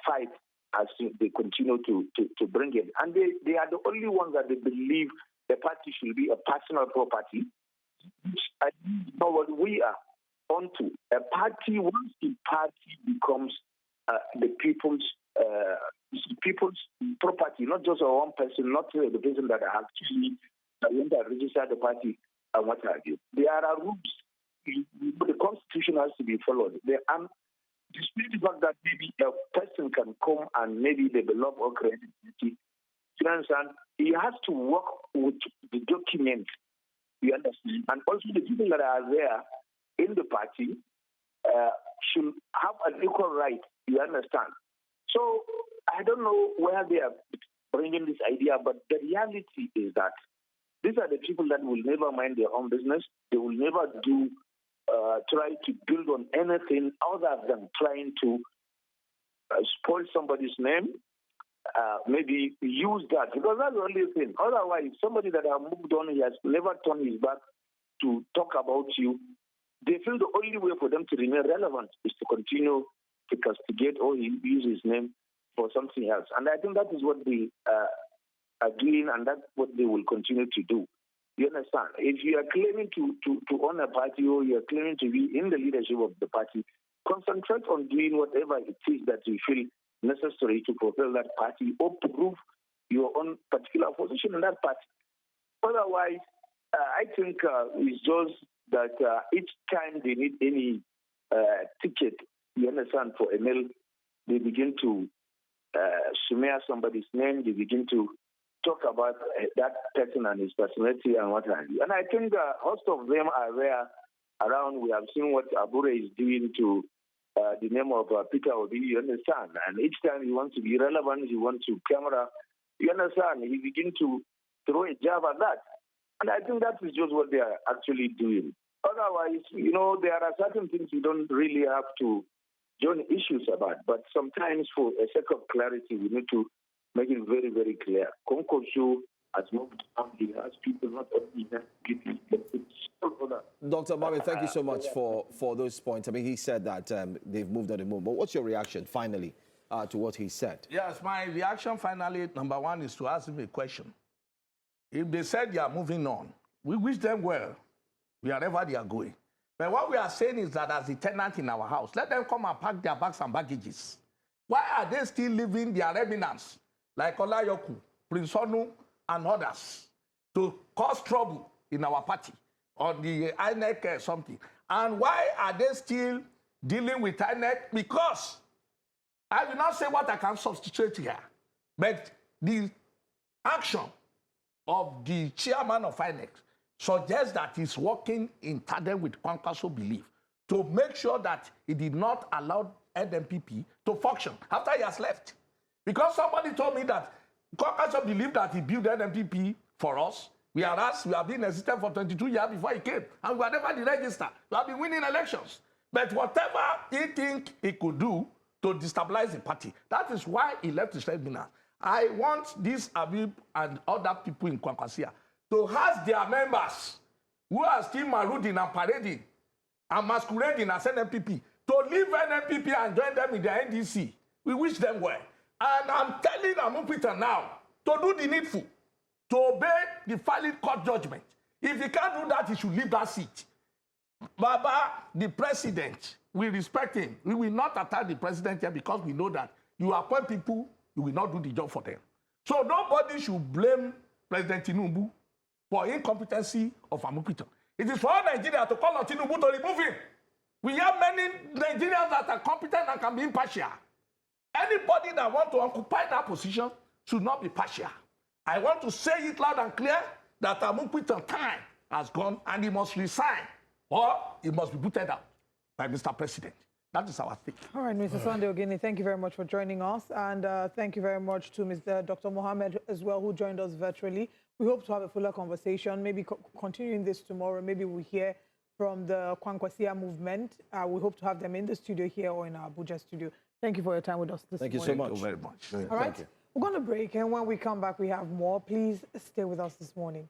fights as they continue to bring it. And they are the only ones that they believe the party should be a personal property. I know what we are onto. A party, once the party becomes the people's property, not just our one person, not the person that actually went and registered the party and what have you. There are rules. The constitution has to be followed. Despite the fact that maybe a person can come and maybe develop or create a party, you understand? He has to work with the document, you understand? And also the people that are there in the party should have an equal right, you understand? So I don't know where they are bringing this idea, but the reality is that these are the people that will never mind their own business. They will never try to build on anything other than trying to spoil somebody's name, maybe use that, because that's the only thing. Otherwise, somebody that has moved on, he has never turned his back to talk about you, they feel the only way for them to remain relevant is to continue to castigate or use his name for something else. And I think that is what they are doing, and that's what they will continue to do. You understand? If you are claiming to own a party, or you are claiming to be in the leadership of the party, concentrate on doing whatever it is that you feel necessary to fulfill that party or to prove your own particular position in that party. Otherwise, I think it's just that each time they need any ticket, you understand, for a mail, they begin to smear somebody's name, they begin to talk about that person and his personality and what have you. And I think most of them are there around. We have seen what Abure is doing to the name of Peter Obi, you understand? And each time he wants to be relevant, he wants to camera, you understand? He begins to throw a jab at that. And I think that is just what they are actually doing. Otherwise, you know, there are certain things you don't really have to join issues about. But sometimes for a sake of clarity, we need to make it very, very clear. Konkosu has moved on. He has people not only that people. Dr. Mame, thank you so much for those points. I mean, he said that they've moved on the move. But what's your reaction, finally, to what he said? Yes, my reaction, finally, number one, is to ask him a question. If they said they are moving on, we wish them well, wherever they are going. But what we are saying is that as a tenant in our house, let them come and pack their bags and baggages. Why are they still leaving their remnants, like Olayoku, Prince Onu, and others, to cause trouble in our party, on the INEC something? And why are they still dealing with INEC? Because I will not say what I can substitute here, but the action of the chairman of INEC suggests that he's working in tandem with Kwankwaso belief to make sure that he did not allow NMPP to function after he has left. Because somebody told me that Kwankwaso believed that he built NMPP for us. We have been in system for 22 years before he came, and we were never the register. We have been winning elections. But whatever he think he could do to destabilize the party, that is why he left his seminar. I want this Abib and other people in Kwankwasia to ask their members who are still marauding and parading and masquerading as NMPP to leave NMPP and join them in the NDC. We wish them well. And I'm telling Amupita now to do the needful, to obey the valid court judgment. If he can't do that, he should leave that seat. Baba, the president, we respect him. We will not attack the president here because we know that you appoint people, you will not do the job for them. So nobody should blame President Tinubu for incompetency of Amupita. It is for all Nigeria to call on Tinubu to remove him. We have many Nigerians that are competent and can be impartial. Anybody that wants to occupy that position should not be partial. I want to say it loud and clear that Amupita's time has gone and he must resign or he must be booted out by Mr. President. That is our thing. All right, Mr. Sunday Ogini, thank you very much for joining us. And thank you very much to Mr. Dr. Mohammed as well, who joined us virtually. We hope to have a fuller conversation, maybe continuing this tomorrow. Maybe we'll hear from the Kwankwasia movement. We hope to have them in the studio here or in our Abuja studio. Thank you for your time with us this morning. Thank you so much. Thank you very much. All right, we're going to break, and when we come back, we have more. Please stay with us this morning.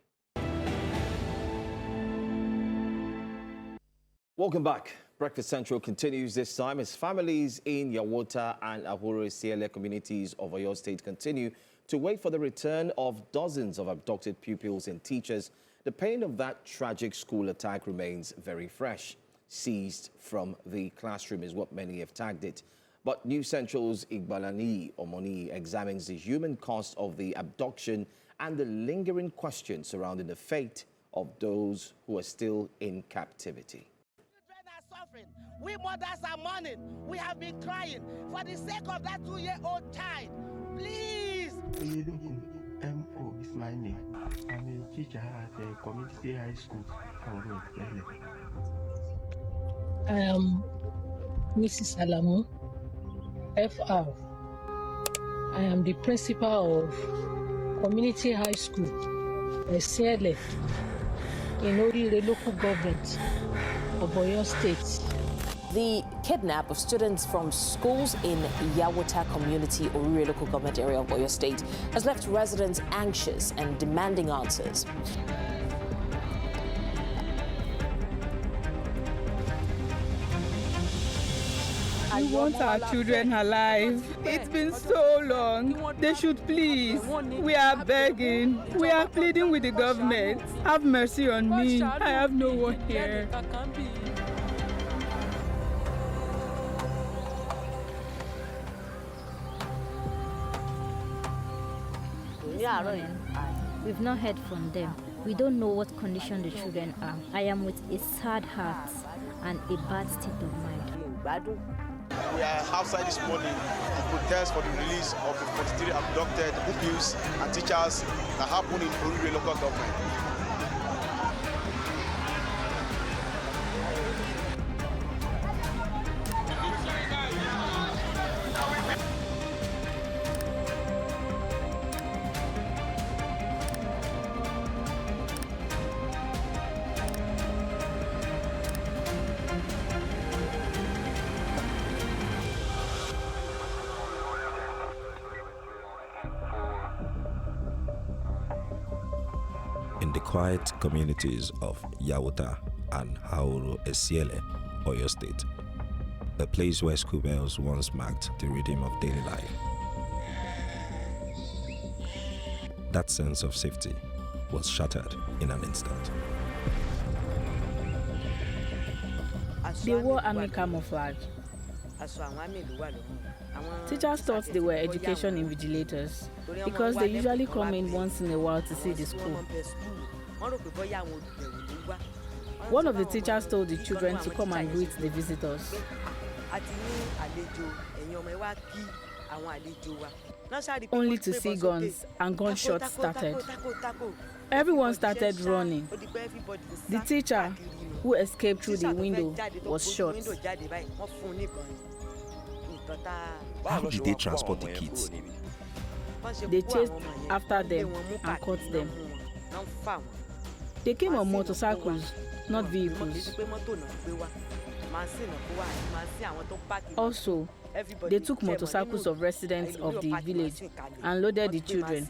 Welcome back. Breakfast Central continues this time as families in Yawota and Ahuro Siele communities of Oyo State continue to wait for the return of dozens of abducted pupils and teachers. The pain of that tragic school attack remains very fresh. Seized from the classroom is what many have tagged it. But News Central's Igbalani Omoni examines the human cost of the abduction and the lingering questions surrounding the fate of those who are still in captivity. We mothers are mourning. We have been crying for the sake of that 2-year-old child. Please. M.O. is my name. I'm a teacher at the community high school. I am Mrs. Alamu, FR. I am the principal of community high school, Esiele, in Orire local government of Oyo State. The kidnap of students from schools in Yawota community, Orire local government area of Oyo State, has left residents anxious and demanding answers. We want our children alive. It's been so long. They should please. We are begging. We are pleading with the government. Have mercy on me. I have no one here. We've not heard from them. We don't know what condition the children are. I am with a sad heart and a bad state of mind. We are outside this morning to protest for the release of the 43 abducted pupils and teachers that happened in Orire local government. In the quiet communities of Yawota and Hauru Esiele, Oyo State, a place where school bells once marked the rhythm of daily life. That sense of safety was shattered in an instant. They wore army camouflage. Teachers thought they were education invigilators because they usually come in once in a while to see the school. One of the teachers told the children to come and greet the visitors. Only to see guns and gunshots started. Everyone started running. The teacher, who escaped through the window, was shot. How did they transport the kids? They chased after them and caught them. They came on motorcycles, not vehicles. Also, they took motorcycles of residents of the village and loaded the children.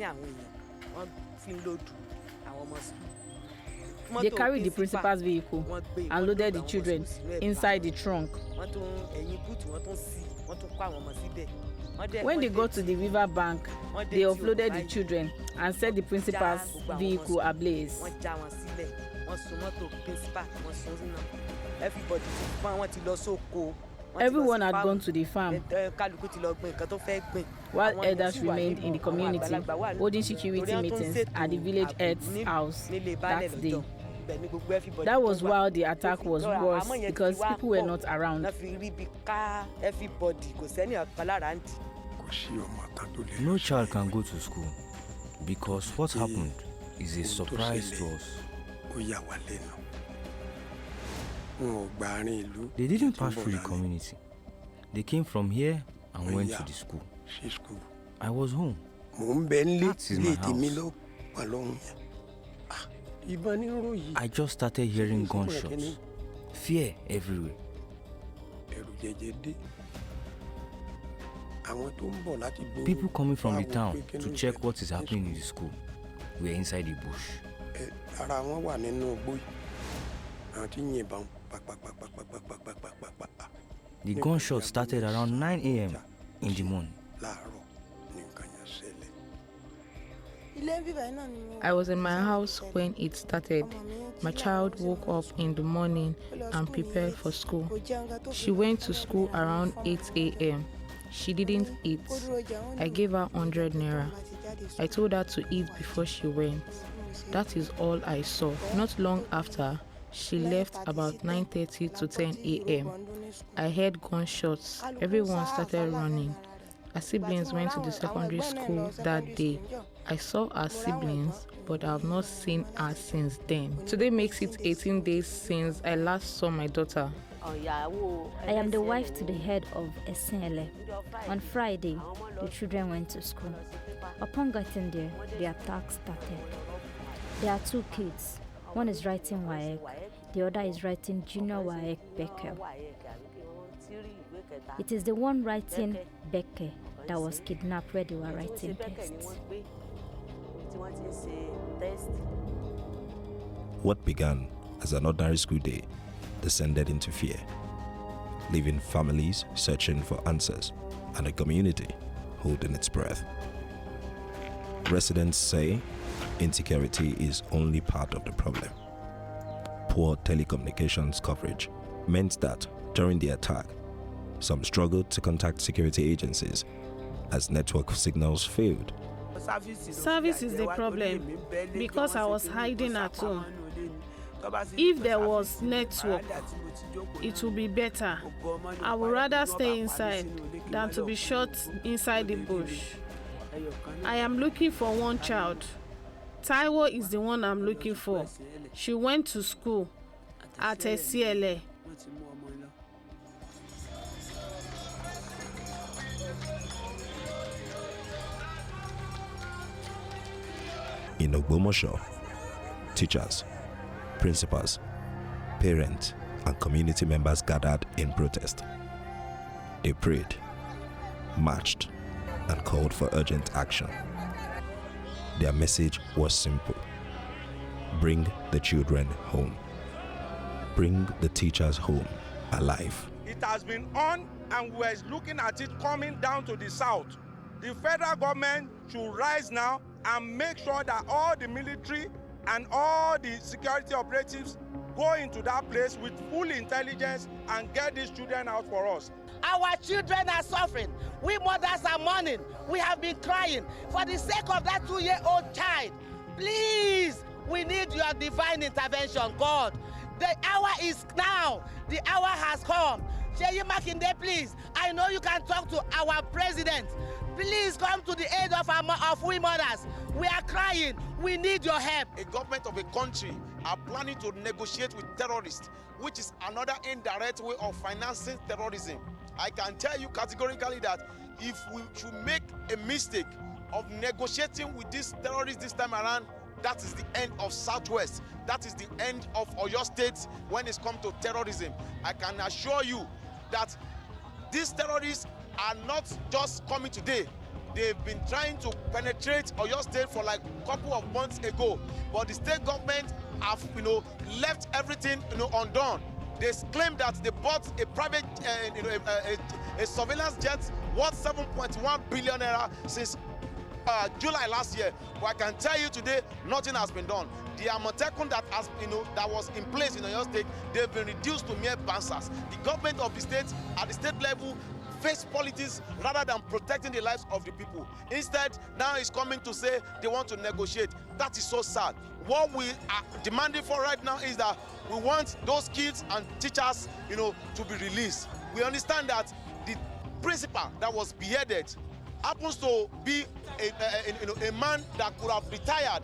They carried the principal's vehicle and loaded the children inside the trunk. When they got to the river bank, they offloaded the children and set the principal's vehicle ablaze. Everyone had gone to the farm, while elders remained in the community, holding security meetings at the village head's house that day. That was while the attack was worse because people were not around. No child can go to school because what happened is a surprise to us. They didn't pass through the community. They came from here and went to the school. I was home. That is my house. I just started hearing gunshots. Fear everywhere. People coming from the town to check what is happening in the school. We are inside the bush. The gunshot started around 9 a.m. in the morning. I was in my house when it started. My child woke up in the morning and prepared for school. She went to school around 8 a.m. She didn't eat. I gave her 100 naira. I told her to eat before she went. That is all I saw. Not long after, she left about 9:30 to 10 a.m. I heard gunshots. Everyone started running. Our siblings went to the secondary school that day. I saw our siblings, but I have not seen her since then. Today makes it 18 days since I last saw my daughter. I am the wife to the head of Esiele. On Friday, the children went to school. Upon getting there, the attack started. There are two kids. One is writing WAEC, the other is writing Junior WAEC Beckel. It is the one writing Beke that was kidnapped where they were writing tests. What began as an ordinary school day descended into fear, leaving families searching for answers and a community holding its breath. Residents say insecurity is only part of the problem. Poor telecommunications coverage meant that during the attack, some struggled to contact security agencies as network signals failed. Service is the problem because I was hiding at home. If there was network, it would be better. I would rather stay inside than to be shot inside the bush. I am looking for one child. Taiwo is the one I'm looking for. She went to school at a CLA. In Ogbomoso, teachers, principals, parents, and community members gathered in protest. They prayed, marched, and called for urgent action. Their message was simple: bring the children home. Bring the teachers home alive. It has been on, and we're looking at it coming down to the south. The federal government should rise now and make sure that all the military and all the security operatives go into that place with full intelligence and get these children out for us. Our children are suffering. We mothers are mourning. We have been crying for the sake of that 2-year-old child. Please, we need your divine intervention, God. The hour is now. The hour has come. Sheyi Makinde, please. I know you can talk to our president. Please come to the aid of we mothers. We are crying. We need your help. A government of a country are planning to negotiate with terrorists, which is another indirect way of financing terrorism. I can tell you categorically that if we should make a mistake of negotiating with these terrorists this time around, that is the end of Southwest. That is the end of Oyo State when it's come to terrorism. I can assure you that these terrorists are not just coming today. They've been trying to penetrate Oyo State for like a couple of months ago, but the state government have, left everything, undone. They claim that they bought a private, a surveillance jet worth 7.1 billion naira since July last year. But I can tell you today, nothing has been done. The Amotekun that has, that was in place in Oyo State, they've been reduced to mere bouncers. The government of the state, at the state level, face politics rather than protecting the lives of the people. Instead, now it's coming to say they want to negotiate. That is so sad. What we are demanding for right now is that we want those kids and teachers, to be released. We understand that the principal that was beheaded happens to be a man that could have retired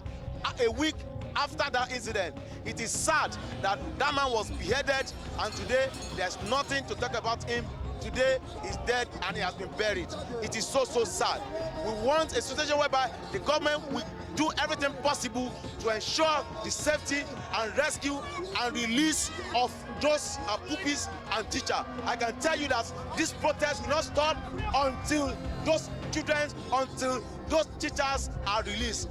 a week after that incident. It is sad that that man was beheaded, and today there's nothing to talk about him. Today he's dead and he has been buried. It is so sad. We want a situation whereby the government will do everything possible to ensure the safety and rescue and release of those puppies and teachers. I can tell you that this protest will not stop until those children, until those teachers are released.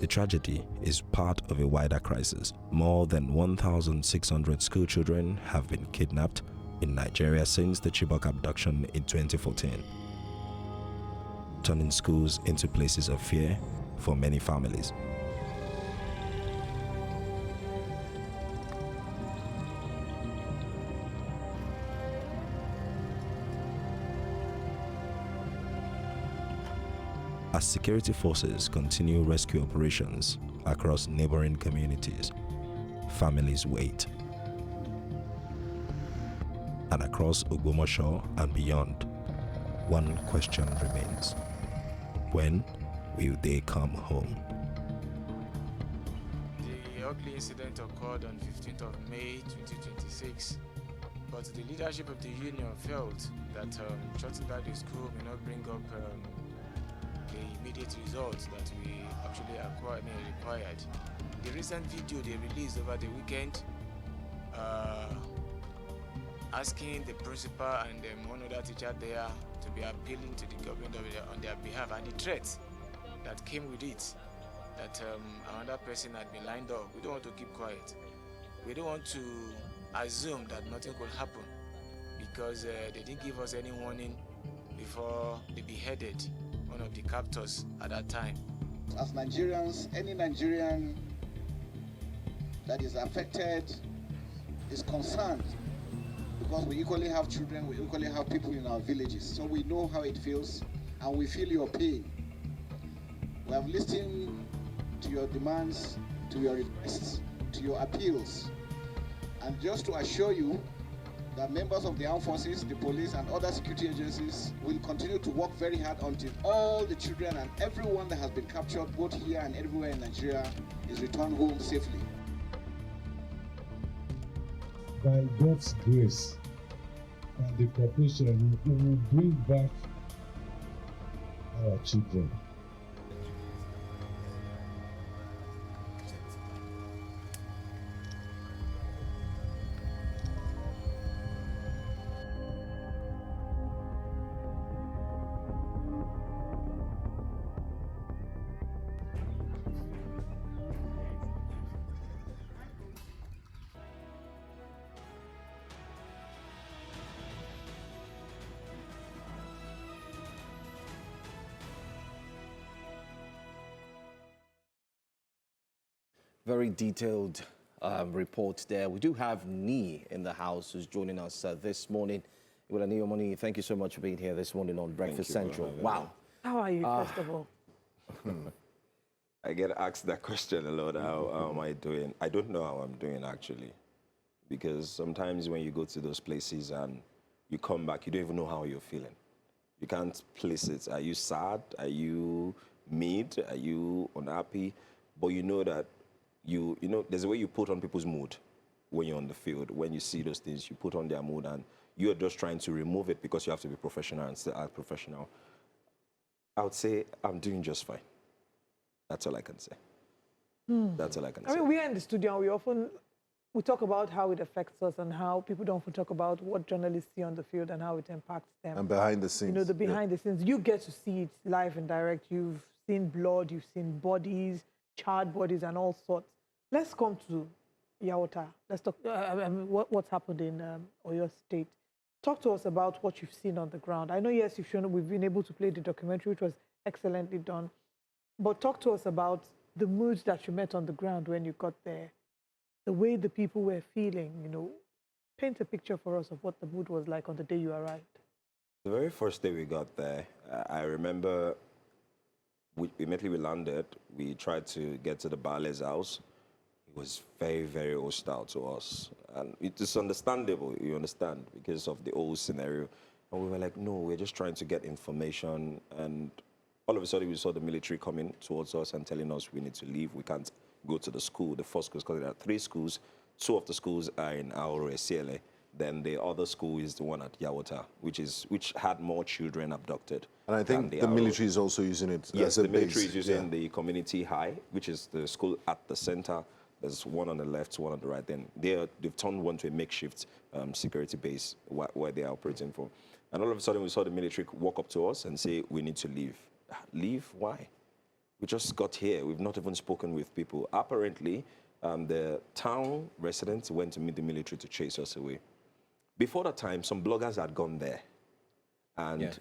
The tragedy is part of a wider crisis. More than 1,600 school children have been kidnapped in Nigeria since the Chibok abduction in 2014, turning schools into places of fear for many families. As security forces continue rescue operations across neighboring communities, families wait. And across Ogbomoso and beyond, one question remains: when will they come home? The ugly incident occurred on 15th of May 2026, but the leadership of the union felt that shutting down the school may not bring up the immediate results that we actually required. The recent video they released over the weekend asking the principal and one other teacher there to be appealing to the government on their behalf, and the threat that came with it, that another person had been lined up. We don't want to keep quiet. We don't want to assume that nothing could happen because they didn't give us any warning before they beheaded one of the captors at that time. As Nigerians, any Nigerian that is affected is concerned because we equally have children, we equally have people in our villages. So we know how it feels and we feel your pain. We have listened to your demands, to your requests, to your appeals. And just to assure you that members of the armed forces, the police and other security agencies will continue to work very hard until all the children and everyone that has been captured both here and everywhere in Nigeria is returned home safely. By God's grace and the cooperation, we will bring back our children. Very detailed report there. We do have Nee in the house who's joining us this morning. Iwelani, thank you so much for being here this morning on Breakfast Central. Wow. How are you, first of all? I get asked that question a lot. How am I doing? I don't know how I'm doing, actually. Because sometimes when you go to those places and you come back, you don't even know how you're feeling. You can't place it. Are you sad? Are you mid? Are you unhappy? But you know that you know, there's a way you put on people's mood when you're on the field. When you see those things, you put on their mood and you're just trying to remove it because you have to be professional and still act professional. I would say I'm doing just fine. That's all I can say. That's all I can say. I mean, we are in the studio and we talk about how it affects us and how people don't talk about what journalists see on the field and how it impacts them. And behind the scenes. You know, the behind the scenes. You get to see it live and direct. You've seen blood, you've seen bodies, charred bodies and all sorts. Let's come to Yawata. Let's talk what's happened in Oyo State. Talk to us about what you've seen on the ground. I know, yes, we've been able to play the documentary, which was excellently done. But talk to us about the moods that you met on the ground when you got there, the way the people were feeling, you know. Paint a picture for us of what the mood was like on the day you arrived. The very first day we got there, I remember immediately we landed, we tried to get to the Bale's house. It was very, very hostile to us. And it is understandable, you understand, because of the whole scenario. And we were like, no, we're just trying to get information. And all of a sudden, we saw the military coming towards us and telling us we need to leave. We can't go to the school, the first school, because there are 3 schools. 2 of the schools are in Aoro Esiele. Then the other school is the one at Yawata, which had more children abducted. And I think the military is also using it yes, as a base. Yes, the military is using the community high, which is the school at the center. There's one on the left, one on the right. Then they've turned one to a makeshift security base where they are operating from. And all of a sudden, we saw the military walk up to us and say, we need to leave. Leave? Why? We just got here. We've not even spoken with people. Apparently, the town residents went to meet the military to chase us away. Before that time, some bloggers had gone there and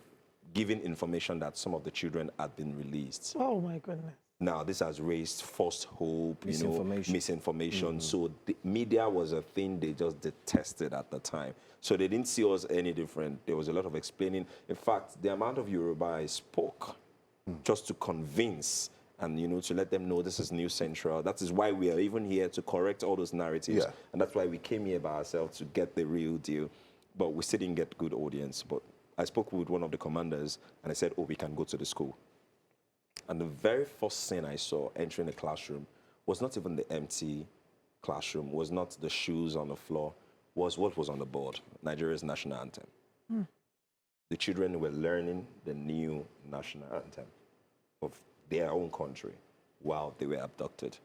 given information that some of the children had been released. Oh, my goodness. Now, this has raised false hope, misinformation. So the media was a thing they just detested at the time. So they didn't see us any different. There was a lot of explaining. In fact, the amount of Yoruba I spoke just to convince and, you know, to let them know this is News Central. That is why we are even here to correct all those narratives. And that's why we came here by ourselves to get the real deal. But we still didn't get good audience. But I spoke with one of the commanders and I said, oh, we can go to the school. And the very first thing I saw entering the classroom was not even the empty classroom, was not the shoes on the floor, was what was on the board, Nigeria's national anthem. The children were learning the new national anthem of their own country while they were abducted.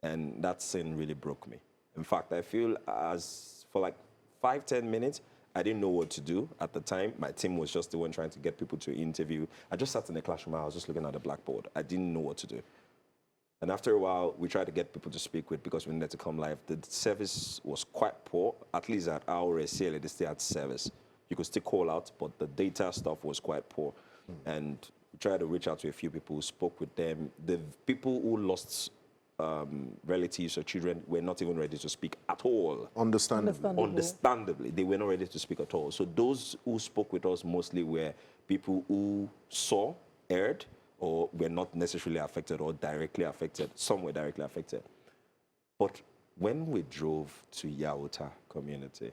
And that scene really broke me. In fact, I feel as for like 5-10 minutes. I didn't know what to do at the time. My team was just the one trying to get people to interview. I just sat in the classroom. I was just looking at the blackboard. I didn't know what to do. And after a while, we tried to get people to speak with because we needed to come live. The service was quite poor, at least at our ACLA, they still had service. You could still call out, but the data stuff was quite poor. And we tried to reach out to a few people, spoke with them. The people who lost relatives or children were not even ready to speak at all. Understandably, they were not ready to speak at all. So those who spoke with us mostly were people who saw, heard, or were not necessarily affected or directly affected. Some were directly affected. But when we drove to Yawota community,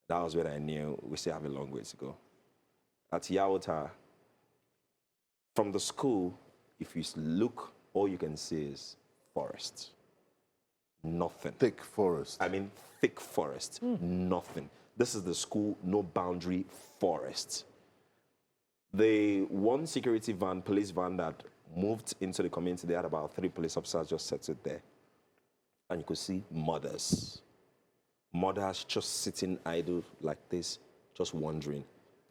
that was when I knew we still have a long way to go. At Yawota, from the school, if you look, all you can see is forest. Nothing. Thick forest. I mean, thick forest. Nothing. This is the school, no boundary, forest. The one security van, police van that moved into the community, they had about 3 police officers just settled there. And you could see mothers. Mothers just sitting idle like this, just wondering.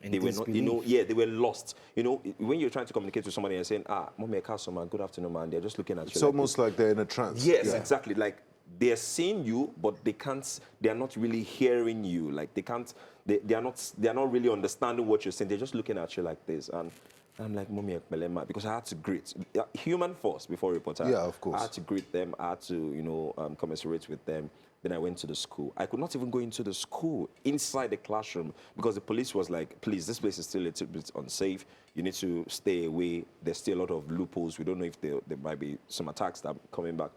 They were not, they were lost. When you're trying to communicate with somebody and saying, Mommy, customer, good afternoon, man, they're just looking at you. It's almost like they're in a trance. Yes, exactly. Like they're seeing you, but they're not really hearing you. Like they're not really understanding what you're saying. They're just looking at you like this. And I'm like, Mommy, because I had to greet. Human first before reporter. Yeah, of course. I had to greet them. I had to, commiserate with them. Then I went to the school. I could not even go into the school, inside the classroom, because the police was like, please, this place is still a little bit unsafe. You need to stay away. There's still a lot of loopholes. We don't know if there might be some attacks that are coming back.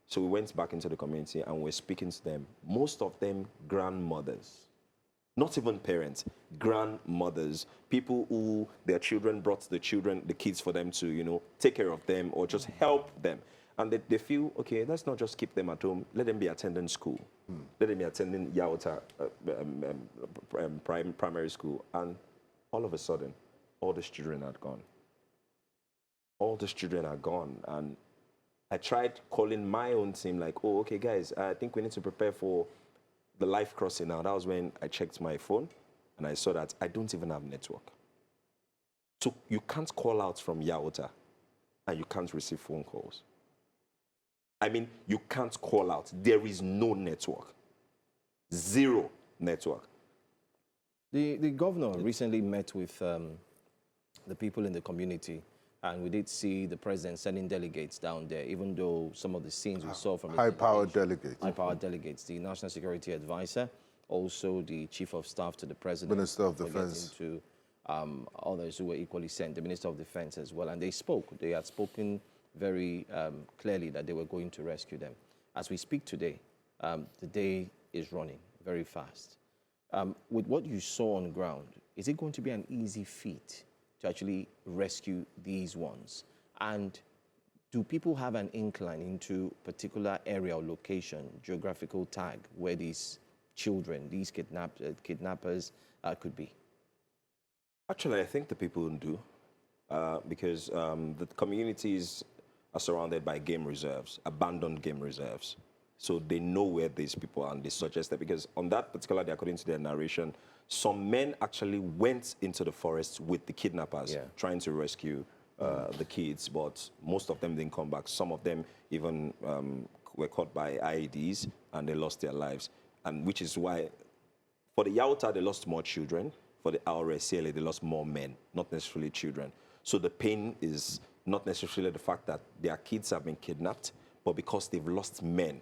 So we went back into the community and we're speaking to them. Most of them grandmothers. Not even parents, grandmothers, people who their children brought the kids for them to, take care of them or just help them. And they feel, okay, let's not just keep them at home. Let them be attending school. Let them be attending Yawota primary school. And all of a sudden, all these children are gone. All these children are gone. And I tried calling my own team like, oh, okay, guys, I think we need to prepare for the live crossing now. That was when I checked my phone and I saw that I don't even have network. So you can't call out from Yawota and you can't receive phone calls. I mean, you can't call out. There is no network. Zero network. The governor recently met with the people in the community, and we did see the president sending delegates down there, even though some of the scenes we saw from high-powered delegates. High-powered delegates. The National Security Advisor, also the Chief of Staff to the President. Minister of Defense. To others who were equally sent, the Minister of Defense as well. And they spoke. They had spoken very clearly that they were going to rescue them. As we speak today, the day is running very fast. With what you saw on ground, is it going to be an easy feat to actually rescue these ones? And do people have an incline into particular area or location, geographical tag, where these children, these kidnappers could be? Actually, I think the people do, because the communities are surrounded by game reserves, abandoned game reserves. So they know where these people are, and they suggest that, because on that particular day, according to their narration, some men actually went into the forest with the kidnappers, trying to rescue the kids, but most of them didn't come back. Some of them even were caught by IEDs, and they lost their lives. And which is why, for the Yawota, they lost more children. For the RSCLA, they lost more men, not necessarily children. So the pain is not necessarily the fact that their kids have been kidnapped, but because they've lost men.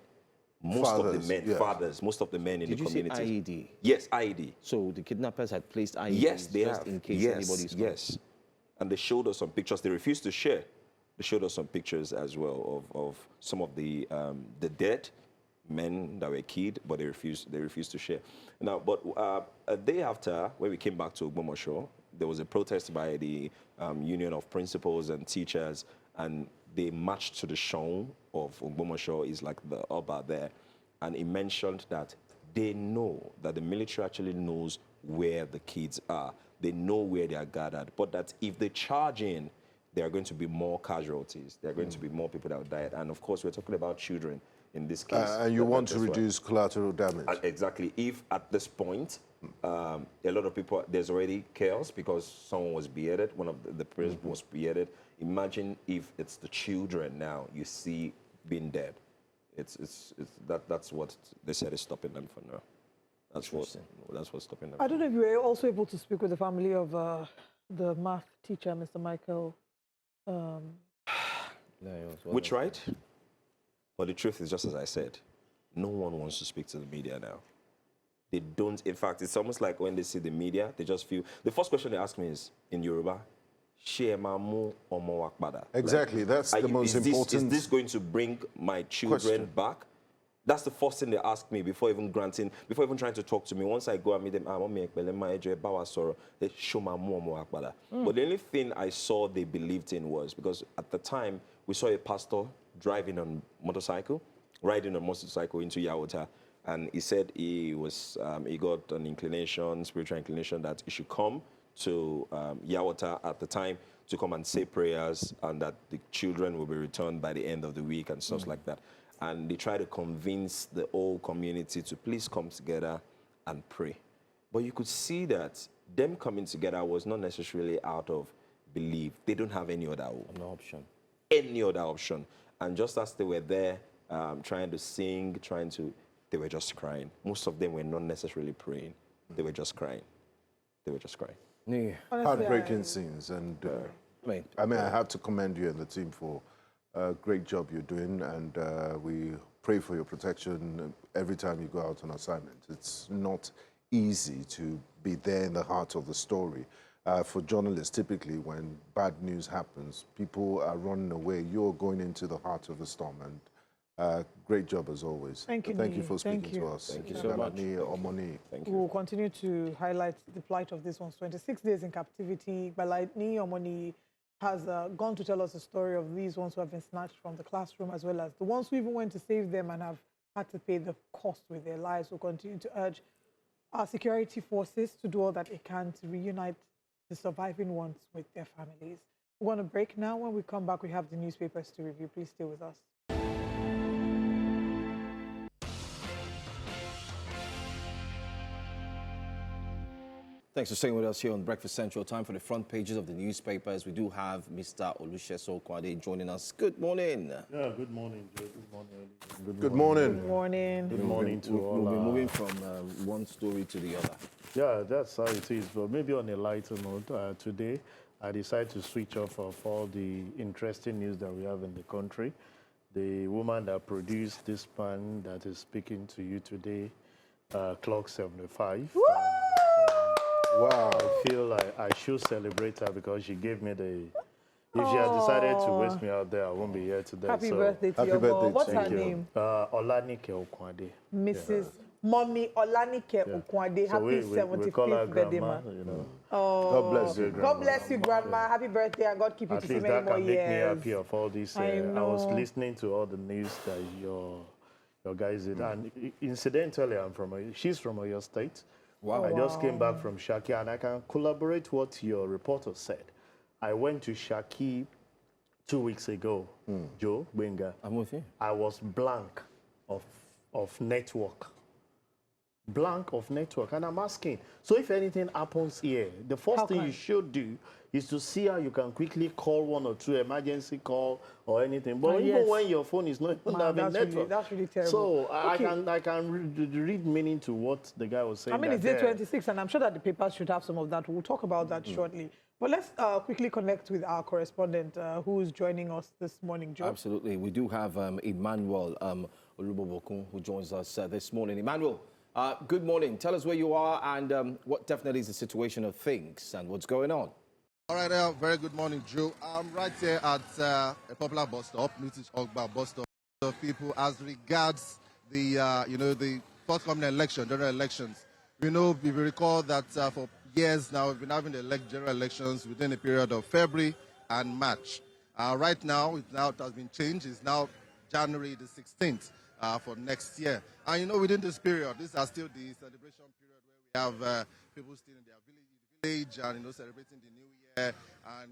Most of the men, fathers, most of the men in the community. Did you say IED? Yes, IED. So the kidnappers had placed IEDs yes, they just have. in case anybody's caught? Yes. And they showed us some pictures. They refused to share. They showed us some pictures as well of some of the dead men that were killed, but they refused to share. Now, but a day after, when we came back to Ogbomosho, there was a protest by the Union of Principals and Teachers, and they marched to the Shon of Ogbomosho, is like the Oba there, and he mentioned that they know that the military actually knows where the kids are. They know where they are gathered, but that if they charge in, there are going to be more casualties. There are going to be more people that will die. And of course, we're talking about children. in this case. And you want to reduce collateral damage. Exactly. If at this point, a lot of people, there's already chaos because someone was beheaded, one of the president was beheaded. Imagine if it's the children now you see being dead. That's what they said is stopping them for now. That's what's stopping them. I don't know if you were also able to speak with the family of the math teacher, Mr. Michael. Which right? But the truth is, just as I said, no one wants to speak to the media now. They don't. In fact, it's almost like when they see the media, they just feel. The first question they ask me is in Yoruba, exactly, that's the most important. Is this going to bring my children back? That's the first thing they ask me before even trying to talk to me. Once I go and meet them, they show my But the only thing I saw they believed in was, because at the time, we saw a pastor driving on motorcycle, riding on motorcycle into Yawota, and he said he got an spiritual inclination that he should come to Yawota at the time to come and say prayers, and that the children will be returned by the end of the week and stuff like that. And they try to convince the whole community to please come together and pray. But you could see that them coming together was not necessarily out of belief. They don't have any other option. Any other option. And just as they were there trying to sing, they were just crying. Most of them were not necessarily praying. They were just crying. They were just crying. Yeah. Heartbreaking scenes. And I have to commend you and the team for a great job you're doing, and we pray for your protection every time you go out on assignment. It's not easy to be there in the heart of the story. For journalists, typically when bad news happens, people are running away. You're going into the heart of the storm, and great job as always. Thank you. Thank you for speaking to us. Thank you so much. Thank you. We'll continue to highlight the plight of these ones. 26 days in captivity. Balani Omoni has gone to tell us the story of these ones who have been snatched from the classroom, as well as the ones who even went to save them and have had to pay the cost with their lives. We'll continue to urge our security forces to do all that they can to reunite the surviving ones with their families. We're going to break now. When we come back, we have the newspapers to review. Please stay with us. Thanks for staying with us here on Breakfast Central. Time for the front pages of the newspapers. We do have Mr. Oluchi Ugbowan joining us. Good morning. Yeah, good morning, Joe. Good morning. Good morning. Good morning. Good morning to all. We'll be moving from one story to the other. Yeah, that's how it is. But maybe on a lighter note, today I decided to switch off of all the interesting news that we have in the country. The woman that produced this man that is speaking to you today, clock 75. Wow. I feel like I should celebrate her because she gave me the... If she had decided to waste me out there, I won't be here today. Happy birthday to your mom. What's her name? Olanike Okwade. Mrs. Mommy Olanike Okwade. Happy 75th birthday, ma. Oh, God bless you, Grandma. God bless you, Grandma. Happy birthday, and God keep you to see many more years. At least that can make me happy of all this. I was listening to all the news that your guys did. And incidentally, she's from Edo State. Wow. I just came back from Shaki, and I can corroborate what your reporter said. I went to Shaki 2 weeks ago, Joe Benga. I'm with you. I was blank of network. Blank of network. And I'm asking, so if anything happens here, the first thing you should do is to see how you can quickly call 1 or 2 emergency call or anything. But even when your phone is not even having network. That's really terrible. So I can read meaning to what the guy was saying. I mean, it's day 26, and I'm sure that the papers should have some of that. We'll talk about that shortly. But let's quickly connect with our correspondent who's joining us this morning, Joe. Absolutely. We do have Emmanuel Olubobokun who joins us this morning. Emmanuel, good morning. Tell us where you are and what definitely is the situation of things and what's going on. All right, very good morning, Joe. I'm right here at a popular bus stop, Oluchi Ugbowan bus stop. Of people as regards the, the forthcoming election, general elections. We know, if you recall that for years now, we've been having the general elections within a period of February and March. Right now, it has been changed. It's now January the 16th for next year. And, within this period, these are still the celebration period where we have people still in their village and, celebrating the new year and,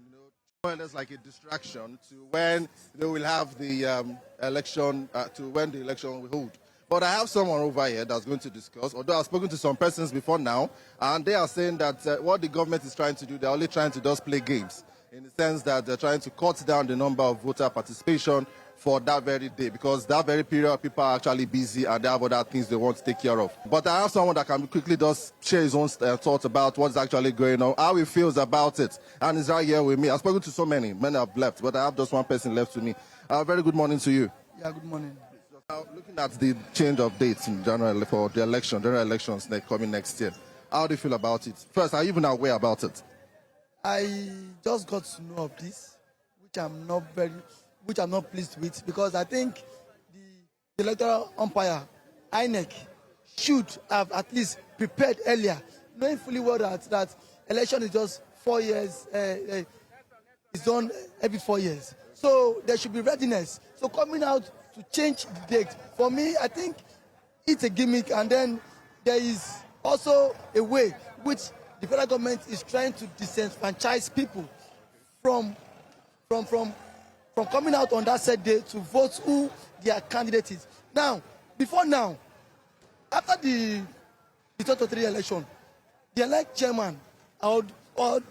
Well, there's like a distraction to when they will have the election, to when the election will hold. But I have someone over here that's going to discuss, although I've spoken to some persons before now, and they are saying that what the government is trying to do, they're only trying to just play games, in the sense that they're trying to cut down the number of voter participation for that very day, because that very period people are actually busy and they have other things they want to take care of. But I have someone that can quickly just share his own thoughts about what's actually going on, how he feels about it, and he's right here with me. I've spoken to so many have left, but I have just one person left to me. Very good morning to you. Yeah, good morning. Looking at the change of dates in January for the election, general elections coming next year, how do you feel about it? First, are you even aware about it? I just got to know of this, which I'm not pleased with, because I think the electoral umpire, INEC, should have at least prepared earlier, knowing fully well that election is just 4 years, it's done every 4 years. So there should be readiness. So coming out to change the date, for me, I think it's a gimmick, and then there is also a way which the federal government is trying to disenfranchise people from coming out on that set day to vote who their candidate is. Now, before now, after the 2023 election, the elect chairman or the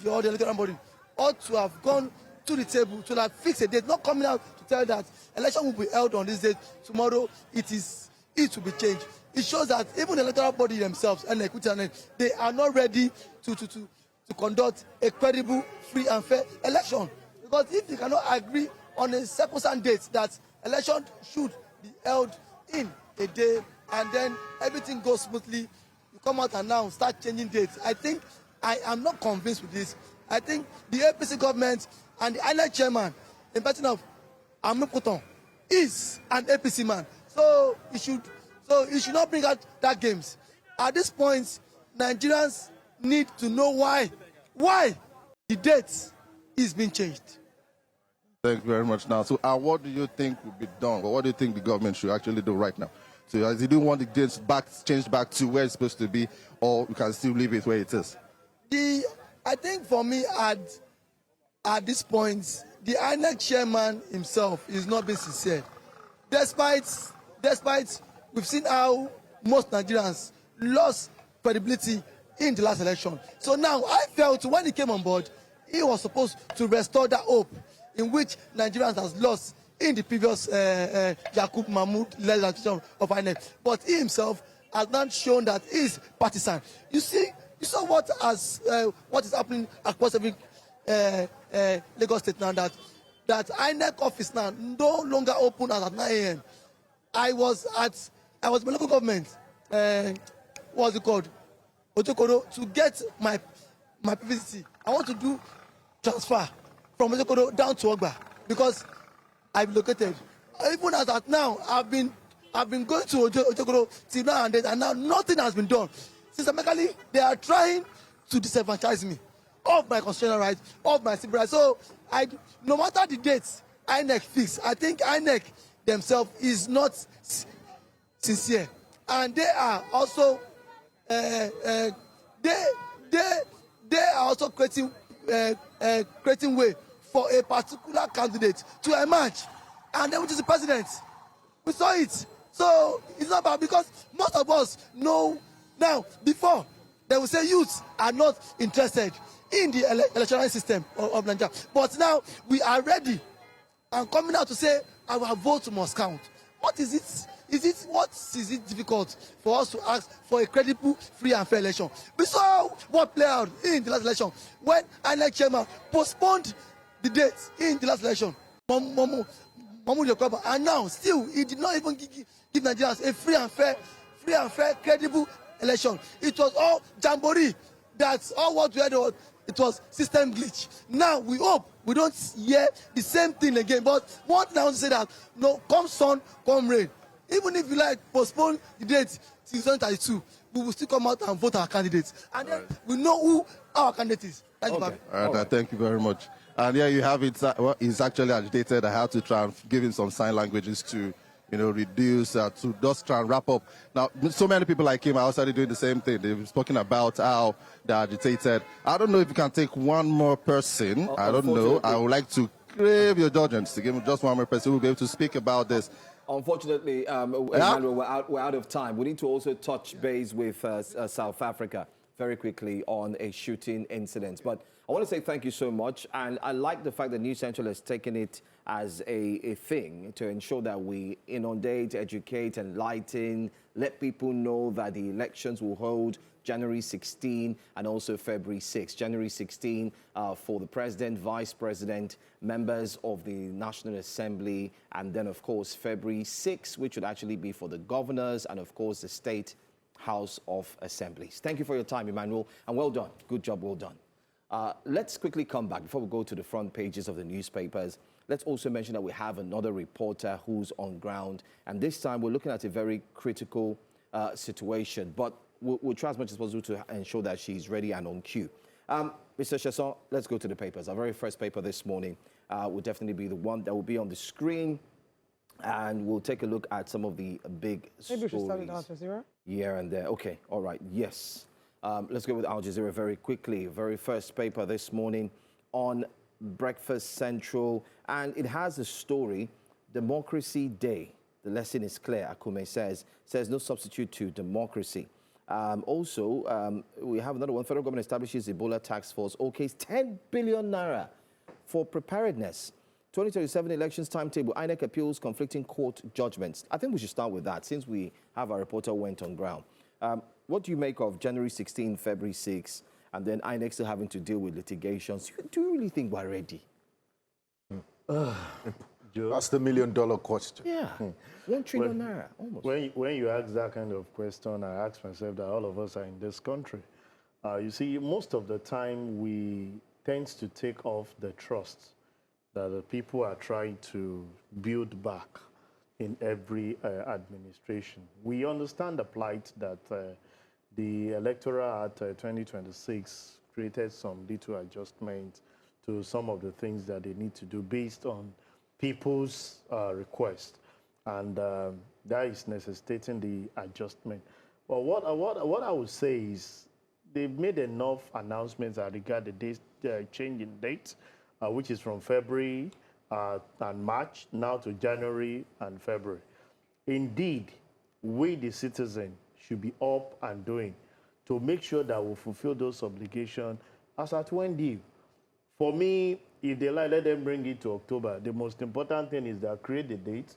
electoral body ought to have gone to the table to like fix a date, not coming out to tell that election will be held on this date, tomorrow it will be changed. It shows that even the electoral body themselves and they are not ready to conduct a credible, free and fair election. Because if they cannot agree on a circumstance date that election should be held in a day and then everything goes smoothly, you come out and now start changing dates. I am not convinced with this. I think the APC government and the INEC chairman, in person of Amukuton, is an APC man. So he should not bring out that games. At this point, Nigerians need to know why the date is being changed. Thank you very much. Now, so what do you think will be done, or what do you think the government should actually do right now? So, as you do want the dates changed back to where it's supposed to be, or we can still leave it where it is? I think for me, at this point, the INEC chairman himself is not being sincere. Despite we've seen how most Nigerians lost credibility in the last election. So now I felt when he came on board, he was supposed to restore that hope in which Nigerians has lost in the previous Yakub Mahmoud-led election of INEC. But he himself has not shown that he is partisan. You saw what is happening across every Lagos State now, that INEC office now no longer open as at 9 a.m. I was in my local government, what's it called, Ojokoro, to get my PVC. I want to do transfer from Ojokoro down to Ogba because I've located. Even as at now, I've been going to Ojokoro till now and then, and now nothing has been done. Systematically, they are trying to disenfranchise me of my constitutional rights, of my civil rights. So, no matter the dates INEC fix, I think INEC themselves is not sincere, and they are also they are also creating way for a particular candidate to emerge, and then which is the president. We saw it. So it's not bad because most of us know now. Before they will say youths are not interested in the electoral system of Nigeria, but now we are ready and coming out to say our vote must count. What is it? What is it difficult for us to ask for a credible, free and fair election? We saw what played out in the last election when INEC chairman postponed the date in the last election. Mahmoud Yakubu, and now still he did not even give Nigerians a free and fair, credible election. It was all jamboree. That's all what we had. It was system glitch. Now we hope we don't hear the same thing again. But what now to say that no, come sun, come rain. Even if you like postpone the date till 2032, we will still come out and vote our candidates, and then we know who our candidate is. Thank you, All right, thank you very much. And here you have it. He's actually agitated. I had to try and give him some sign languages to reduce, to just try and wrap up. Now, so many people like him are also doing the same thing. They've spoken about how they're agitated. I don't know if you can take one more person. I don't know. I would like to crave your judgments to give me just one more person who will be able to speak about this. Unfortunately, Emmanuel, we're out of time. We need to also touch base with South Africa very quickly on a shooting incident. But I want to say thank you so much. And I like the fact that News Central has taken it as a thing to ensure that we inundate, educate, enlighten, let people know that the elections will hold January 16 and also February 6. January 16 for the president, vice president, members of the National Assembly, and then, of course, February 6, which would actually be for the governors and, of course, the State House of Assemblies. Thank you for your time, Emmanuel, and well done. Good job, well done. Let's quickly come back before we go to the front pages of the newspapers. Let's also mention that we have another reporter who's on ground, and this time we're looking at a very critical situation, but we'll try as much as possible to ensure that she's ready and on cue. Mr. Chesson, let's go to the papers. Our very first paper this morning will definitely be the one that will be on the screen, and we'll take a look at some of the big stories. Maybe we should start with Al Jazeera? Here and there. Okay, all right, yes. Let's go with Al Jazeera very quickly. Very first paper this morning on Breakfast Central, and it has a story, Democracy Day. The lesson is clear, Akume says no substitute to democracy. Also, we have another one. Federal government establishes Ebola task force. OK's 10 billion naira for preparedness. 2027 elections timetable. INEC appeals conflicting court judgments. I think we should start with that since we have our reporter went on ground. What do you make of January 16, February 6, and then INEC still having to deal with litigations? Do you really think we're ready? That's the million-dollar question. Yeah, 1 trillion naira, almost. When you ask that kind of question, I ask myself that all of us are in this country. You see, most of the time we tend to take off the trust that the people are trying to build back in every administration. We understand the plight that the Electoral Act 2026 created some little adjustments to some of the things that they need to do based on people's request, and that is necessitating the adjustment. But what I would say is they've made enough announcements that regard the change in date, which is from February and March now to January and February. Indeed, we the citizen should be up and doing to make sure that we fulfill those obligations as at when due. For me, if they like, let them bring it to October. The most important thing is that create the date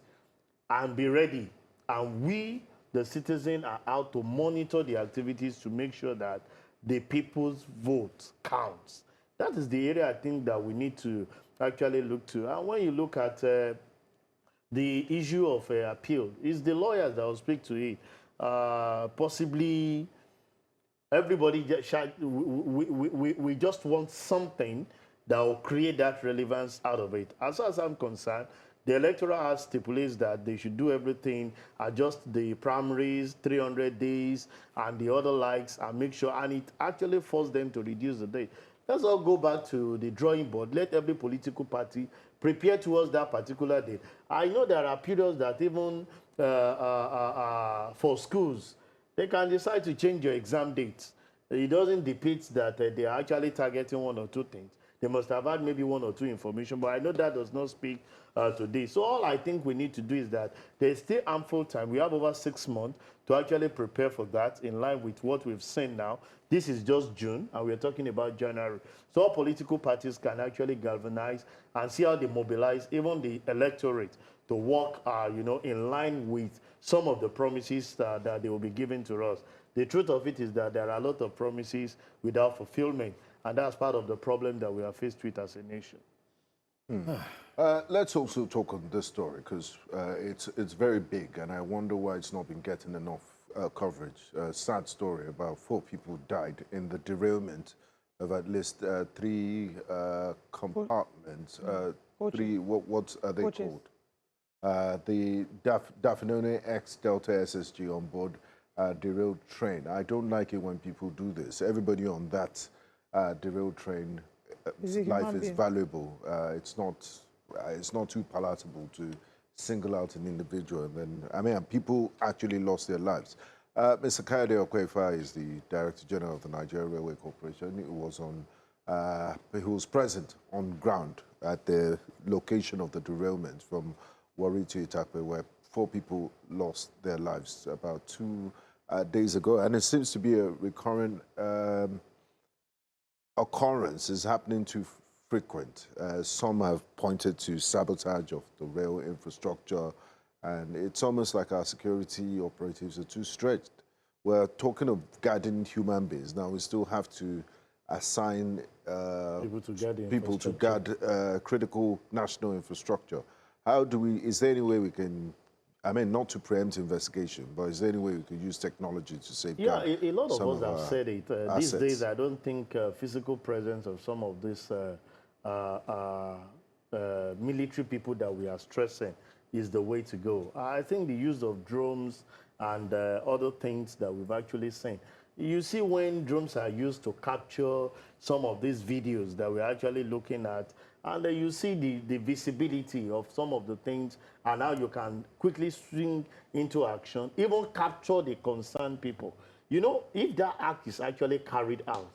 and be ready. And we, the citizen, are out to monitor the activities to make sure that the people's vote counts. That is the area I think that we need to actually look to. And when you look at the issue of appeal, it's the lawyers that will speak to it. Possibly everybody, we just want something that will create that relevance out of it. As far as I'm concerned, the Electoral Act stipulates that they should do everything, adjust the primaries, 300 days, and the other likes, and make sure, and it actually forced them to reduce the date. Let's all go back to the drawing board. Let every political party prepare towards that particular date. I know there are periods that even for schools, they can decide to change your exam dates. It doesn't depict that they are actually targeting one or two things. They must have had maybe one or two information, but I know that does not speak to this. So all I think we need to do is that there's still ample time. We have over 6 months to actually prepare for that in line with what we've seen now. This is just June, and we're talking about January. So all political parties can actually galvanize and see how they mobilize even the electorate to work in line with some of the promises that they will be giving to us. The truth of it is that there are a lot of promises without fulfillment. And that's part of the problem that we are faced with as a nation. Let's also talk on this story, because it's very big, and I wonder why it's not been getting enough coverage. A sad story about 4 people died in the derailment of at least 3 compartments. What are they called? The Daphne X Delta SSG on board derailed train. I don't like it when people do this. Everybody on that derailed train, life is valuable. It's not too palatable to single out an individual. And then, I mean, people actually lost their lives. Mr. Kayode Okwefa is the Director General of the Nigeria Railway Corporation. He was present on ground at the location of the derailment from Warri to Itakpe, where 4 people lost their lives about 2 days ago. And it seems to be a recurrent occurrence. Is happening too frequent. Some have pointed to sabotage of the rail infrastructure, and it's almost like our security operatives are too stretched. We're talking of guarding human beings. Now we still have to assign people to guard critical national infrastructure. How do we, is there any way we can, I mean, not to preempt investigation, but is there any way we could use technology to safeguard? Yeah, a lot of us have said it. These assets? days, I don't think physical presence of some of these military people that we are stressing is the way to go. I think the use of drones and other things that we've actually seen. You see when drones are used to capture some of these videos that we're actually looking at, and you see the visibility of some of the things, and how you can quickly swing into action, even capture the concerned people. You know, if that act is actually carried out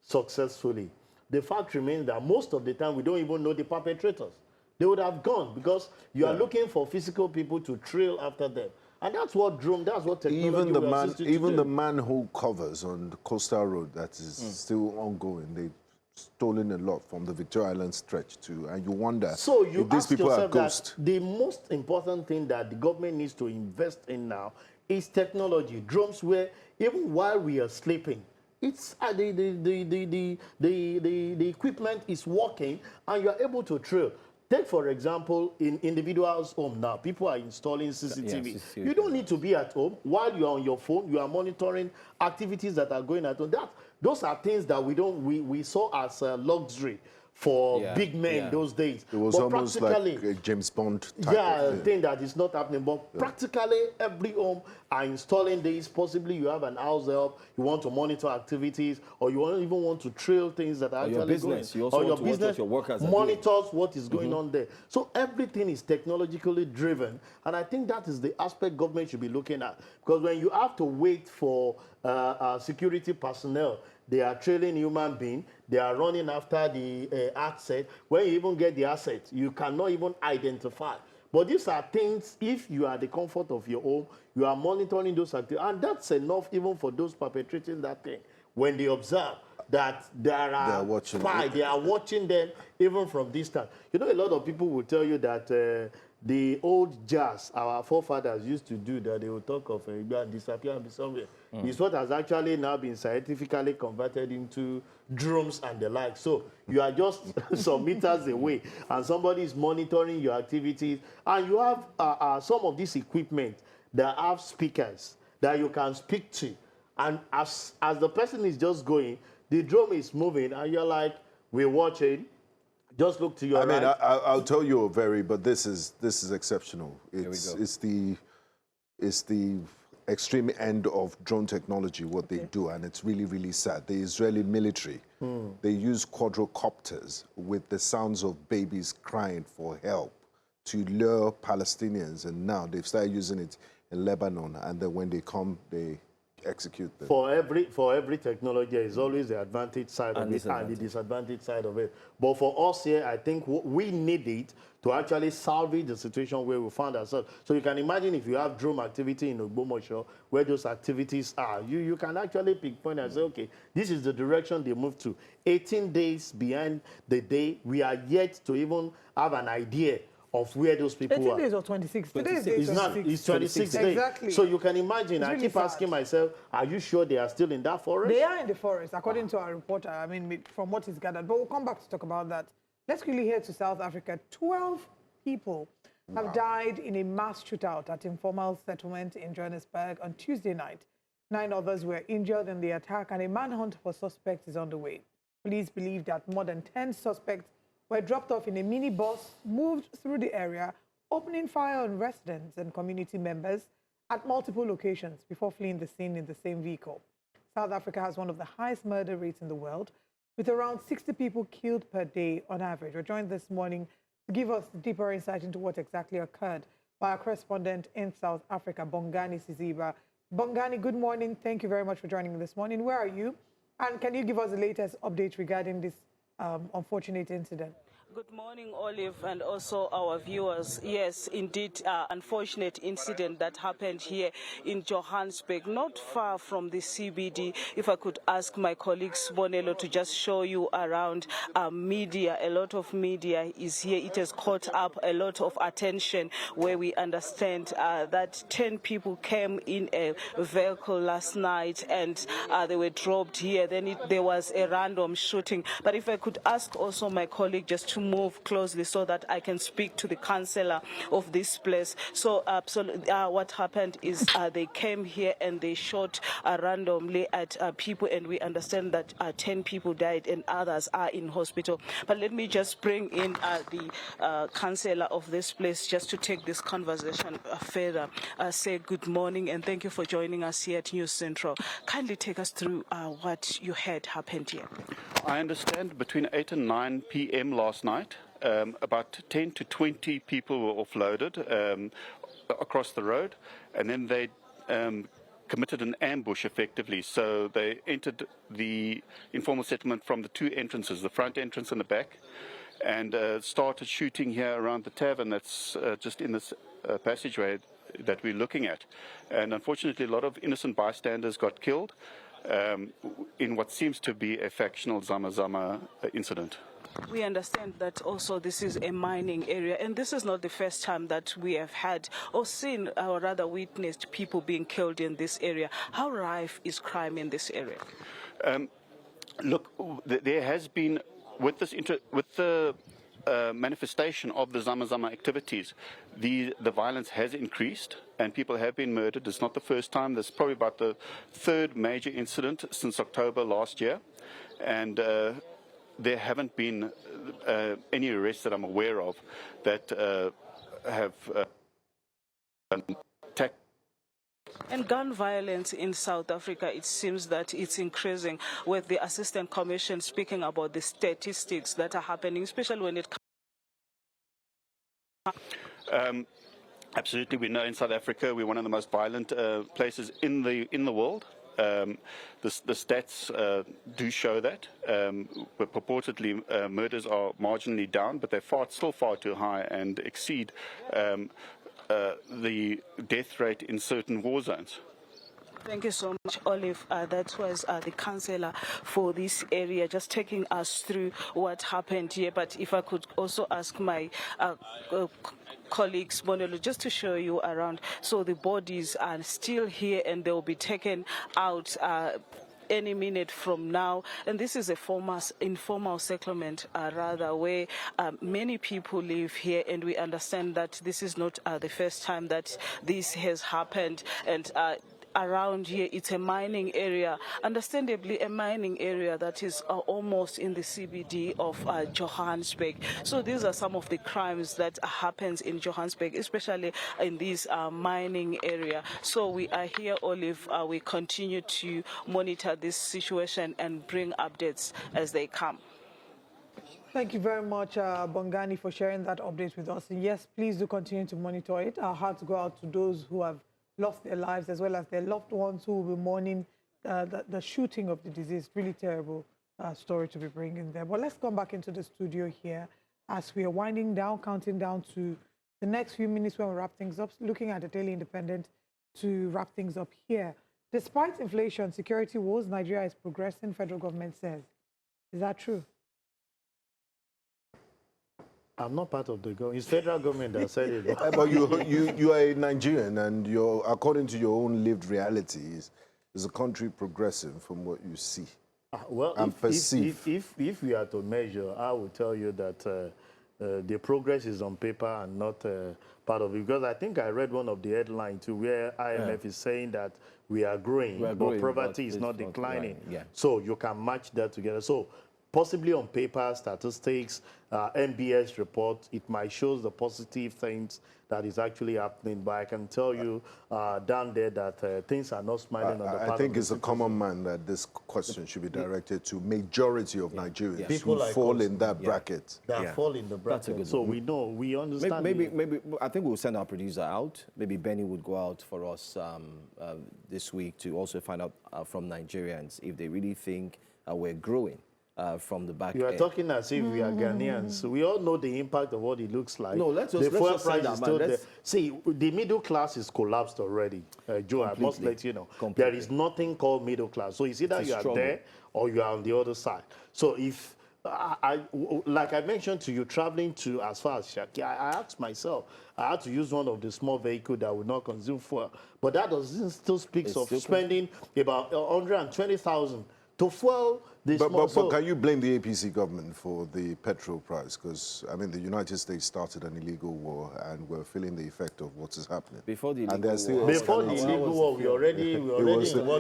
successfully, the fact remains that most of the time we don't even know the perpetrators. They would have gone because you are looking for physical people to trail after them. And that's what technology even the manhole covers on the coastal road that is still ongoing. They've stolen a lot from the Victoria Island stretch too, and you wonder if these people are ghosts. The most important thing that the government needs to invest in now is technology. Drones where even while we are sleeping, it's the equipment is working and you are able to trail. Take, for example, in individuals' home now, people are installing CCTV. Yes, you don't need to be at home. While you're on your phone, you are monitoring activities that are going on. Those are things that we saw as a luxury for big men those days. It was almost like a James Bond type of thing that is not happening. But practically every home are installing these. Possibly you have an house help, you want to monitor activities, or you even want to trail things that are actually going. You also want to watch what your workers are monitors what is going on there. So everything is technologically driven, and I think that is the aspect government should be looking at. Because when you have to wait for security personnel, they are trailing human beings. They are running after the asset. When you even get the asset, you cannot even identify. But these are things, if you are at the comfort of your home, you are monitoring those activities. And that's enough even for those perpetrating that thing. When they observe that there are spies, they are watching them even from distance. You know, a lot of people will tell you that the old jazz our forefathers used to do, that they will talk of disappear and be somewhere, is what has actually now been scientifically converted into drones and the like. So you are just some meters away and somebody is monitoring your activities, and you have some of this equipment that have speakers that you can speak to, and as the person is just going, the drone is moving and you're like, we're watching. Just look to your right. I mean, I'll tell you but this is exceptional. It's the extreme end of drone technology, what they do, and it's really, really sad. The Israeli military, they use quadrocopters with the sounds of babies crying for help to lure Palestinians, and now they've started using it in Lebanon, and then when they come, they execute them. For every technology, there is always the advantage side of it and the disadvantage side of it. But for us here, I think we need it to actually salvage the situation where we found ourselves. So you can imagine if you have drone activity in Ogbomoso, where those activities are, you can actually pinpoint and say, okay, this is the direction they move to. 18 days behind the day, we are yet to even have an idea of where those people 18 are. days or 26? It's 26 days. Exactly. So you can imagine, I keep asking myself, are you sure they are still in that forest? They are in the forest, according to our reporter, I mean, from what is gathered. But we'll come back to talk about that. Let's quickly head to South Africa. 12 people have died in a mass shootout at informal settlement in Johannesburg on Tuesday night. 9 others were injured in the attack, and a manhunt for suspects is underway. Police believe that more than 10 suspects were dropped off in a minibus, moved through the area, opening fire on residents and community members at multiple locations before fleeing the scene in the same vehicle. South Africa has one of the highest murder rates in the world, with around 60 people killed per day on average. We're joined this morning to give us deeper insight into what exactly occurred by our correspondent in South Africa, Bongani Siziba. Bongani, good morning. Thank you very much for joining me this morning. Where are you? And can you give us the latest update regarding this unfortunate incident? Good morning, Olive, and also our viewers. Yes, indeed, unfortunate incident that happened here in Johannesburg, not far from the CBD. If I could ask my colleague Bonello to just show you around media, a lot of media is here. It has caught up a lot of attention where we understand that 10 people came in a vehicle last night and they were dropped here. Then there was a random shooting. But if I could ask also my colleague just to move closely so that I can speak to the councillor of this place. So absolutely, what happened is they came here and they shot randomly at people, and we understand that 10 people died and others are in hospital. But let me just bring in the councillor of this place just to take this conversation further. Say good morning and thank you for joining us here at News Central. Kindly take us through what you heard happened here. I understand between 8 and 9 p.m. last night, about 10 to 20 people were offloaded across the road, and then they committed an ambush effectively. So they entered the informal settlement from the two entrances, the front entrance and the back, and started shooting here around the tavern that's just in this passageway that we're looking at. And unfortunately, a lot of innocent bystanders got killed in what seems to be a factional Zama incident. We understand that also this is a mining area, and this is not the first time that we have had or seen or rather witnessed people being killed in this area. How rife is crime in this area? Look, there has been, with the manifestation of the Zama activities, the violence has increased and people have been murdered. It's not the first time. There's probably about the third major incident since October last year, and there haven't been any arrests that I'm aware of that have attacked. And gun violence in South Africa, it seems that it's increasing, with the Assistant Commission speaking about the statistics that are happening, especially when it comes. Absolutely, we know in South Africa we're one of the most violent places in the world. The stats do show that. But purportedly, murders are marginally down, but they're still far too high and exceed the death rate in certain war zones. Thank you so much, Olive. That was the councillor for this area, just taking us through what happened here. But if I could also ask my colleagues, Bonello, just to show you around. So the bodies are still here and they will be taken out any minute from now. And this is a informal settlement, rather, where many people live here, and we understand that this is not the first time that this has happened. And around here, it's a mining area, understandably a mining area that is almost in the CBD of Johannesburg. So these are some of the crimes that happens in Johannesburg, especially in this mining area. So we are here, Olive. We continue to monitor this situation and bring updates as they come. Thank you very much, Bongani, for sharing that update with us. And yes, please do continue to monitor it. Our hearts go out to those who have lost their lives, as well as their loved ones who will be mourning the shooting of the deceased. Really terrible story to be bringing there. But let's come back into the studio here as we are winding down, counting down to the next few minutes when we wrap things up, looking at the Daily Independent to wrap things up here. Despite inflation, security woes, Nigeria is progressing, federal government says. Is that true? I'm not part of the government. It's federal government that said it. But you are a Nigerian, and according to your own lived realities, is the country progressing from what you see? Well, if we are to measure, I will tell you that the progress is on paper and not part of it. Because I think I read one of the headlines too, where IMF is saying that we are growing, but poverty is not declining. Yeah. So you can match that together. So possibly on paper, statistics, MBS report, it might show the positive things that is actually happening. But I can tell you down there that things are not smiling on the part of the citizens. I think it's a common man that this question should be directed to. Majority of Nigerians People who like fall us, in that bracket. That fall in the bracket. So we know, we understand. Maybe I think we'll send our producer out. Maybe Benny would go out for us this week to also find out from Nigerians if they really think we're growing from the back You are end. talking as if we are Ghanaians. We all know the impact of what it looks like. No, let's the just fuel say price that, is man. still there. See, the middle class is collapsed already. Joe, I must let you know. There is nothing called middle class. So it's either you are there or you are on the other side. So if, like I mentioned to you, traveling to as far as Shaki, I asked myself, I had to use one of the small vehicles that would not consume fuel. But that doesn't still speaks of spending about 120,000 to fuel this. But can you blame the APC government for the petrol price? Because, I mean, the United States started an illegal war and we're feeling the effect of what is happening. Before the illegal war, we already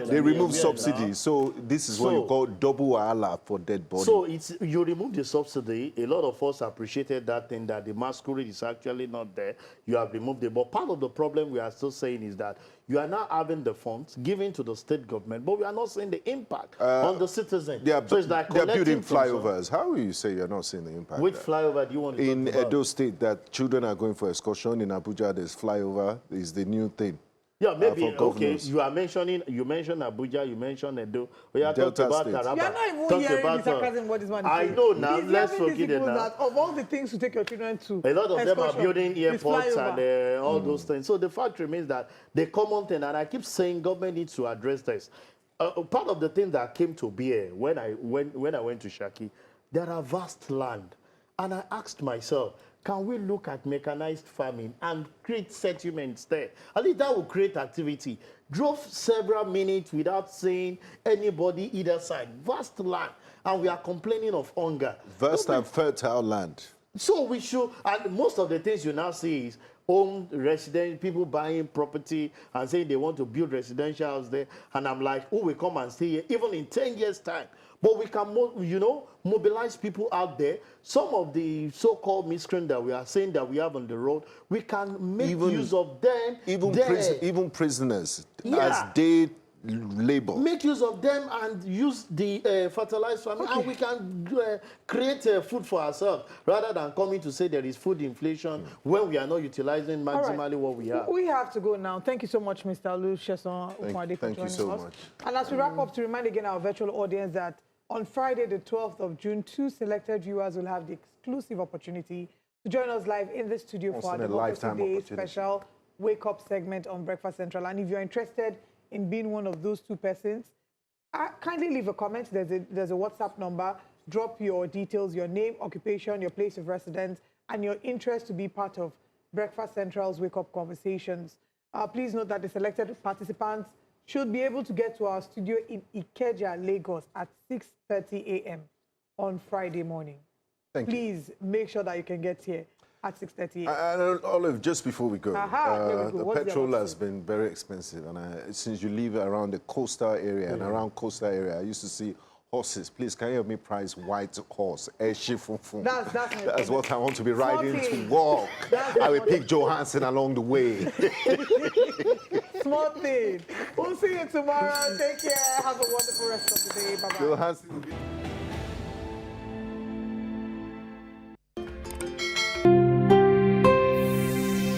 they removed subsidies. So this is what you call double Allah for dead bodies. So you remove the subsidy. A lot of us appreciated that thing, that the masquerade is actually not there. You have removed it. But part of the problem we are still saying is that you are now having the funds given to the state government, but we are not seeing the impact on the citizen. They are building from flyovers. How will you say you're not seeing the impact? Which flyover do you want to in talk about? Edo State, that children are going for excursion. In Abuja, there's flyover. Is the new thing. Yeah, maybe, okay, you mentioned Abuja, you mentioned Edo. We are talking about Taraba. You're not even hearing the sarcasm what this man is saying. I know now, let's forget it now. That of all the things to take your children to, a lot of them are building airports and all those things. So the fact remains that the common thing, and I keep saying government needs to address this. Part of the thing that came to bear when I went to Shaki, there are vast land. And I asked myself, can we look at mechanized farming and create settlements there? At least that will create activity. Drove several minutes without seeing anybody either side. Vast land. And we are complaining of hunger. Vast and fertile land. So we should, and most of the things you now see is home residents, people buying property and saying they want to build residential house there. And I'm like, who will come and stay here, even in 10 years' time? But we can, mobilize people out there. Some of the so-called miscreants that we are saying that we have on the road, we can make use of them. Even prisoners, as they labor. Make use of them and use the fertilized farming, and we can create food for ourselves rather than coming to say there is food inflation when we are not utilizing maximally what we have. We have to go now. Thank you so much, Mr. Oluchi Ugbowan, for joining us. And as we wrap up, to remind again our virtual audience that on Friday, the 12th of June, 2 selected viewers will have the exclusive opportunity to join us live in the studio for our Democracy Day special wake-up segment on Breakfast Central. And if you're interested in being one of those 2 persons, kindly leave a comment. There's a WhatsApp number. Drop your details, your name, occupation, your place of residence, and your interest to be part of Breakfast Central's wake-up conversations. Please note that the selected participants should be able to get to our studio in Ikeja, Lagos at 6:30 a.m. on Friday morning. Please make sure that you can get here at 6:30 a.m. Olive, just before we go, the petrol has been very expensive. And since you live around the coastal area and around coastal area, I used to see horses. Please, can you help me price white horse? That's what I want to be riding to walk. I will pick Johansson along the way. Small thing. We'll see you tomorrow. Take care. Have a wonderful rest of the day. Bye-bye.